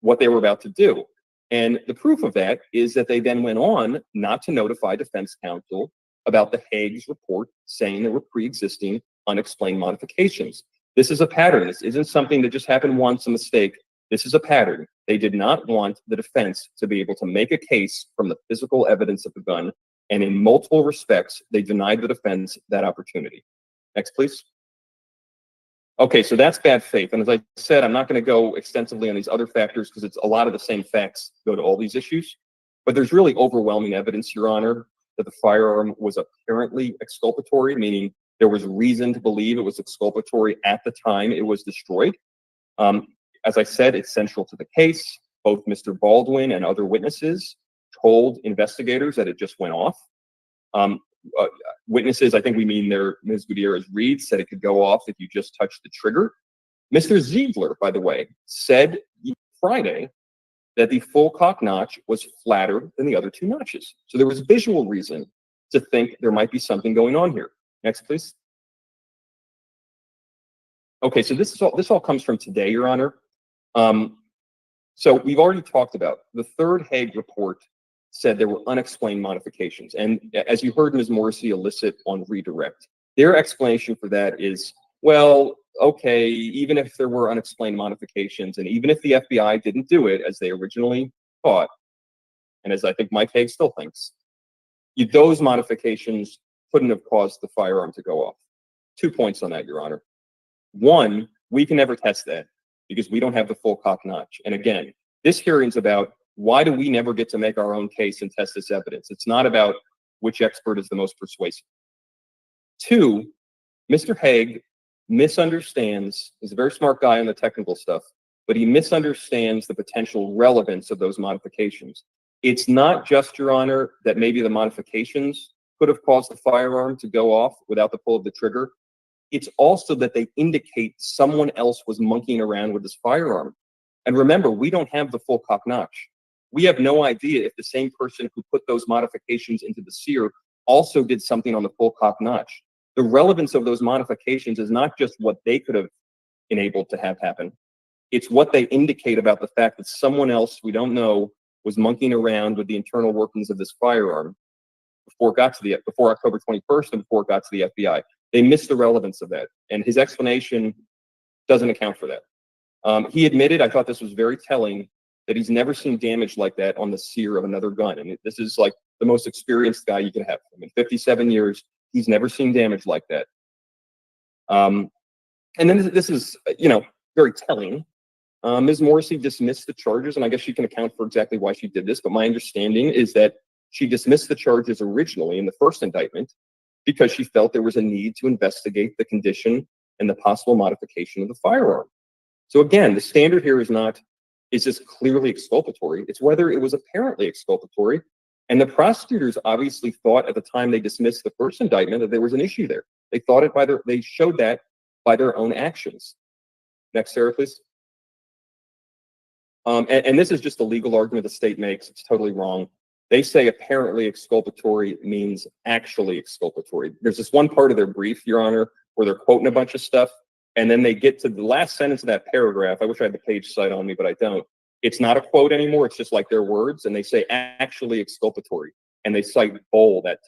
E: what they were about to do. And the proof of that is that they then went on not to notify defense counsel about the Hague's report saying there were pre-existing unexplained modifications. This is a pattern. This isn't something that just happened once, a mistake. This is a pattern. They did not want the defense to be able to make a case from the physical evidence of the gun, and in multiple respects, they denied the defense that opportunity. Next, please. Okay, so that's bad faith. And as I said, I'm not going to go extensively on these other factors because it's a lot of the same facts go to all these issues. But there's really overwhelming evidence, Your Honor, that the firearm was apparently exculpatory, meaning there was reason to believe it was exculpatory at the time it was destroyed. As I said, it's central to the case. Both Mr. Baldwin and other witnesses told investigators that it just went off. Witnesses, I think we mean there, Ms. Gutierrez-Reed said it could go off if you just touched the trigger. Mr. Ziegler, by the way, said Friday that the full cock notch was flatter than the other two notches. So there was visual reason to think there might be something going on here. Next, please. Okay, so this all comes from today, Your Honor. So we've already talked about the third Hague report said there were unexplained modifications. And as you heard Ms. Morrissey elicit on redirect, their explanation for that is, well, okay, even if there were unexplained modifications, and even if the FBI didn't do it as they originally thought, and as I think Mike Hague still thinks, those modifications couldn't have caused the firearm to go off. 2 points on that, Your Honor. One, we can never test that because we don't have the full cock notch. And again, this hearing's about why do we never get to make our own case and test this evidence? It's not about which expert is the most persuasive. Two, Mr. Hague misunderstands, he's a very smart guy on the technical stuff, but he misunderstands the potential relevance of those modifications. It's not just, Your Honor, that maybe the modifications could have caused the firearm to go off without the pull of the trigger. It's also that they indicate someone else was monkeying around with this firearm. And remember, we don't have the full cock notch. We have no idea if the same person who put those modifications into the sear also did something on the full cock notch. The relevance of those modifications is not just what they could have enabled to have happen. It's what they indicate about the fact that someone else we don't know was monkeying around with the internal workings of this firearm before October 21st and before it got to the FBI. They missed the relevance of that. And his explanation doesn't account for that. He admitted, I thought this was very telling, that he's never seen damage like that on the sear of another gun. And this is like the most experienced guy you can have. I mean, 57 years, he's never seen damage like that. And then this is, very telling. Ms. Morrissey dismissed the charges, and I guess she can account for exactly why she did this, but my understanding is that she dismissed the charges originally in the first indictment because she felt there was a need to investigate the condition and the possible modification of the firearm. So again, the standard here is not, is this clearly exculpatory? It's whether it was apparently exculpatory. And the prosecutors obviously thought at the time they dismissed the first indictment that there was an issue there. They thought they showed that by their own actions. Next, Sarah, please. And this is just a legal argument the state makes. It's totally wrong. They say apparently exculpatory means actually exculpatory. There's this one part of their brief, Your Honor, where they're quoting a bunch of stuff, and then they get to the last sentence of that paragraph. I wish I had the page cite on me, but I don't. It's not a quote anymore. It's just like their words, and they say actually exculpatory, and they cite Bowl, that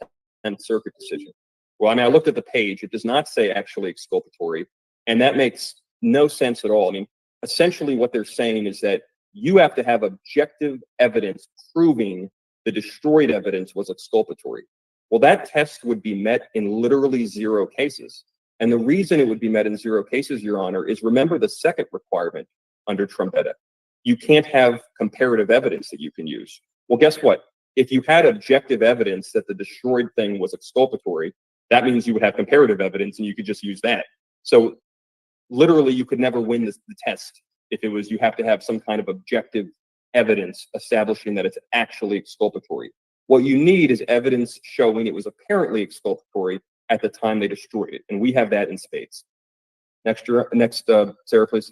E: 10th Circuit decision. Well, I mean, I looked at the page. It does not say actually exculpatory, and that makes no sense at all. I mean, essentially what they're saying is that you have to have objective evidence proving the destroyed evidence was exculpatory. Well, that test would be met in literally 0 cases. And the reason it would be met in 0 cases, Your Honor, is remember the second requirement under Trumpetta. You can't have comparative evidence that you can use. Well, guess what? If you had objective evidence that the destroyed thing was exculpatory, that means you would have comparative evidence and you could just use that. So literally, you could never win the test if it was, you have to have some kind of objective evidence establishing that it's actually exculpatory. What you need is evidence showing it was apparently exculpatory at the time they destroyed it. And we have that in spades. Next, Sarah, please.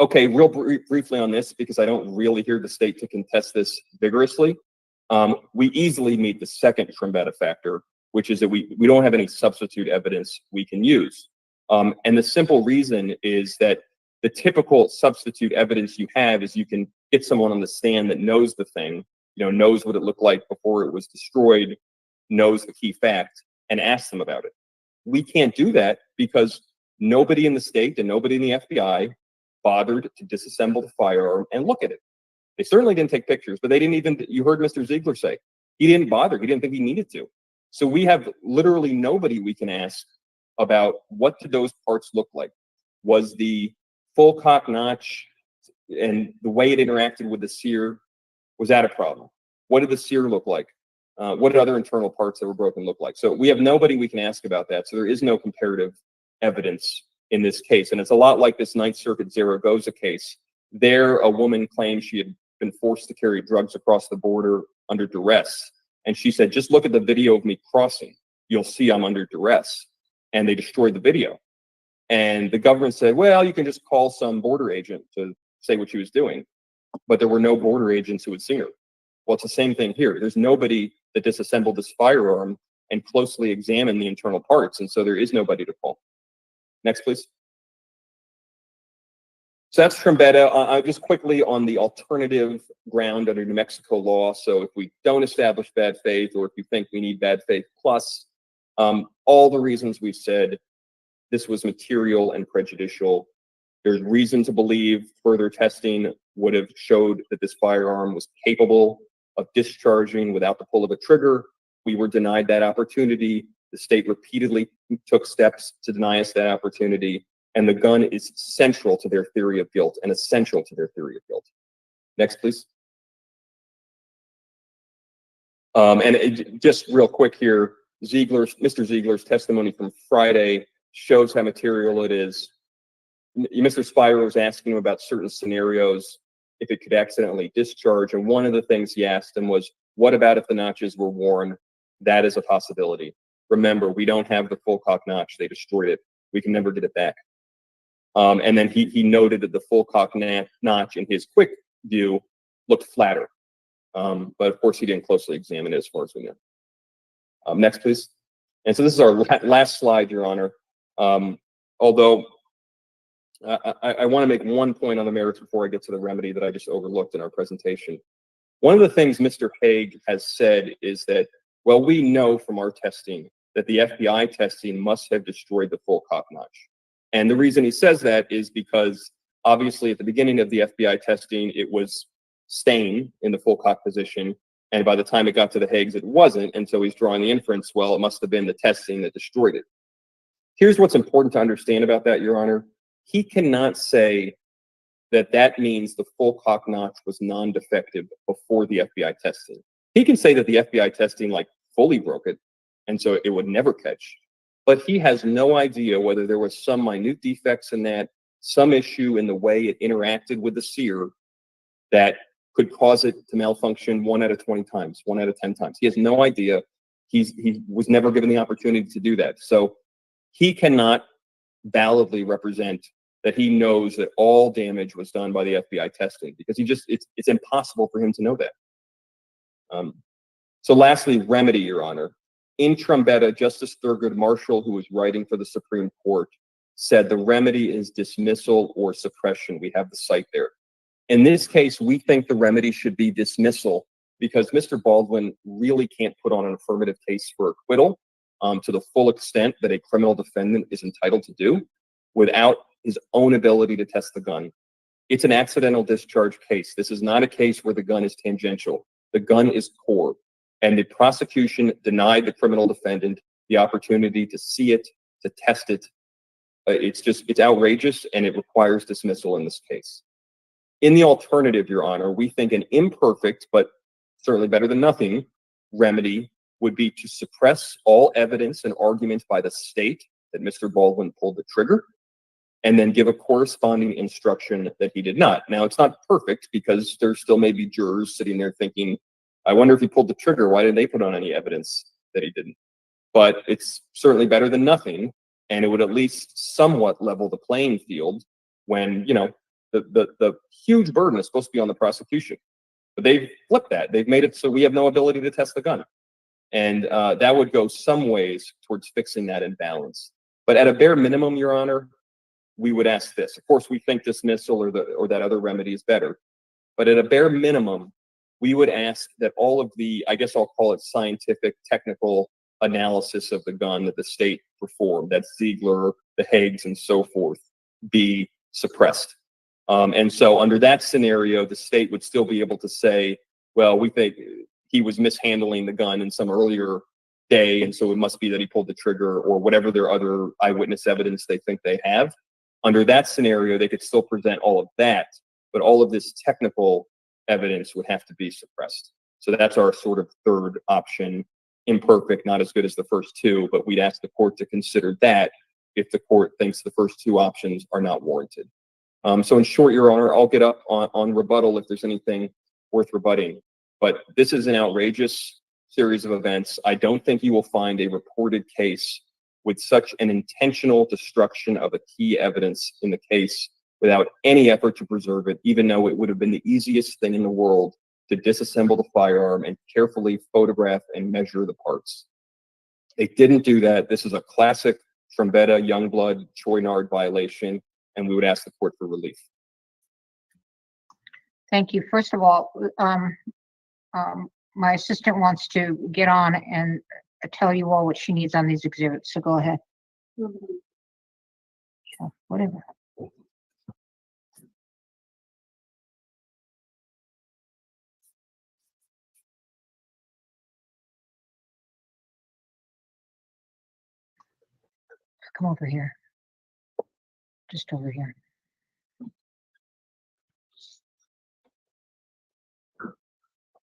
E: Okay, real briefly on this, because I don't really hear the state to contest this vigorously. We easily meet the second Trumpetta factor, which is that we don't have any substitute evidence we can use. And the simple reason is that the typical substitute evidence you have is you can get someone on the stand that knows the thing, knows what it looked like before it was destroyed, knows the key fact, and ask them about it. we can't do that because nobody in the state and nobody in the FBI bothered to disassemble the firearm and look at it. They certainly didn't take pictures, but they didn't even, you heard Mr. Ziegler say, he didn't bother. He didn't think he needed to. So we have literally nobody we can ask about what did those parts look like. Was the full cock notch and the way it interacted with the sear, was that a problem? What did the sear look like? What did other internal parts that were broken look like? So we have nobody we can ask about that. So there is no comparative evidence in this case. And it's a lot like this Ninth Circuit Zaragoza case. There, a woman claimed she had been forced to carry drugs across the border under duress. And she said, just look at the video of me crossing. You'll see I'm under duress. And they destroyed the video. And the government said, well, you can just call some border agent to say what she was doing. But there were no border agents who had seen her. Well, it's the same thing here. There's nobody that disassembled this firearm and closely examined the internal parts. And so there is nobody to call. Next, please. So that's Trombetta. Just quickly on the alternative ground under New Mexico law. So if we don't establish bad faith, or if you think we need bad faith plus, all the reasons we've said, this was material and prejudicial. There's reason to believe further testing would have showed that this firearm was capable of discharging without the pull of a trigger. We were denied that opportunity. The state repeatedly took steps to deny us that opportunity. And the gun is central to their theory of guilt and essential to their theory of guilt. Next, please. Just real quick here, Mr. Ziegler's testimony from Friday shows how material it is. Mr. Spiro was asking him about certain scenarios, if it could accidentally discharge. And one of the things he asked him was, what about if the notches were worn? That is a possibility. Remember, we don't have the full cock notch. They destroyed it. We can never get it back. And then he noted that the full cock notch, in his quick view, looked flatter. But of course, he didn't closely examine it as far as we know. Next, please. And so this is our last slide, Your Honor. Although I want to make one point on the merits before I get to the remedy that I just overlooked in our presentation. One of the things Mr. Haig has said is that, well, we know from our testing that the FBI testing must have destroyed the full cock notch. And the reason he says that is because obviously at the beginning of the FBI testing, it was staying in the full cock position. And by the time it got to the Haigs, it wasn't. And so he's drawing the inference, well, it must have been the testing that destroyed it. Here's what's important to understand about that, Your Honor. He cannot say that that means the full cock notch was non-defective before the FBI testing. He can say that the FBI testing like fully broke it, and so it would never catch. But he has no idea whether there was some minute defects in that, some issue in the way it interacted with the sear that could cause it to malfunction 1 out of 20 times, 1 out of 10 times. He has no idea. He was never given the opportunity to do that. So he cannot validly represent that he knows that all damage was done by the FBI testing, because it's impossible for him to know that. So lastly, remedy, Your Honor. In Trombetta, Justice Thurgood Marshall, who was writing for the Supreme Court, said the remedy is dismissal or suppression. We have the cite there. In this case, we think the remedy should be dismissal because Mr. Baldwin really can't put on an affirmative case for acquittal to the full extent that a criminal defendant is entitled to do without his own ability to test the gun. It's an accidental discharge case. This is not a case where the gun is tangential. The gun is core. And the prosecution denied the criminal defendant the opportunity to see it, to test it. It's outrageous, and it requires dismissal in this case. In the alternative, Your Honor, we think an imperfect, but certainly better than nothing, remedy would be to suppress all evidence and argument by the state that Mr. Baldwin pulled the trigger, and then give a corresponding instruction that he did not. Now, it's not perfect because there still may be jurors sitting there thinking, I wonder if he pulled the trigger. Why didn't they put on any evidence that he didn't? But it's certainly better than nothing, and it would at least somewhat level the playing field when, you know, the huge burden is supposed to be on the prosecution. But they've flipped that. They've made it so we have no ability to test the gun. And that would go some ways towards fixing that imbalance. But at a bare minimum, Your Honor, we would ask this. Of course, we think dismissal or that other remedy is better. But at a bare minimum, we would ask that all of the, I guess I'll call it scientific, technical analysis of the gun that the state performed, that Ziegler, the Higgs, and so forth, be suppressed. And so under that scenario, the state would still be able to say, well, we think he was mishandling the gun in some earlier day, and so it must be that he pulled the trigger, or whatever their other eyewitness evidence they think they have. Under that scenario, they could still present all of that, but all of this technical evidence would have to be suppressed. So that's our sort of third option. Imperfect, not as good as the first two, but we'd ask the court to consider that if the court thinks the first two options are not warranted. So in short, Your Honor, I'll get up on rebuttal if there's anything worth rebutting. But this is an outrageous series of events. I don't think you will find a reported case with such an intentional destruction of a key evidence in the case without any effort to preserve it, even though it would have been the easiest thing in the world to disassemble the firearm and carefully photograph and measure the parts. They didn't do that. This is a classic Trombetta, Youngblood, Chouinard violation, and we would ask the court for relief.
A: Thank you. First of all, my assistant wants to get on and tell you all what she needs on these exhibits, so go ahead. Yeah, whatever. Come over here. Just over here.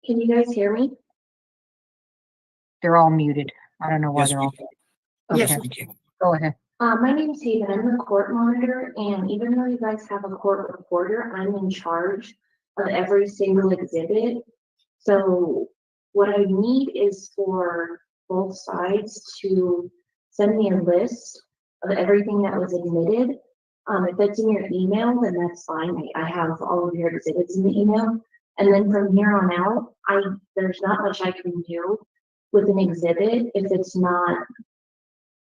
F: Can you guys hear me?
A: They're all muted. I don't know why
B: Yes,
A: they're
B: we
A: all.
B: can.
A: Okay,
B: Yes, we can.
A: go ahead.
F: My name is Haven. I'm the court monitor, and even though you guys have a court reporter, I'm in charge of every single exhibit. So what I need is for both sides to send me a list of everything that was admitted. If it's in your email, then that's fine. I have all of your exhibits in the email. And then from here on out, there's not much I can do with an exhibit if it's not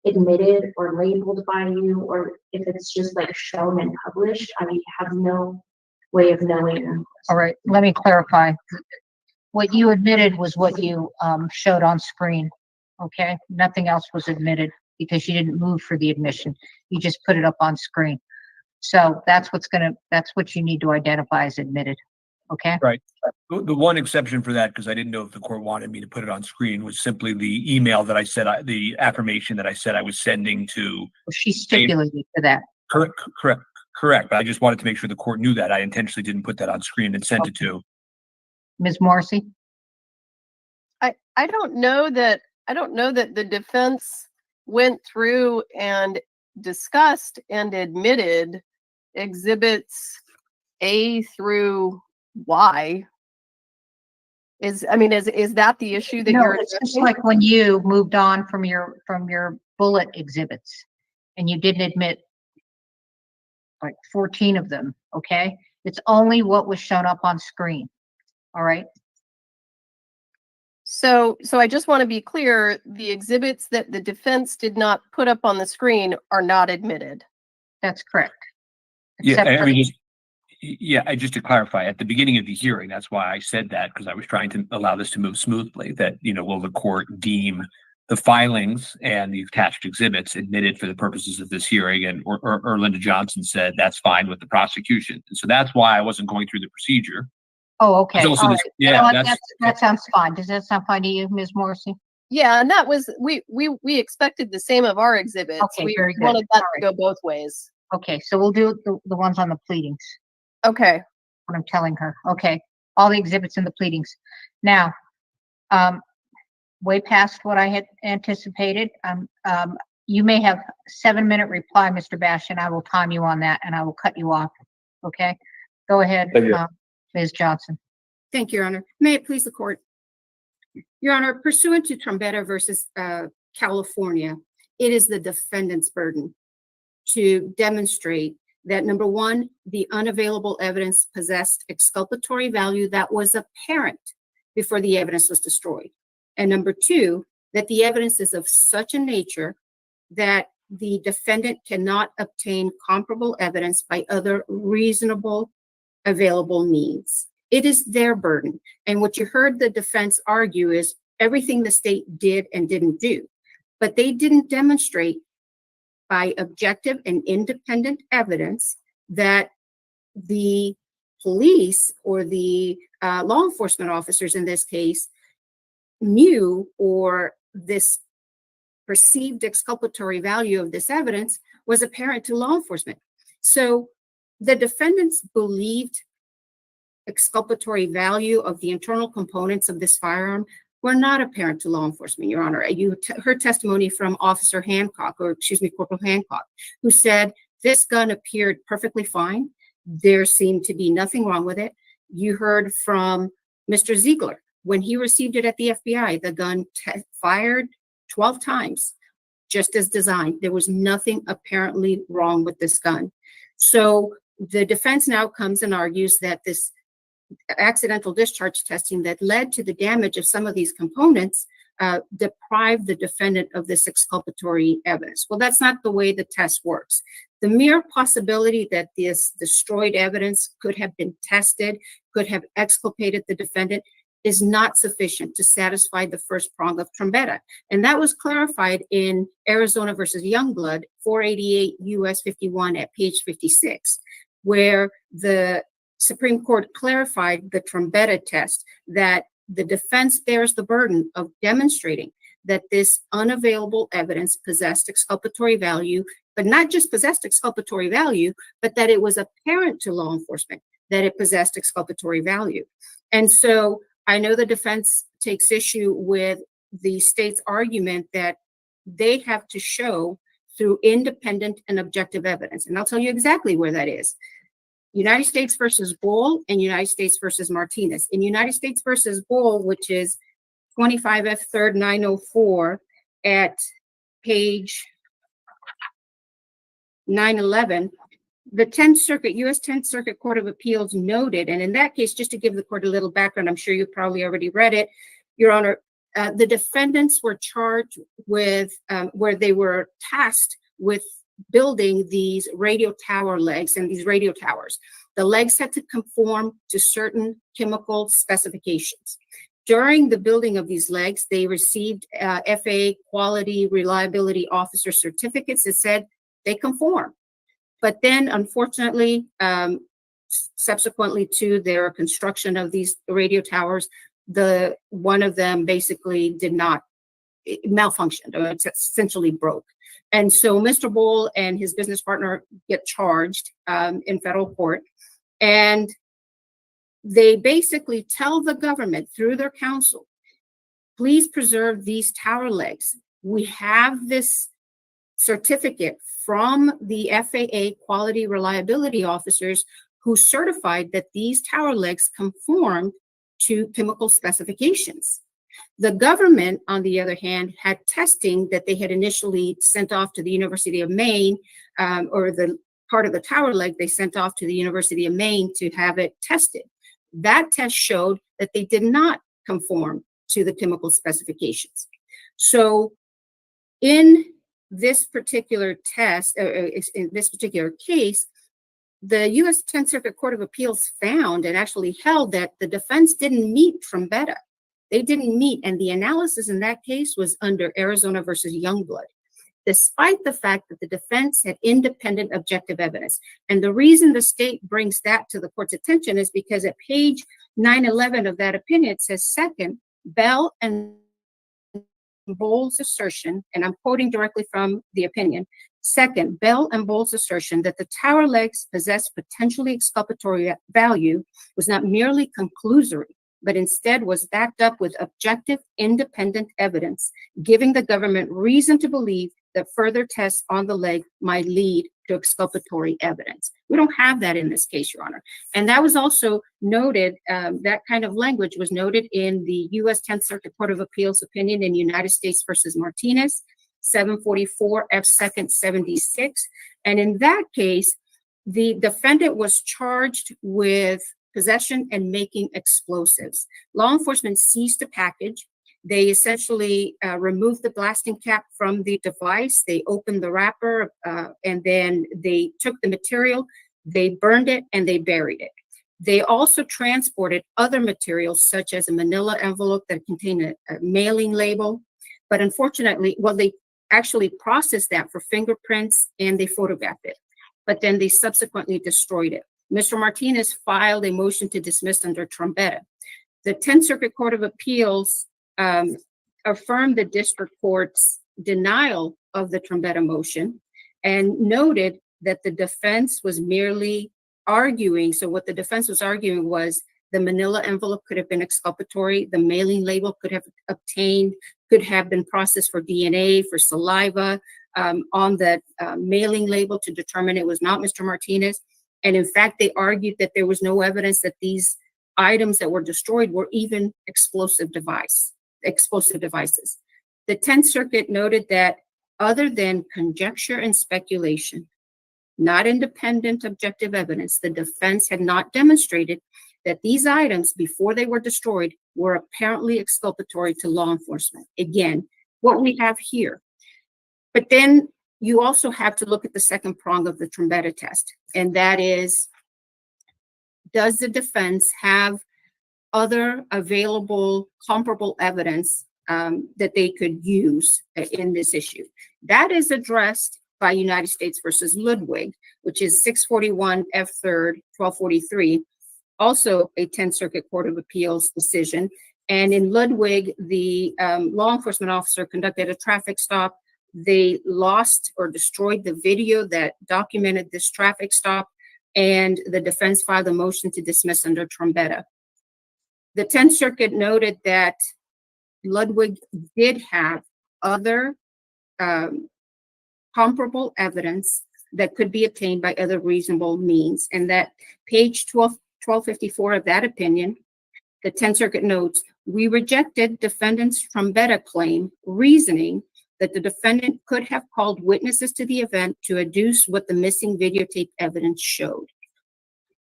F: admitted or labeled by you, or if it's just like shown and published. I have no way of knowing.
A: All right, let me clarify. What you admitted was what you showed on screen, okay? Nothing else was admitted because you didn't move for the admission. You just put it up on screen. So that's what you need to identify as admitted, okay?
B: Right. The one exception for that, because I didn't know if the court wanted me to put it on screen, was simply the email that I said, the affirmation that I said I was sending to.
A: She stipulated to that.
B: Correct. But I just wanted to make sure the court knew that. I intentionally didn't put that on screen and sent it to.
A: Ms. Morrissey?
C: I don't know that the defense went through and discussed and admitted exhibits A through Y. Is that the issue that
A: No,
C: you're
A: it's just
C: addressing?
A: like when you moved on from your bullet exhibits and you didn't admit like 14 of them, okay? It's only what was shown up on screen, all right?
C: So I just want to be clear, the exhibits that the defense did not put up on the screen are not admitted.
A: That's correct.
B: Yeah,
A: Except for
B: just to clarify, at the beginning of the hearing, that's why I said that, because I was trying to allow this to move smoothly, that, will the court deem the filings and the attached exhibits admitted for the purposes of this hearing? And or Linda Johnson said that's fine with the prosecution. And so that's why I wasn't going through the procedure.
A: Oh, okay.
B: Also
A: All
B: this-
A: right.
B: yeah,
A: You know what?
B: that's-
A: That sounds fine. Does that sound fine to you, Ms. Morrissey?
C: Yeah, and that was we expected the same of our exhibits.
A: Okay,
C: We
A: very good.
C: wanted that
A: All
C: to go both ways.
A: Okay, so we'll do the ones on the pleadings,
C: Okay.
A: what I'm telling her. Okay, all the exhibits in the pleadings. Now, way past what I had anticipated. You may have 7-minute reply, Mr. Bash, and I will time you on that and I will cut you off. Okay, go ahead,
E: Thank you.
A: Ms. Johnson.
G: Thank you, Your Honor. May it please the court. Your Honor, pursuant to Trombetta versus California, it is the defendant's burden to demonstrate that, number one, the unavailable evidence possessed exculpatory value that was apparent before the evidence was destroyed. And number two, that the evidence is of such a nature that the defendant cannot obtain comparable evidence by other reasonable available means. It is their burden. And what you heard the defense argue is everything the state did and didn't do. but they didn't demonstrate by objective and independent evidence that the police or the law enforcement officers in this case knew, or this perceived exculpatory value of this evidence was apparent to law enforcement. So the defendants believed exculpatory value of the internal components of this firearm were not apparent to law enforcement, Your Honor. You heard testimony from Officer Hancock, or excuse me, Corporal Hancock, who said this gun appeared perfectly fine. There seemed to be nothing wrong with it. You heard from Mr. Ziegler. When he received it at the FBI, the gun fired 12 times, just as designed. There was nothing apparently wrong with this gun. So the defense now comes and argues that this accidental discharge testing that led to the damage of some of these components deprived the defendant of this exculpatory evidence. Well, that's not the way the test works. The mere possibility that this destroyed evidence could have been tested, could have exculpated the defendant, is not sufficient to satisfy the first prong of Trombetta. And that was clarified in Arizona versus Youngblood, 488 U.S. 51 at page 56, where the Supreme Court clarified the Trombetta test, that the defense bears the burden of demonstrating that this unavailable evidence possessed exculpatory value, but not just possessed exculpatory value, but that it was apparent to law enforcement that it possessed exculpatory value. And so I know the defense takes issue with the state's argument that they have to show through independent and objective evidence. And I'll tell you exactly where that is. United States versus Bull and United States versus Martinez. In United States versus Bull, which is 25 F 3rd 904 at page 911, the 10th Circuit, U.S. 10th Circuit Court of Appeals noted, and in that case, just to give the court a little background, I'm sure you probably already read it, Your Honor, the defendants were charged with, where they were tasked with building these radio tower legs and these radio towers. The legs had to conform to certain chemical specifications. During the building of these legs, they received FAA quality reliability officer certificates that said they conform. But then, unfortunately, subsequently to their construction of these radio towers, one of them basically did not, it malfunctioned, or it essentially broke. And so Mr. Bull and his business partner get charged in federal court, and they basically tell the government through their counsel, please preserve these tower legs. We have this certificate from the FAA quality reliability officers who certified that these tower legs conformed to chemical specifications. The government, on the other hand, had testing that they had initially sent off to the University of Maine, or the part of the tower leg they sent off to the University of Maine to have it tested. That test showed that they did not conform to the chemical specifications. So in this particular test, in this particular case, the U.S. 10th Circuit Court of Appeals found and actually held that the defense didn't meet Trombetta. They didn't meet, and the analysis in that case was under Arizona versus Youngblood, despite the fact that the defense had independent objective evidence. And the reason the state brings that to the court's attention is because at page 911 of that opinion, it says, second, Bell and Bull's assertion, and I'm quoting directly from the opinion, second, Bell and Bull's assertion that the tower legs possess potentially exculpatory value was not merely conclusory, but instead was backed up with objective, independent evidence, giving the government reason to believe that further tests on the leg might lead to exculpatory evidence. We don't have that in this case, Your Honor. And that was also noted, that kind of language was noted in the U.S. 10th Circuit Court of Appeals opinion in United States versus Martinez, 744 F. 2nd 76. And in that case, the defendant was charged with possession and making explosives. Law enforcement seized the package. They essentially removed the blasting cap from the device. They opened the wrapper, and then they took the material, they burned it, and they buried it. They also transported other materials, such as a manila envelope that contained a mailing label. But unfortunately, well, they actually processed that for fingerprints and they photographed it, but then they subsequently destroyed it. Mr. Martinez filed a motion to dismiss under Trombetta. The 10th Circuit Court of Appeals affirmed the district court's denial of the Trombetta motion and noted that the defense was merely arguing. So what the defense was arguing was the manila envelope could have been exculpatory, the mailing label could have been processed for DNA, for saliva, on the mailing label to determine it was not Mr. Martinez. And in fact, they argued that there was no evidence that these items that were destroyed were even explosive devices. The 10th Circuit noted that other than conjecture and speculation, not independent objective evidence, the defense had not demonstrated that these items, before they were destroyed, were apparently exculpatory to law enforcement. Again, what we have here. But then you also have to look at the second prong of the Trombetta test, and that is, does the defense have other available comparable evidence that they could use in this issue? That is addressed by United States versus Ludwig, which is 641 F 3rd 1243, also a 10th Circuit Court of Appeals decision. And in Ludwig, the law enforcement officer conducted a traffic stop. They lost or destroyed the video that documented this traffic stop, and the defense filed a motion to dismiss under Trombetta. The 10th Circuit noted that Ludwig did have other comparable evidence that could be obtained by other reasonable means, and that page 1254 of that opinion, the 10th Circuit notes, we rejected defendant's Trombetta claim, reasoning that the defendant could have called witnesses to the event to adduce what the missing videotape evidence showed.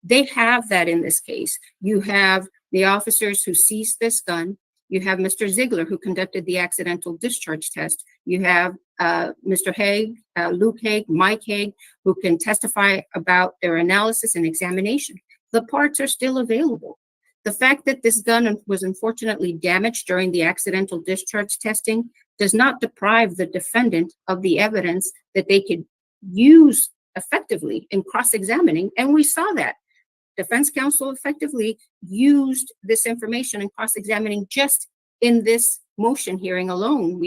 G: They have that in this case. You have the officers who seized this gun. You have Mr. Ziegler, who conducted the accidental discharge test. You have Mr. Haig, Luke Haig, Mike Haig, who can testify about their analysis and examination. The parts are still available. The fact that this gun was unfortunately damaged during the accidental discharge testing does not deprive the defendant of the evidence that they could use effectively in cross-examining, and we saw that. Defense counsel effectively used this information in cross-examining just in this motion hearing alone.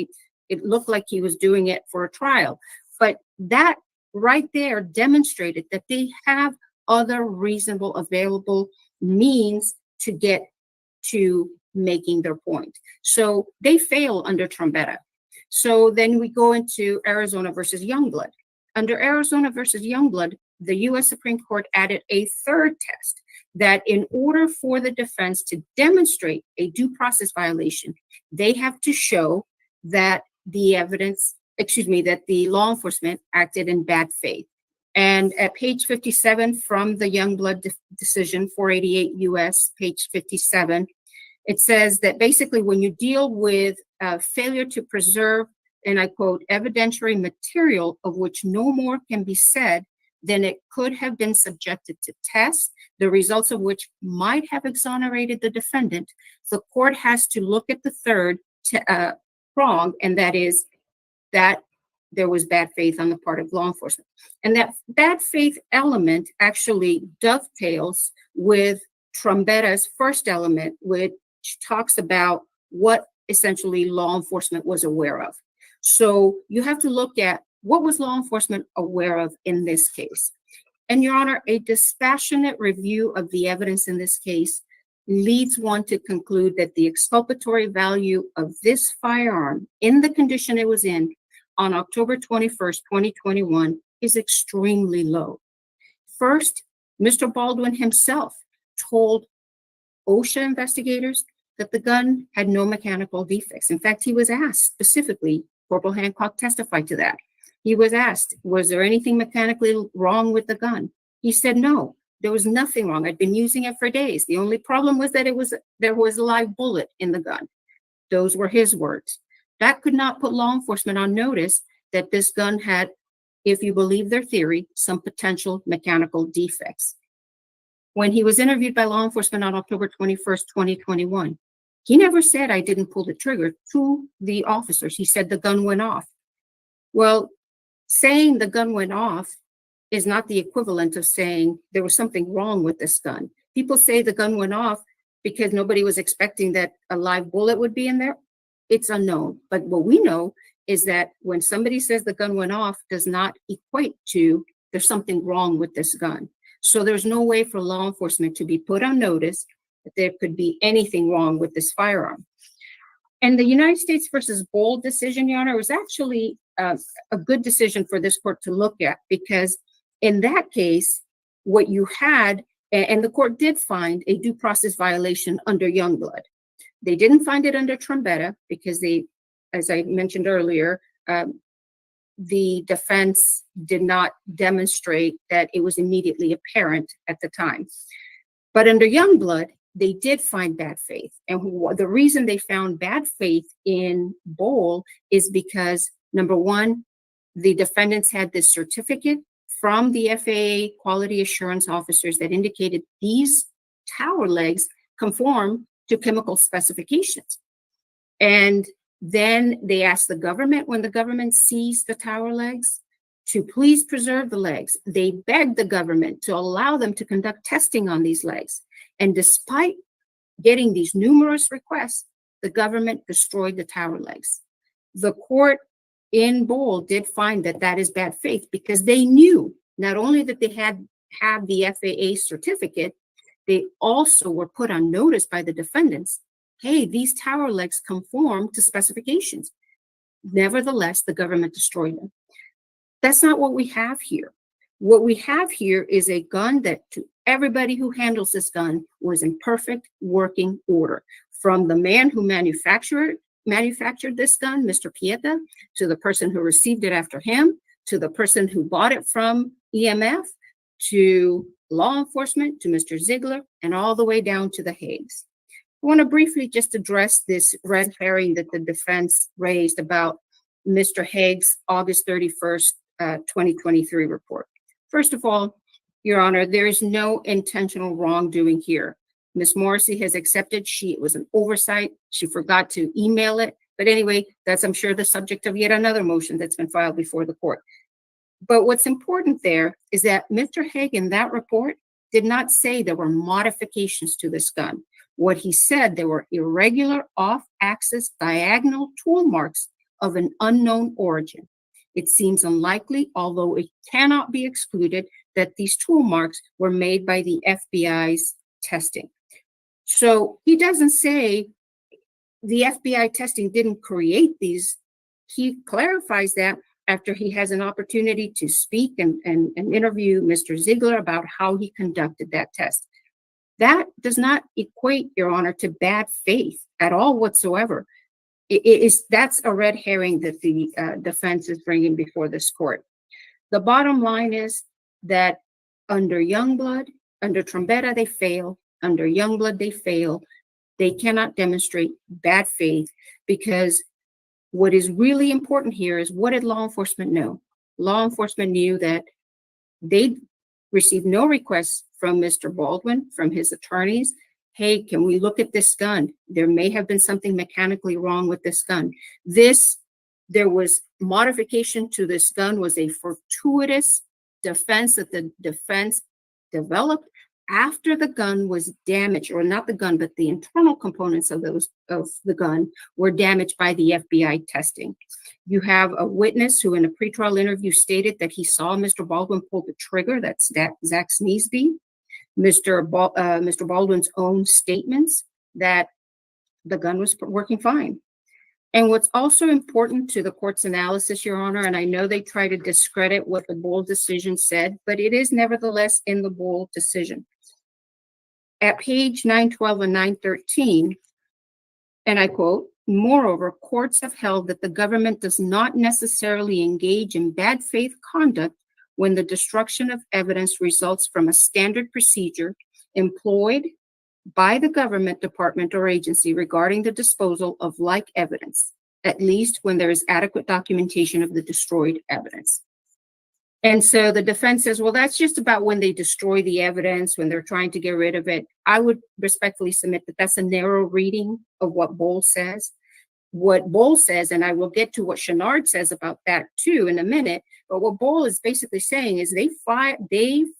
G: It looked like he was doing it for a trial, but that right there demonstrated that they have other reasonable available means to get to making their point. So they fail under Trombetta. So then we go into Arizona versus Youngblood. Under Arizona versus Youngblood, the U.S. Supreme Court added a third test that in order for the defense to demonstrate a due process violation, they have to show that that the law enforcement acted in bad faith. And at page 57 from the Youngblood decision, 488 U.S., page 57, it says that basically when you deal with failure to preserve, and I quote, evidentiary material of which no more can be said than it could have been subjected to tests, the results of which might have exonerated the defendant, the court has to look at the third prong, and that is that there was bad faith on the part of law enforcement. And that bad faith element actually dovetails with Trombetta's first element, which talks about what essentially law enforcement was aware of. So you have to look at what was law enforcement aware of in this case. And Your Honor, a dispassionate review of the evidence in this case leads one to conclude that the exculpatory value of this firearm in the condition it was in on October 21st, 2021 is extremely low. First, Mr. Baldwin himself told OSHA investigators that the gun had no mechanical defects. In fact, he was asked specifically, Corporal Hancock testified to that. He was asked, was there anything mechanically wrong with the gun? He said, no, there was nothing wrong. I'd been using it for days. The only problem was that there was a live bullet in the gun. Those were his words. That could not put law enforcement on notice that this gun had, if you believe their theory, some potential mechanical defects. When he was interviewed by law enforcement on October 21st, 2021, he never said, I didn't pull the trigger to the officers. He said the gun went off. Well, saying the gun went off is not the equivalent of saying there was something wrong with this gun. People say the gun went off because nobody was expecting that a live bullet would be in there. It's unknown. But what we know is that when somebody says the gun went off, does not equate to there's something wrong with this gun. So there's no way for law enforcement to be put on notice that there could be anything wrong with this firearm. And the United States versus Bold decision, Your Honor, was actually a good decision for this court to look at, because in that case, what you had, and the court did find a due process violation under Youngblood. They didn't find it under Trombetta because they, as I mentioned earlier, the defense did not demonstrate that it was immediately apparent at the time. But under Youngblood, they did find bad faith. And the reason they found bad faith in Bowl is because, number one, the defendants had this certificate from the FAA quality assurance officers that indicated these tower legs conform to chemical specifications. And then they asked the government, when the government seized the tower legs, to please preserve the legs. They begged the government to allow them to conduct testing on these legs. And despite getting these numerous requests, the government destroyed the tower legs. The court in Bowl did find that that is bad faith, because they knew not only that they had the FAA certificate, they also were put on notice by the defendants. Hey, these tower legs conform to specifications. Nevertheless, the government destroyed them. That's not what we have here. What we have here is a gun that, to everybody who handles this gun, was in perfect working order. From the man who manufactured this gun, Mr. Pieta, to the person who received it after him, to the person who bought it from EMF, to law enforcement, to Mr. Ziegler, and all the way down to the Haigs. I want to briefly just address this red herring that the defense raised about Mr. Haig's August 31st, 2023 report. First of all, Your Honor, there is no intentional wrongdoing here. Ms. Morrissey has accepted it was an oversight. She forgot to email it. But anyway, that's, I'm sure, the subject of yet another motion that's been filed before the court. But what's important there is that Mr. Haig in that report did not say there were modifications to this gun. What he said, there were irregular off-axis diagonal tool marks of an unknown origin. It seems unlikely, although it cannot be excluded, that these tool marks were made by the FBI's testing. So he doesn't say the FBI testing didn't create these. He clarifies that after he has an opportunity to speak and interview Mr. Ziegler about how he conducted that test. That does not equate, Your Honor, to bad faith at all whatsoever. That's a red herring that the defense is bringing before this court. The bottom line is that under Youngblood, under Trombetta, they fail. Under Youngblood, they fail. They cannot demonstrate bad faith, because what is really important here is, what did law enforcement know? Law enforcement knew that they received no requests from Mr. Baldwin, from his attorneys. Hey, can we look at this gun? There may have been something mechanically wrong with this gun. There was modification to this gun, was a fortuitous defense that the defense developed after the gun was damaged, or not the gun, but the internal components of the gun were damaged by the FBI testing. You have a witness who in a pretrial interview stated that he saw Mr. Baldwin pull the trigger. That's Zach Sneesby. Mr. Baldwin's own statements that the gun was working fine. And what's also important to the court's analysis, Your Honor, and I know they try to discredit what the Bold decision said, but it is nevertheless in the Bold decision. At page 912 and 913, and I quote, "Moreover, courts have held that the government does not necessarily engage in bad faith conduct when the destruction of evidence results from a standard procedure employed by the government department or agency regarding the disposal of like evidence, at least when there is adequate documentation of the destroyed evidence." And so the defense says, well, that's just about when they destroy the evidence, when they're trying to get rid of it. I would respectfully submit that that's a narrow reading of what Bold says. what Bohl says, and I will get to what Chenard says about that too in a minute, but what Bohl is basically saying is they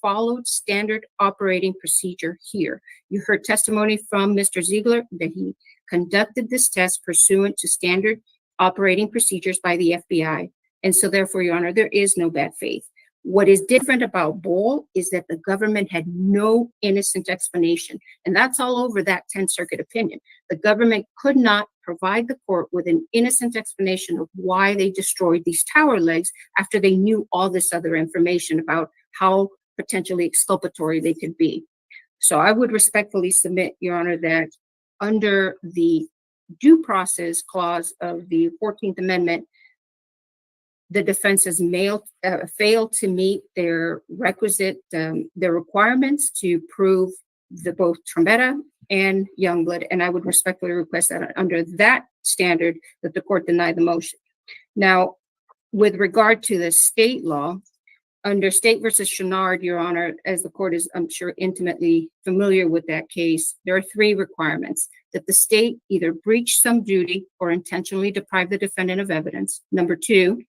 G: followed standard operating procedure here. You heard testimony from Mr. Ziegler that he conducted this test pursuant to standard operating procedures by the FBI. And so therefore, Your Honor, there is no bad faith. What is different about Bohl is that the government had no innocent explanation. And that's all over that 10th Circuit opinion. The government could not provide the court with an innocent explanation of why they destroyed these tower legs after they knew all this other information about how potentially exculpatory they could be. So I would respectfully submit, Your Honor, that under the due process clause of the 14th Amendment, the defense has failed to meet their their requirements to prove both Trombetta and Youngblood, and I would respectfully request that under that standard that the court deny the motion. Now, with regard to the state law, under State versus Chenard, Your Honor, as the court is, I'm sure, intimately familiar with that case, there are 3 requirements: that the state either breach some duty or intentionally deprive the defendant of evidence. Number 2,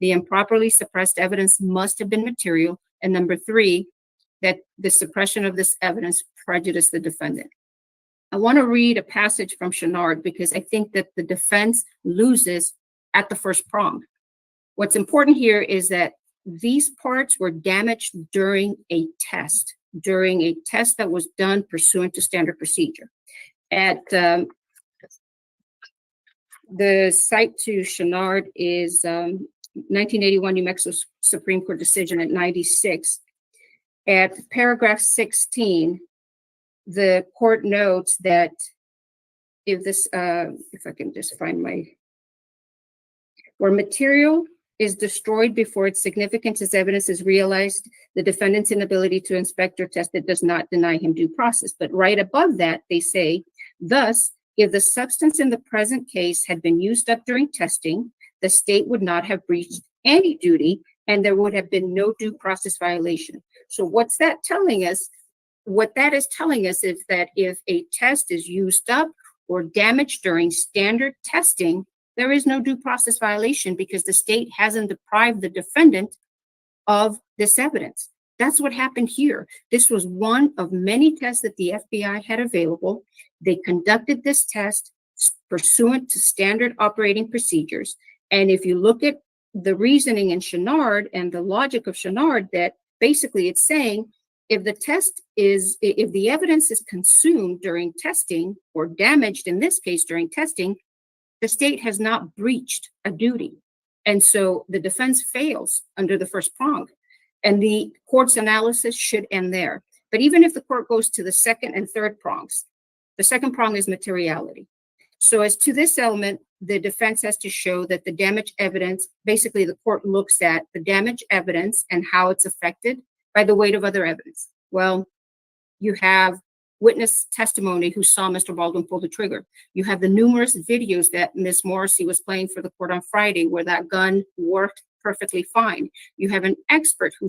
G: the improperly suppressed evidence must have been material. And number 3, that the suppression of this evidence prejudiced the defendant. I want to read a passage from Chenard because I think that the defense loses at the first prong. What's important here is that these parts were damaged during a test that was done pursuant to standard procedure. At the site to Chenard is 1981 New Mexico Supreme Court decision at 96. At paragraph 16, the court notes that if this, if I can just find where material is destroyed before its significance as evidence is realized, the defendant's inability to inspect or test it does not deny him due process. But right above that, they say, thus, if the substance in the present case had been used up during testing, the state would not have breached any duty and there would have been no due process violation. So what's that telling us? What that is telling us is that if a test is used up or damaged during standard testing, there is no due process violation because the state hasn't deprived the defendant of this evidence. That's what happened here. This was one of many tests that the FBI had available. They conducted this test pursuant to standard operating procedures. And if you look at the reasoning in Chenard and the logic of Chenard, that basically it's saying if the evidence is consumed during testing or damaged in this case during testing, the state has not breached a duty. And so the defense fails under the first prong. And the court's analysis should end there. But even if the court goes to the second and third prongs, the second prong is materiality. So as to this element, the defense has to show that the damaged evidence, basically the court looks at the damaged evidence and how it's affected by the weight of other evidence. Well, you have witness testimony who saw Mr. Baldwin pull the trigger. You have the numerous videos that Ms. Morrissey was playing for the court on Friday where that gun worked perfectly fine. You have an expert who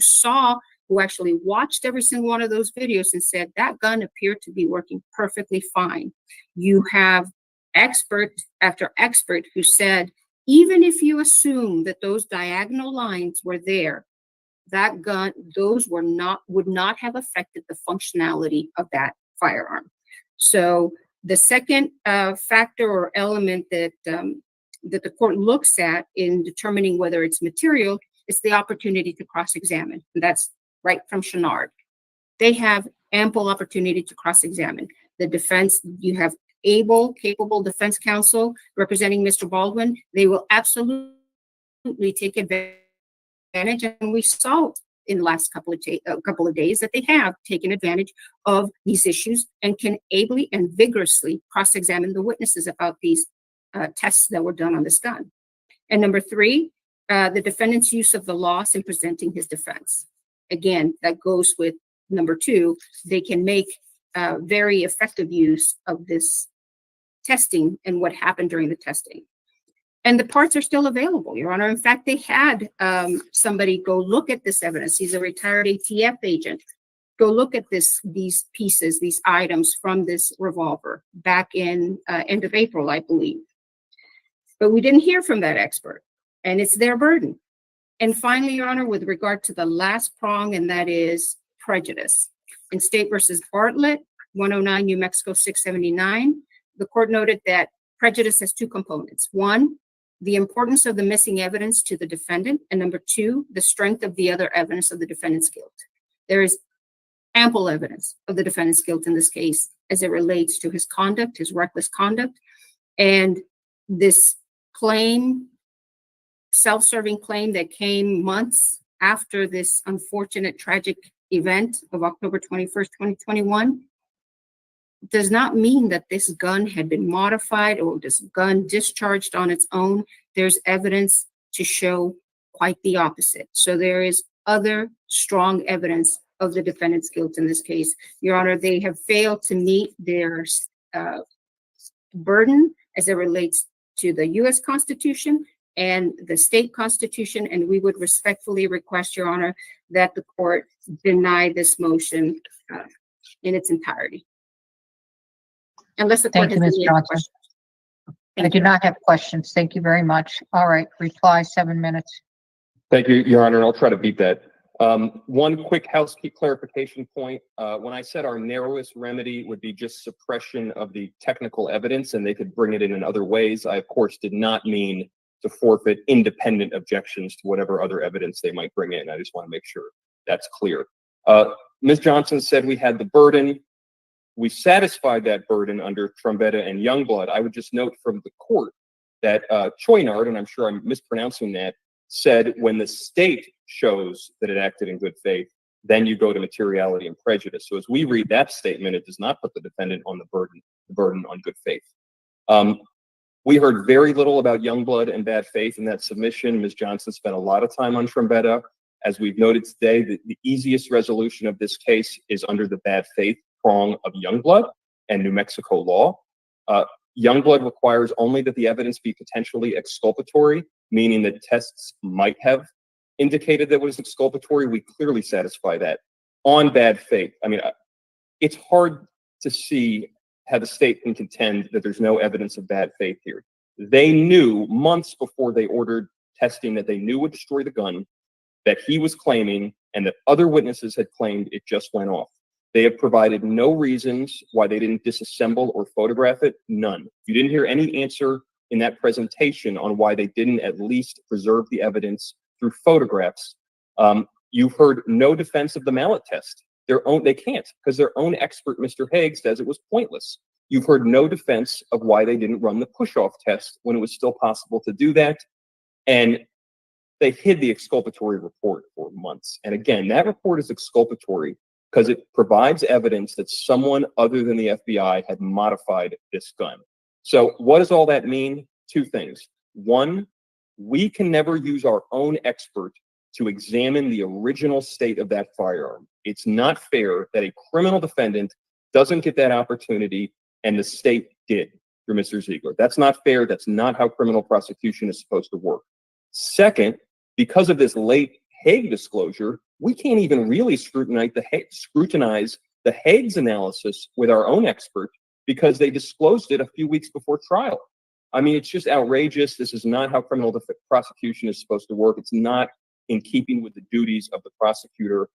G: actually watched every single one of those videos and said that gun appeared to be working perfectly fine. You have expert after expert who said, even if you assume that those diagonal lines were there, that gun, would not have affected the functionality of that firearm. So the second factor or element that the court looks at in determining whether it's material is the opportunity to cross-examine. And that's right from Chenard. They have ample opportunity to cross-examine. The defense, you have capable defense counsel representing Mr. Baldwin. They will absolutely take advantage, and we saw in the last couple of days that they have taken advantage of these issues and can ably and vigorously cross-examine the witnesses about these tests that were done on this gun. And number 3, the defendant's use of the loss in presenting his defense. Again, that goes with number 2. They can make very effective use of this testing and what happened during the testing. And the parts are still available, Your Honor. In fact, they had somebody go look at this evidence. He's a retired ATF agent. Go look at these pieces, these items from this revolver back in end of April, I believe. But we didn't hear from that expert, and it's their burden. And finally, Your Honor, with regard to the last prong, and that is prejudice. In State versus Bartlett, 109 New Mexico 679, the court noted that prejudice has two components. One, the importance of the missing evidence to the defendant, and number two, the strength of the other evidence of the defendant's guilt. There is ample evidence of the defendant's guilt in this case as it relates to his conduct, his reckless conduct, and this claim, self-serving claim that came months after this unfortunate tragic event of October 21st, 2021, does not mean that this gun had been modified or this gun discharged on its own. There's evidence to show quite the opposite. So there is other strong evidence of the defendant's guilt in this case. Your Honor, they have failed to meet their burden as it relates to the U.S. Constitution and the state constitution, and we would respectfully request, Your Honor, that the court deny this motion in its entirety. Unless the court
A: Thank you,
G: has
A: Ms.
G: any other
A: Johnson.
G: questions.
A: I
G: Thank
A: do
G: you.
A: not have questions. Thank you very much. All right, reply 7 minutes.
E: Thank you, Your Honor, and I'll try to beat that. One quick housekeeping clarification point. When I said our narrowest remedy would be just suppression of the technical evidence and they could bring it in other ways, I, of course, did not mean to forfeit independent objections to whatever other evidence they might bring in. I just want to make sure that's clear. Ms. Johnson said we had the burden. We satisfied that burden under Trombetta and Youngblood. I would just note from the court that Choynard, and I'm sure I'm mispronouncing that, said when the state shows that it acted in good faith, then you go to materiality and prejudice. So as we read that statement, it does not put the defendant on the burden on good faith. We heard very little about Youngblood and bad faith in that submission. Ms. Johnson spent a lot of time on Trombetta. As we've noted today, the easiest resolution of this case is under the bad faith prong of Youngblood and New Mexico law. Youngblood requires only that the evidence be potentially exculpatory, meaning that tests might have indicated that it was exculpatory. We clearly satisfy that. On bad faith, I mean, it's hard to see how the state can contend that there's no evidence of bad faith here. They knew months before they ordered testing that they knew would destroy the gun, that he was claiming, and that other witnesses had claimed it just went off. They have provided no reasons why they didn't disassemble or photograph it, none. You didn't hear any answer in that presentation on why they didn't at least preserve the evidence through photographs. You've heard no defense of the mallet test. They can't, because their own expert, Mr. Haig, says it was pointless. You've heard no defense of why they didn't run the push-off test when it was still possible to do that. And they hid the exculpatory report for months. And again, that report is exculpatory because it provides evidence that someone other than the FBI had modified this gun. So what does all that mean? Two things. One, we can never use our own expert to examine the original state of that firearm. It's not fair that a criminal defendant doesn't get that opportunity and the state did through Mr. Ziegler. That's not fair. That's not how criminal prosecution is supposed to work. Second, because of this late Haig disclosure, we can't even really scrutinize the Haig's analysis with our own expert because they disclosed it a few weeks before trial. I mean, it's just outrageous. This is not how criminal prosecution is supposed to work. It's not in keeping with the duties of the prosecutor.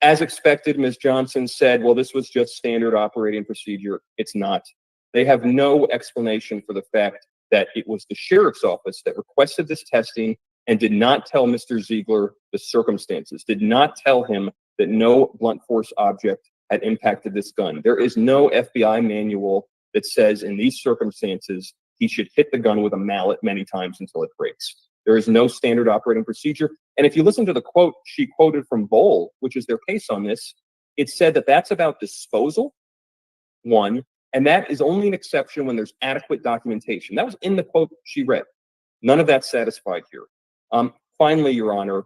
E: As expected, Ms. Johnson said, well, this was just standard operating procedure. It's not. They have no explanation for the fact that it was the sheriff's office that requested this testing and did not tell Mr. Ziegler the circumstances, did not tell him that no blunt force object had impacted this gun. There is no FBI manual that says in these circumstances, he should hit the gun with a mallet many times until it breaks. There is no standard operating procedure. And if you listen to the quote she quoted from Bohl, which is their case on this, it said that that's about disposal, one, and that is only an exception when there's adequate documentation. That was in the quote she read. None of that's satisfied here. Finally, Your Honor,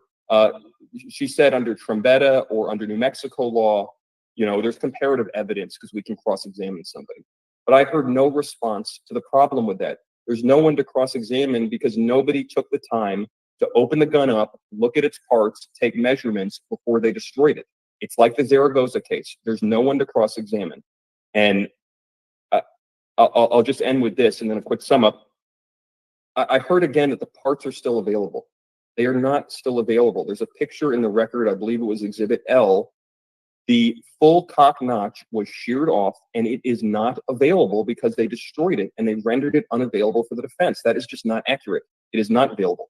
E: she said under Trombetta or under New Mexico law, you know, there's comparative evidence because we can cross-examine somebody. But I heard no response to the problem with that. There's no one to cross-examine because nobody took the time to open the gun up, look at its parts, take measurements before they destroyed it. It's like the Zaragoza case. There's no one to cross-examine. And I'll just end with this and then a quick sum up. I heard again that the parts are still available. They are not still available. There's a picture in the record, I believe it was Exhibit L. The full cock notch was sheared off, and it is not available because they destroyed it and they rendered it unavailable for the defense. That is just not accurate. It is not available.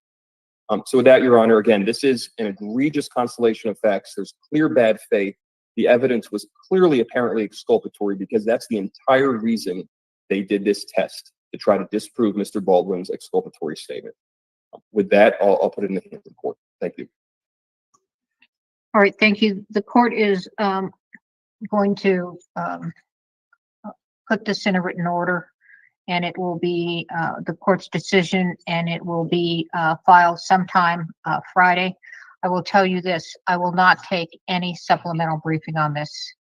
E: So with that, Your Honor, again, this is an egregious constellation of facts. There's clear bad faith. The evidence was clearly apparently exculpatory because that's the entire reason they did this test, to try to disprove Mr. Baldwin's exculpatory statement. With that, I'll put it in the hands of the court. Thank you.
A: All right, thank you. The court is going to put this in a written order, and it will be the court's decision, and it will be filed sometime Friday. I will tell you this, I will not take any supplemental briefing on this.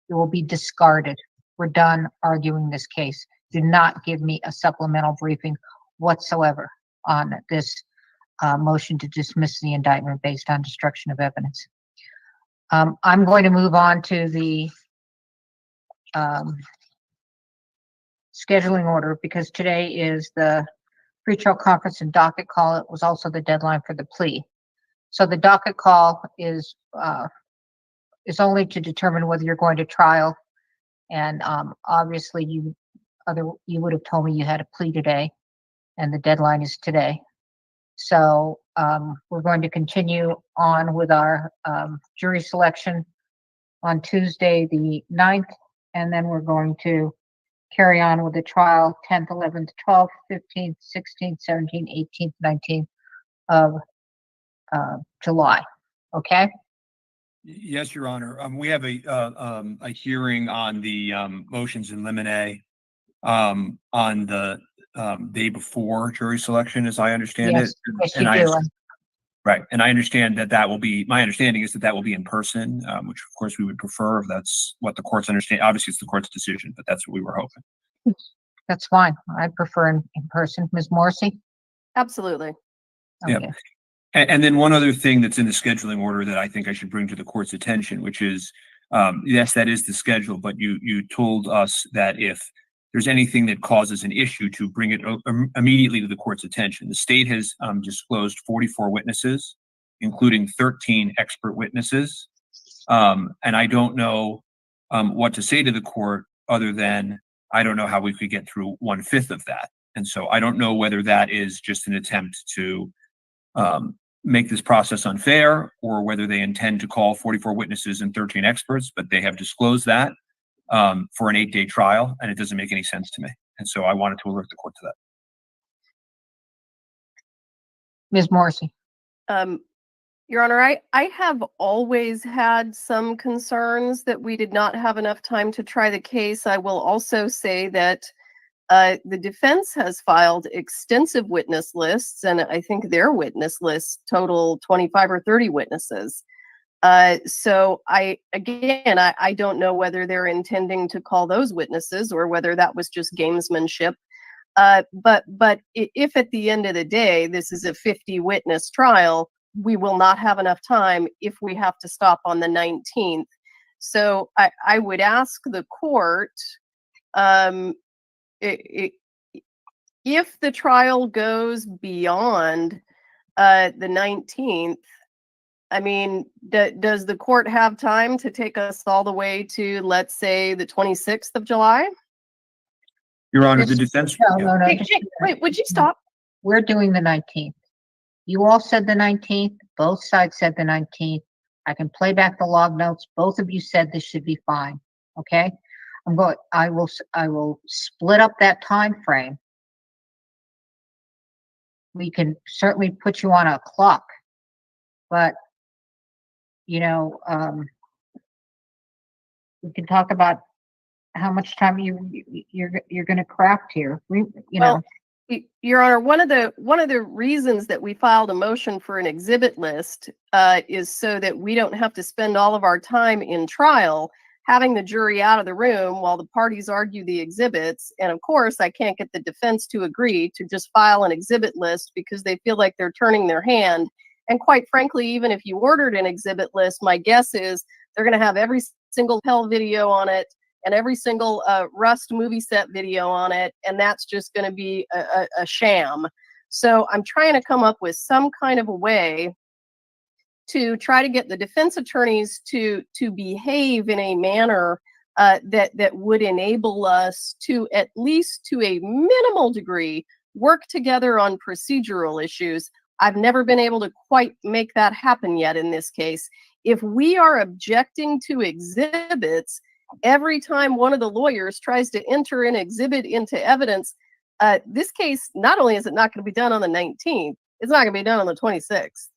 A: It will be discarded. We're done arguing this case. Do not give me a supplemental briefing whatsoever on this motion to dismiss the indictment based on destruction of evidence. I'm going to move on to the scheduling order because today is the pretrial conference and docket call. It was also the deadline for the plea. So the docket call is only to determine whether you're going to trial. And obviously you would have told me you had a plea today, and the deadline is today. So we're going to continue on with our jury selection on Tuesday the 9th, and then we're going to carry on with the trial 10th, 11th, 12th, 15th, 16th, 17th, 18th, 19th of July. Okay?
B: Yes, Your Honor. We have a hearing on the motions in limine on the day before jury selection, as I understand
A: Yes,
B: it.
A: yes,
B: And
A: you do.
B: right. And I understand that will be, my understanding is that will be in person, which of course we would prefer if that's what the courts understand. Obviously, it's the court's decision, but that's what we were hoping.
A: That's fine. I'd prefer in person. Ms. Morrissey?
C: Absolutely.
B: Yeah.
A: Okay.
B: And then one other thing that's in the scheduling order that I think I should bring to the court's attention, which is, yes, that is the schedule, but you told us that if there's anything that causes an issue, to bring it immediately to the court's attention. The state has disclosed 44 witnesses, including 13 expert witnesses. And I don't know what to say to the court other than I don't know how we could get through 1/5 of that. And so I don't know whether that is just an attempt to make this process unfair, or whether they intend to call 44 witnesses and 13 experts, but they have disclosed that for an 8-day trial, and it doesn't make any sense to me. And so I wanted to alert the court to that.
A: Ms. Morrissey?
C: Your Honor, I have always had some concerns that we did not have enough time to try the case. I will also say that the defense has filed extensive witness lists, and I think their witness lists total 25 or 30 witnesses. So I don't know whether they're intending to call those witnesses or whether that was just gamesmanship. But if at the end of the day, this is a 50 witness trial, we will not have enough time if we have to stop on the 19th. So I would ask the court, if the trial goes beyond the 19th, I mean, does the court have time to take us all the way to, let's say, the 26th of July?
B: Your Honor, the defense.
A: No.
C: Wait, would you stop?
A: We're doing the 19th. You all said the 19th. Both sides said the 19th. I can play back the log notes. Both of you said this should be fine. Okay? I will split up that time frame. We can certainly put you on a clock, but we can talk about how much time you're going to craft here.
C: Your Honor, one of the reasons that we filed a motion for an exhibit list is so that we don't have to spend all of our time in trial having the jury out of the room while the parties argue the exhibits. And of course, I can't get the defense to agree to just file an exhibit list because they feel like they're turning their hand. And quite frankly, even if you ordered an exhibit list, my guess is they're going to have every single Pell video on it and every single Rust movie set video on it, and that's just going to be a sham. So I'm trying to come up with some kind of a way to try to get the defense attorneys to behave in a manner that would enable us to, at least to a minimal degree, work together on procedural issues. I've never been able to quite make that happen yet in this case. If we are objecting to exhibits, every time one of the lawyers tries to enter an exhibit into evidence, this case, not only is it not going to be done on the 19th, it's not going to be done on the 26th.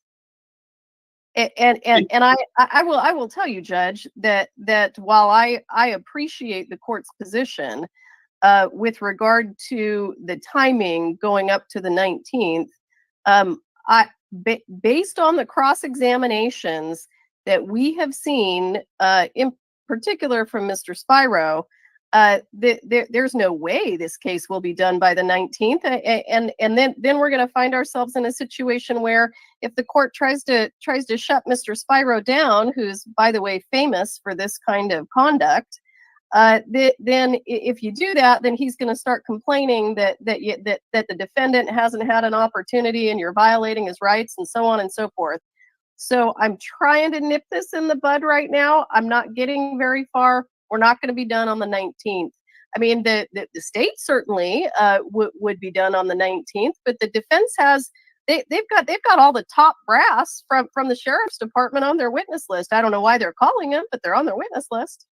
C: And I will tell you, Judge, that while I appreciate the court's position with regard to the timing going up to the 19th, based on the cross-examinations that we have seen, in particular from Mr. Spiro, there's no way this case will be done by the 19th, and then we're going to find ourselves in a situation where, if the court tries to shut Mr. Spiro down, who's, by the way, famous for this kind of conduct, then if you do that, then he's going to start complaining that the defendant hasn't had an opportunity and you're violating his rights, and so on and so forth. So I'm trying to nip this in the bud right now. I'm not getting very far. We're not going to be done on the 19th. I mean, the state certainly would be done on the 19th, but the defense has they've got all the top brass from the sheriff's department on their witness list. I don't know why they're calling them, but they're on their witness list.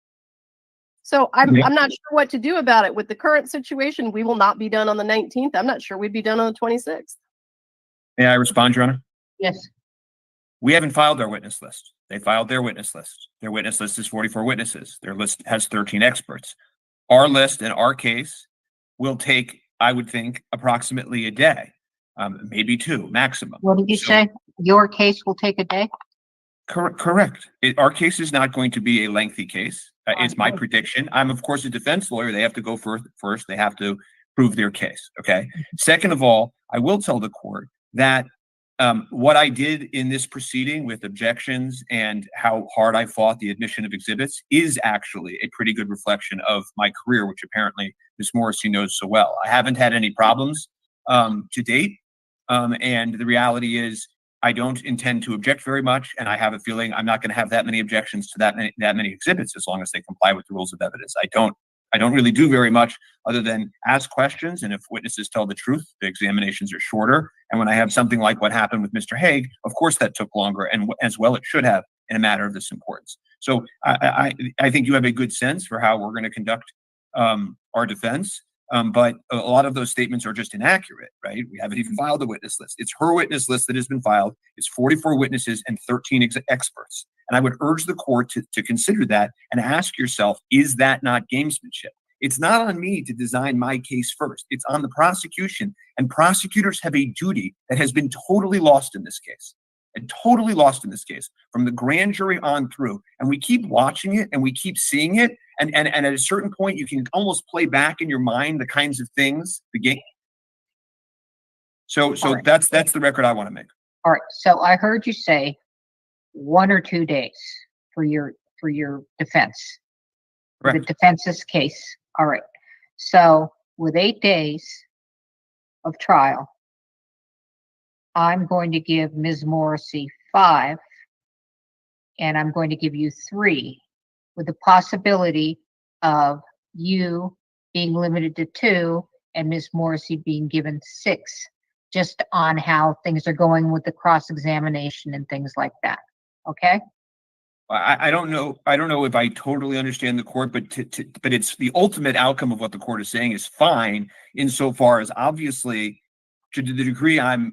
C: So I'm not sure what to do about it. With the current situation, we will not be done on the 19th. I'm not sure we'd be done on the 26th.
B: May I respond, Your Honor?
A: Yes.
B: We haven't filed our witness list. They filed their witness list. Their witness list is 44 witnesses. Their list has 13 experts. Our list in our case will take, I would think, approximately a day, maybe two maximum.
A: What did you say? Your case will take a day?
B: Correct. Our case is not going to be a lengthy case. It's my prediction. I'm, of course, a defense lawyer. They have to go first. They have to prove their case. Okay. Second of all, I will tell the court that what I did in this proceeding with objections and how hard I fought the admission of exhibits is actually a pretty good reflection of my career, which apparently Ms. Morrissey knows so well. I haven't had any problems to date. And the reality is I don't intend to object very much. And I have a feeling I'm not going to have that many objections to that many exhibits as long as they comply with the rules of evidence. I don't really do very much other than ask questions. And if witnesses tell the truth, the examinations are shorter. And when I have something like what happened with Mr. Haig, of course that took longer, and as well it should have in a matter of this importance. So I think you have a good sense for how we're going to conduct our defense. But a lot of those statements are just inaccurate, right? We haven't even filed a witness list. It's her witness list that has been filed. It's 44 witnesses and 13 experts. And I would urge the court to consider that and ask yourself, is that not gamesmanship? It's not on me to design my case first. It's on the prosecution. And prosecutors have a duty that has been totally lost in this case. And totally lost in this case, from the grand jury on through. And we keep watching it and we keep seeing it. And at a certain point, you can almost play back in your mind the kinds of things, the game. So right. That's the record I want to make.
A: All right. So I heard you say 1 or 2 days for your defense.
B: Correct.
A: The defense's case. All right. So with 8 days of trial, I'm going to give Ms. Morrissey 5, and I'm going to give you 3, with the possibility of you being limited to 2 and Ms. Morrissey being given 6, just on how things are going with the cross-examination and things like that. Okay?
B: I don't know if I totally understand the court, but it's the ultimate outcome of what the court is saying is fine, insofar as obviously, to the degree I'm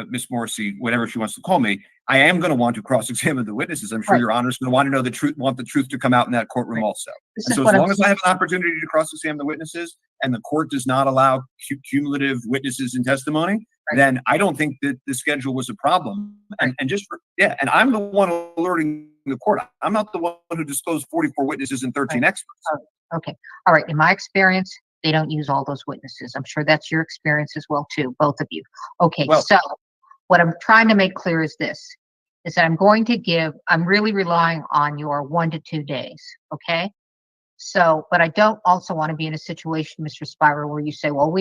B: Miss Morrissey, whatever she wants to call me, I am going to want to cross-examine the witnesses. I'm sure Your Honor's going to want to know the truth, want the truth to come out in that courtroom also. And so as long as I have an opportunity to cross-examine the witnesses and the court does not allow cumulative witnesses in testimony, then I don't think that the schedule was a problem. And and I'm the one alerting the court. I'm not the one who disclosed 44 witnesses and 13 experts.
A: Okay. All right. In my experience, they don't use all those witnesses. I'm sure that's your experience as well, too, both of you. Okay, well, so what I'm trying to make clear is this, is that I'm really relying on your 1 to 2 days, okay? So, but I don't also want to be in a situation, Mr. Spiro, where you say, well,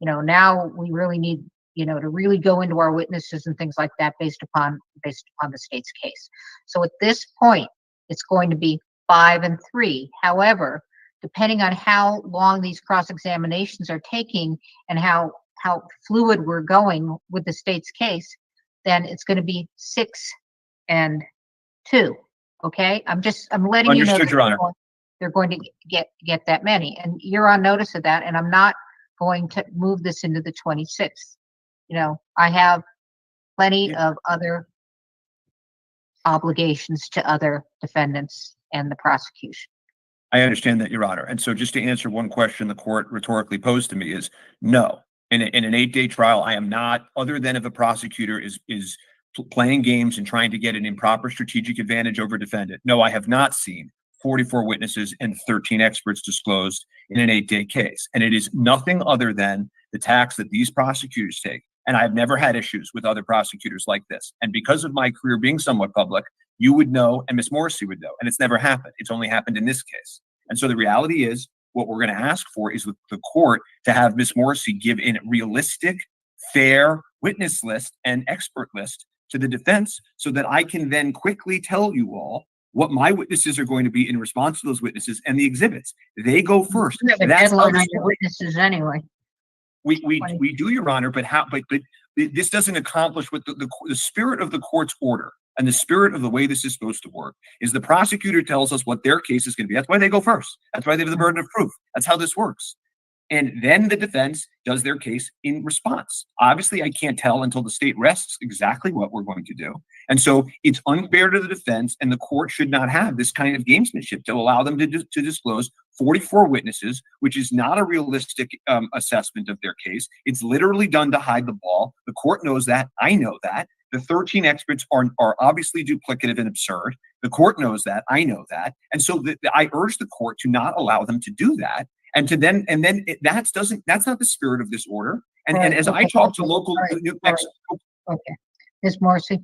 A: now we really need to really go into our witnesses and things like that based upon the state's case. So at this point, it's going to be 5 and 3. However, depending on how long these cross-examinations are taking and how fluid we're going with the state's case, then it's going to be 6 and 2. Okay, I'm letting you know
B: Understood, Your Honor.
A: they're going to get that many, and you're on notice of that. And I'm not going to move this into the 26th. I have plenty of other obligations to other defendants and the prosecution.
B: I understand that, Your Honor. And so just to answer one question the court rhetorically posed to me is no. In an 8-day trial, I am not, other than if a prosecutor is playing games and trying to get an improper strategic advantage over defendant. No, I have not seen 44 witnesses and 13 experts disclosed in an 8-day case. And it is nothing other than the tax that these prosecutors take. And I've never had issues with other prosecutors like this. And because of my career being somewhat public, you would know, and Ms. Morrissey would know, and it's never happened. It's only happened in this case. And so the reality is, what we're going to ask for is the court to have Ms. Morrissey give a realistic, fair witness list and expert list to the defense so that I can then quickly tell you all what my witnesses are going to be in response to those witnesses and the exhibits. They go first.
A: You have a
B: That's
A: deadline
B: how
A: on your witnesses anyway.
B: we do, Your Honor, but this doesn't accomplish what the spirit of the court's order and the spirit of the way this is supposed to work is the prosecutor tells us what their case is going to be. That's why they go first. That's why they have the burden of proof. That's how this works. And then the defense does their case in response. Obviously, I can't tell until the state rests exactly what we're going to do. And so it's unfair to the defense, and the court should not have this kind of gamesmanship to allow them to disclose 44 witnesses, which is not a realistic assessment of their case. It's literally done to hide the ball. The court knows that. I know that. The 13 experts are obviously duplicative and absurd. The court knows that. I know that. And so I urge the court to not allow them to do that. And that's not the spirit of this order. And as I talk to local New Mexico.
A: Okay, Ms. Morrissey.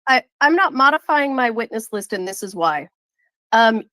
C: I'm not modifying my witness list, and this is why.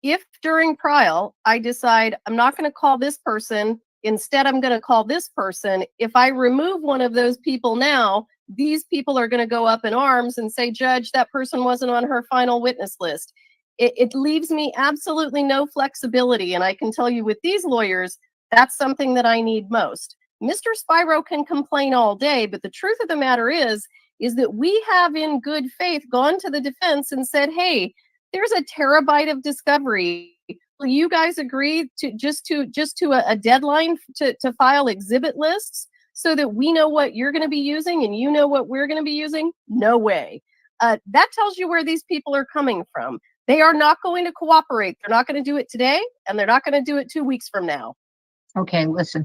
C: If during trial I decide I'm not going to call this person, instead I'm going to call this person, if I remove one of those people now, these people are going to go up in arms and say, Judge, that person wasn't on her final witness list. It leaves me absolutely no flexibility. And I can tell you with these lawyers, that's something that I need most. Mr. Spiro can complain all day, but the truth of the matter is that we have in good faith gone to the defense and said, hey, there's a terabyte of discovery. Will you guys agree to just to a deadline to file exhibit lists so that we know what you're going to be using and you know what we're going to be using? No way. That tells you where these people are coming from. They are not going to cooperate. They're not going to do it today, and they're not going to do it 2 weeks from now.
A: Okay, listen.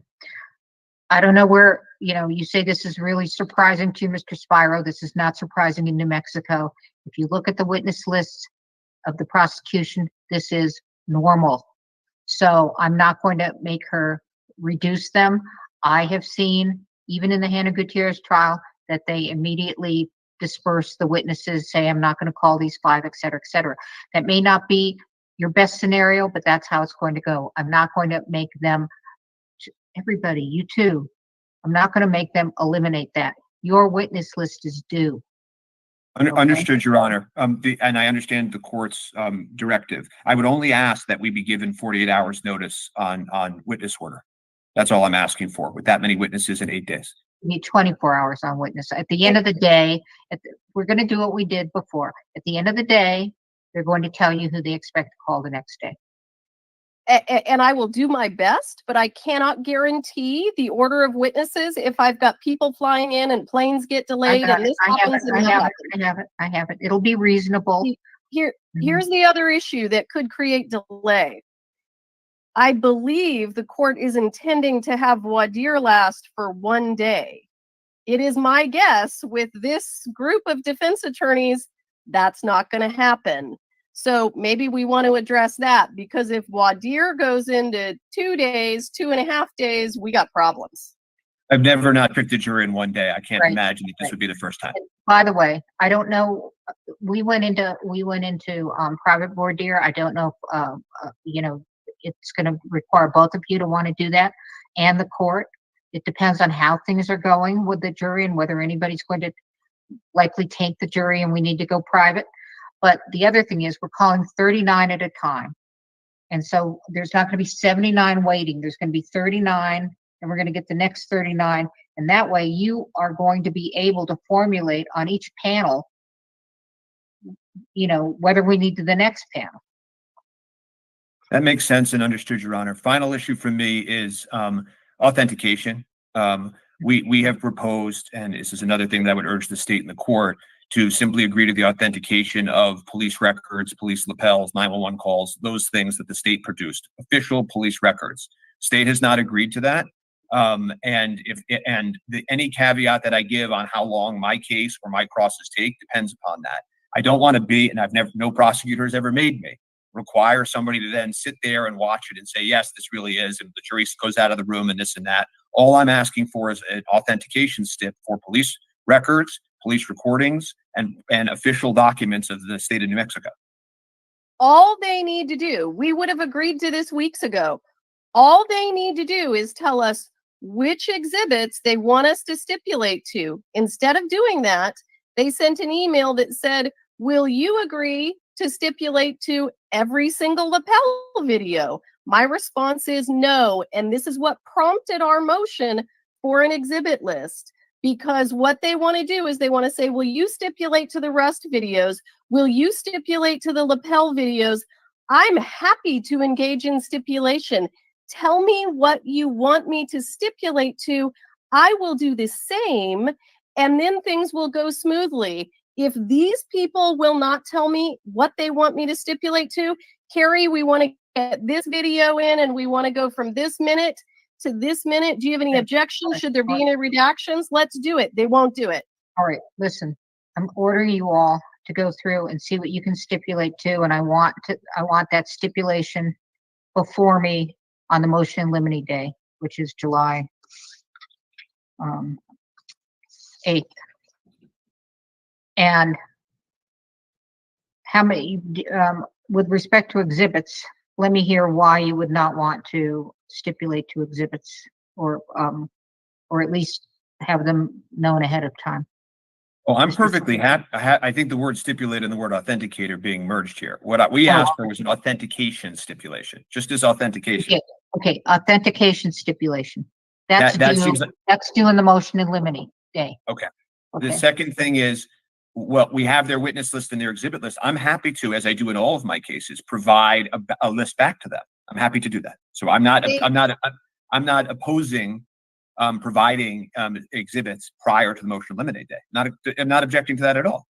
A: I don't know where, you say this is really surprising to you, Mr. Spiro. This is not surprising in New Mexico. If you look at the witness lists of the prosecution, this is normal. So I'm not going to make her reduce them. I have seen, even in the Hannah Gutierrez trial, that they immediately disperse the witnesses, say, I'm not going to call these 5, et cetera, et cetera. That may not be your best scenario, but that's how it's going to go. I'm not going to make them, everybody, you too, I'm not going to make them eliminate that. Your witness list is due.
B: Understood, Your Honor. And I understand the court's directive. I would only ask that we be given 48 hours notice on witness order. That's all I'm asking for, with that many witnesses in 8 days.
A: We need 24 hours on witness. At the end of the day, we're going to do what we did before. At the end of the day, they're going to tell you who they expect to call the next day.
C: And I will do my best, but I cannot guarantee the order of witnesses if I've got people flying in and planes get delayed and this happens.
A: I have it. It'll be reasonable.
C: Here's the other issue that could create delay. I believe the court is intending to have voir dire last for 1 day. It is my guess with this group of defense attorneys, that's not going to happen. So maybe we want to address that, because if voir dire goes into 2 days, 2.5 days, we got problems.
B: I've never not picked a jury in 1 day. I can't imagine that this would be the first time.
A: And by the way, I don't know. We went into private voir dire. I don't know if it's going to require both of you to want to do that, and the court. It depends on how things are going with the jury and whether anybody's going to likely taint the jury and we need to go private. But the other thing is we're calling 39 at a time. And so there's not going to be 79 waiting. There's going to be 39 and we're going to get the next 39. And that way you are going to be able to formulate on each panel, whether we need to the next panel.
B: That makes sense and understood, Your Honor. Final issue for me is authentication. We have proposed, and this is another thing that I would urge the state and the court to simply agree to the authentication of police records, police lapels, 911 calls, those things that the state produced, official police records. State has not agreed to that. Any caveat that I give on how long my case or my crosses take depends upon that. I don't want to be, and no prosecutor has ever made me require somebody to then sit there and watch it and say, yes, this really is, and the jury goes out of the room and this and that. All I'm asking for is an authentication stip for police records, police recordings, and official documents of the state of New Mexico.
C: All they need to do, we would have agreed to this weeks ago. All they need to do is tell us which exhibits they want us to stipulate to. Instead of doing that, they sent an email that said, will you agree to stipulate to every single lapel video? My response is no. And this is what prompted our motion for an exhibit list. Because what they want to do is they want to say, will you stipulate to the rest videos? Will you stipulate to the lapel videos? I'm happy to engage in stipulation. Tell me what you want me to stipulate to. I will do the same, and then things will go smoothly. If these people will not tell me what they want me to stipulate to, Carrie, we want to get this video in and we want to go from this minute to this minute. Do you have any objections? Should there be any redactions? Let's do it. They won't do it.
A: All right, listen, I'm ordering you all to go through and see what you can stipulate to, and I want that stipulation before me on the motion in limine day, which is July 8th. And how many, with respect to exhibits, let me hear why you would not want to stipulate to exhibits, or at least have them known ahead of time.
B: Well, I'm perfectly happy. I think the word stipulate and the word authenticator being merged here. What we asked for was an authentication stipulation, just as authentication.
A: Okay, authentication stipulation. That's due in the motion in limine day.
B: Okay. The second thing is, well, we have their witness list and their exhibit list. I'm happy to, as I do in all of my cases, provide a list back to them. I'm happy to do that. So I'm not opposing providing exhibits prior to the motion in limine day. I'm not objecting to that at all.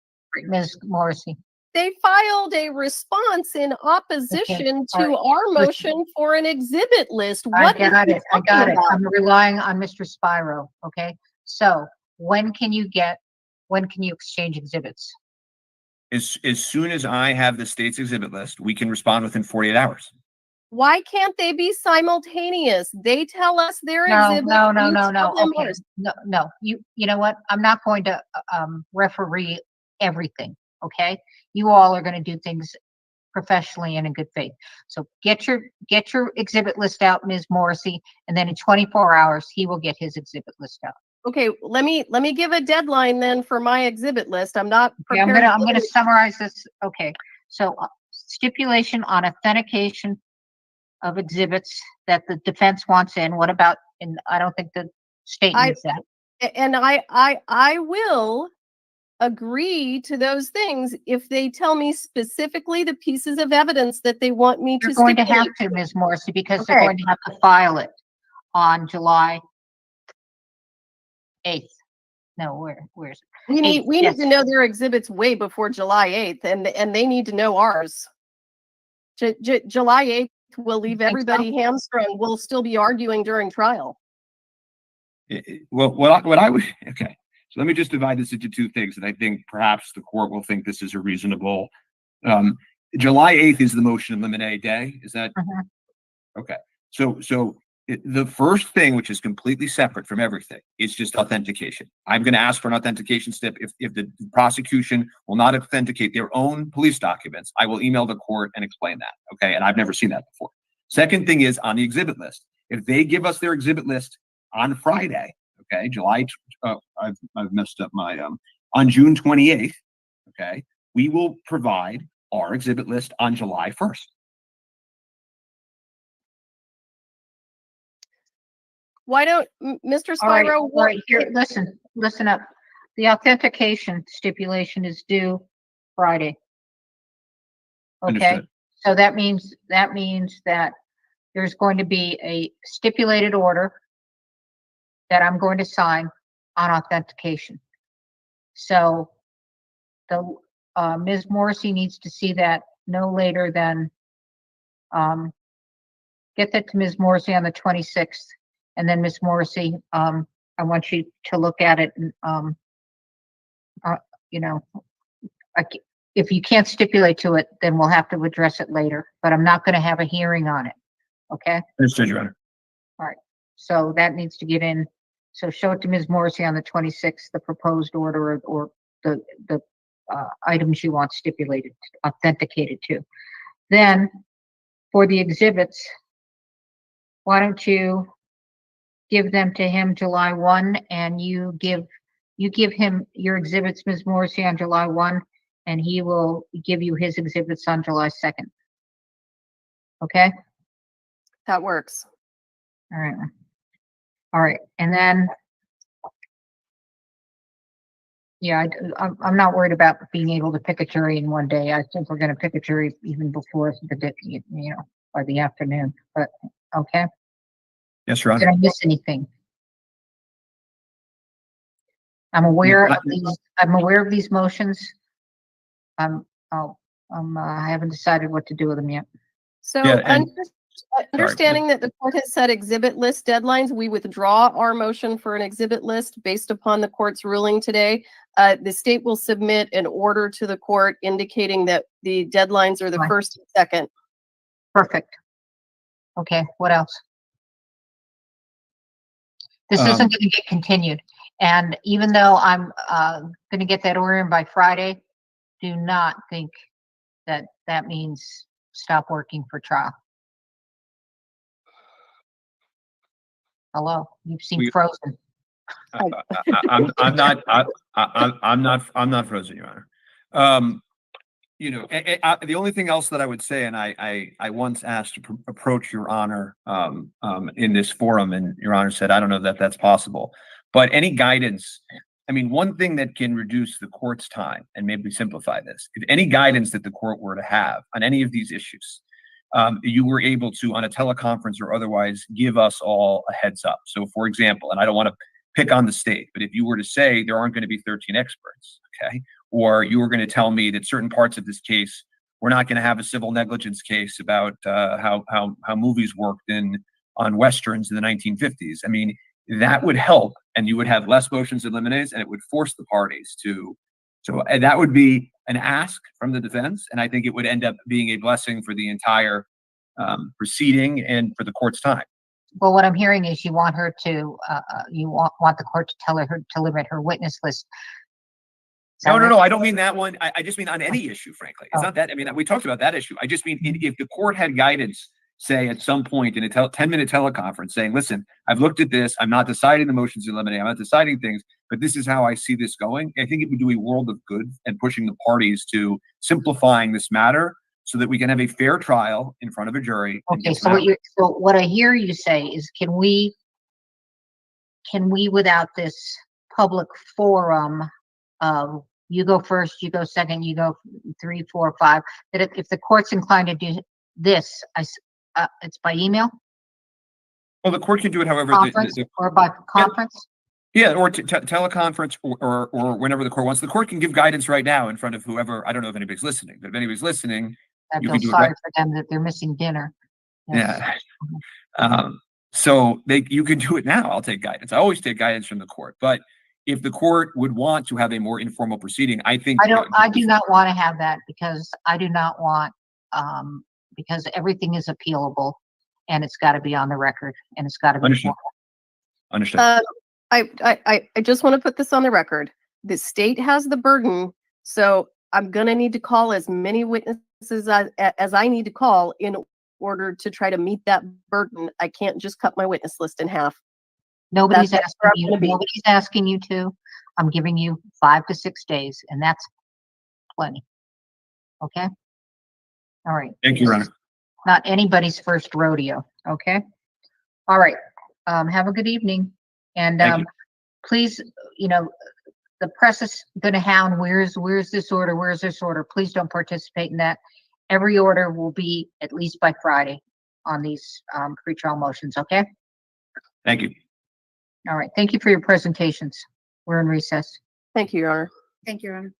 A: Ms. Morrissey.
C: They filed a response in opposition to our motion for an exhibit list.
A: I got it. I'm relying on Mr. Spiro. Okay. So when can you exchange exhibits?
B: As soon as I have the state's exhibit list, we can respond within 48 hours.
C: Why can't they be simultaneous? They tell us their exhibit.
A: No. Okay. No. You know what? I'm not going to referee everything. Okay. You all are going to do things professionally and in good faith. So get your exhibit list out, Ms. Morrissey, and then in 24 hours he will get his exhibit list out.
C: Okay, let me give a deadline then for my exhibit list. I'm not prepared.
A: Okay, I'm gonna summarize this. Okay, so stipulation on authentication of exhibits that the defense wants in. What about? And I don't think the state needs that.
C: And I will agree to those things if they tell me specifically the pieces of evidence that they want me to.
A: You're going to have to, Ms. Morrissey, because they're going to have to file it on July 8th. No, where's it?
C: We need to know their exhibits way before July 8th, and they need to know ours. July 8th will leave everybody hamstrung. We'll still be arguing during trial.
B: Well, what I would, okay. So let me just divide this into two things, and I think perhaps the court will think this is a reasonable. July 8th is the motion in limine day. Is that okay? So the first thing, which is completely separate from everything, is just authentication. I'm going to ask for an authentication step. If the prosecution will not authenticate their own police documents, I will email the court and explain that. Okay, and I've never seen that before. Second thing is on the exhibit list. If they give us their exhibit list on Friday, okay, I've messed up my, on June 28th, okay, we will provide our exhibit list on July 1st.
C: Why don't, Mr.
A: All right,
C: Spyro?
A: all right, here, listen up. The authentication stipulation is due Friday. Okay,
B: Understood.
A: so that means that there's going to be a stipulated order that I'm going to sign on authentication. So the Ms. Morrissey needs to see that no later than get that to Ms. Morrissey on the 26th, and then Ms. Morrissey, I want you to look at it and you know, if you can't stipulate to it, then we'll have to address it later, but I'm not going to have a hearing on it. Okay.
B: Understood, Your Honor.
A: All right. So that needs to get in. So show it to Ms. Morrissey on the 26th, the proposed order or the items you want stipulated, authenticated to. Then for the exhibits, why don't you give them to him July 1 and you give him your exhibits, Ms. Morrissey, on July 1, and he will give you his exhibits on July 2nd. Okay?
C: That works.
A: All right. All right. And then, yeah, I'm not worried about being able to pick a jury in one day. I think we're going to pick a jury even before the, you know, by the afternoon, but okay.
B: Yes, Your
A: Did
B: Honor.
A: I miss anything? I'm aware of these. I'm aware of these motions. I haven't decided what to do with them yet.
C: So
B: Yeah, and-
C: understanding that the court has set exhibit list deadlines, we withdraw our motion for an exhibit list based upon the court's ruling today. The state will submit an order to the court indicating that the deadlines are the
A: Right.
C: 1st and 2nd.
A: Perfect. Okay, what else? This isn't going to get continued. And even though I'm going to get that order in by Friday, do not think that that means stop working for trial. Hello, you've seen Frozen.
B: I'm not frozen, Your Honor. You know, the only thing else that I would say, and I once asked to approach Your Honor in this forum, and Your Honor said, I don't know that that's possible. But any guidance, I mean, one thing that can reduce the court's time, and maybe simplify this, if any guidance that the court were to have on any of these issues, you were able to, on a teleconference or otherwise, give us all a heads up. So, for example, and I don't want to pick on the state, but if you were to say there aren't going to be 13 experts, okay, or you were going to tell me that certain parts of this case, we're not going to have a civil negligence case about how movies worked on Westerns in the 1950s. I mean, that would help, and you would have less motions in limines, and it would force the parties to. So that would be an ask from the defense, and I think it would end up being a blessing for the entire proceeding and for the court's time.
A: Well, what I'm hearing is you want her to, you want the court to tell her to limit her witness list.
B: No, I don't mean that one. I just mean on any issue, frankly. It's not that. I mean, we talked about that issue. I just mean if the court had guidance, say at some point in a 10-minute teleconference saying, listen, I've looked at this. I'm not deciding the motions in limine. I'm not deciding things, but this is how I see this going. I think it would do a world of good and pushing the parties to simplifying this matter so that we can have a fair trial in front of a jury.
A: Okay, so what I hear you say is, can we without this public forum, you go first, you go second, you go 3, 4, 5, that if the court's inclined to do this, it's by email?
B: Well, the court can do it however.
A: Or by conference?
B: Yeah, or teleconference or whenever the court wants. The court can give guidance right now in front of whoever. I don't know if anybody's listening, but if anybody's listening,
A: I
B: you
A: feel
B: can do it
A: sorry
B: right.
A: for them that they're missing dinner. Yes.
B: Yeah. So you can do it now. I'll take guidance. I always take guidance from the court. But if the court would want to have a more informal proceeding, I think
A: I do not want to have that, because I do not want because everything is appealable, and it's got to be on the record, and it's got to be
B: Understood.
C: I just want to put this on the record. The state has the burden, so I'm going to need to call as many witnesses as I need to call in order to try to meet that burden. I can't just cut my witness list in half.
A: Nobody's
C: That's
A: asking
C: where I'm
A: you,
C: gonna be.
A: nobody's asking you to. I'm giving you 5 to 6 days, and that's plenty. Okay? All right.
B: Thank you, Your Honor.
A: Not anybody's first rodeo, okay? All right, have a good evening. And,
B: Thank you.
A: please, you know, the press is gonna hound, where's this order? Where's this order? Please don't participate in that. Every order will be at least by Friday on these, pretrial motions, okay?
B: Thank you.
A: All right, thank you for your presentations. We're in recess.
C: Thank you, Your Honor.
G: Thank you, Your Honor.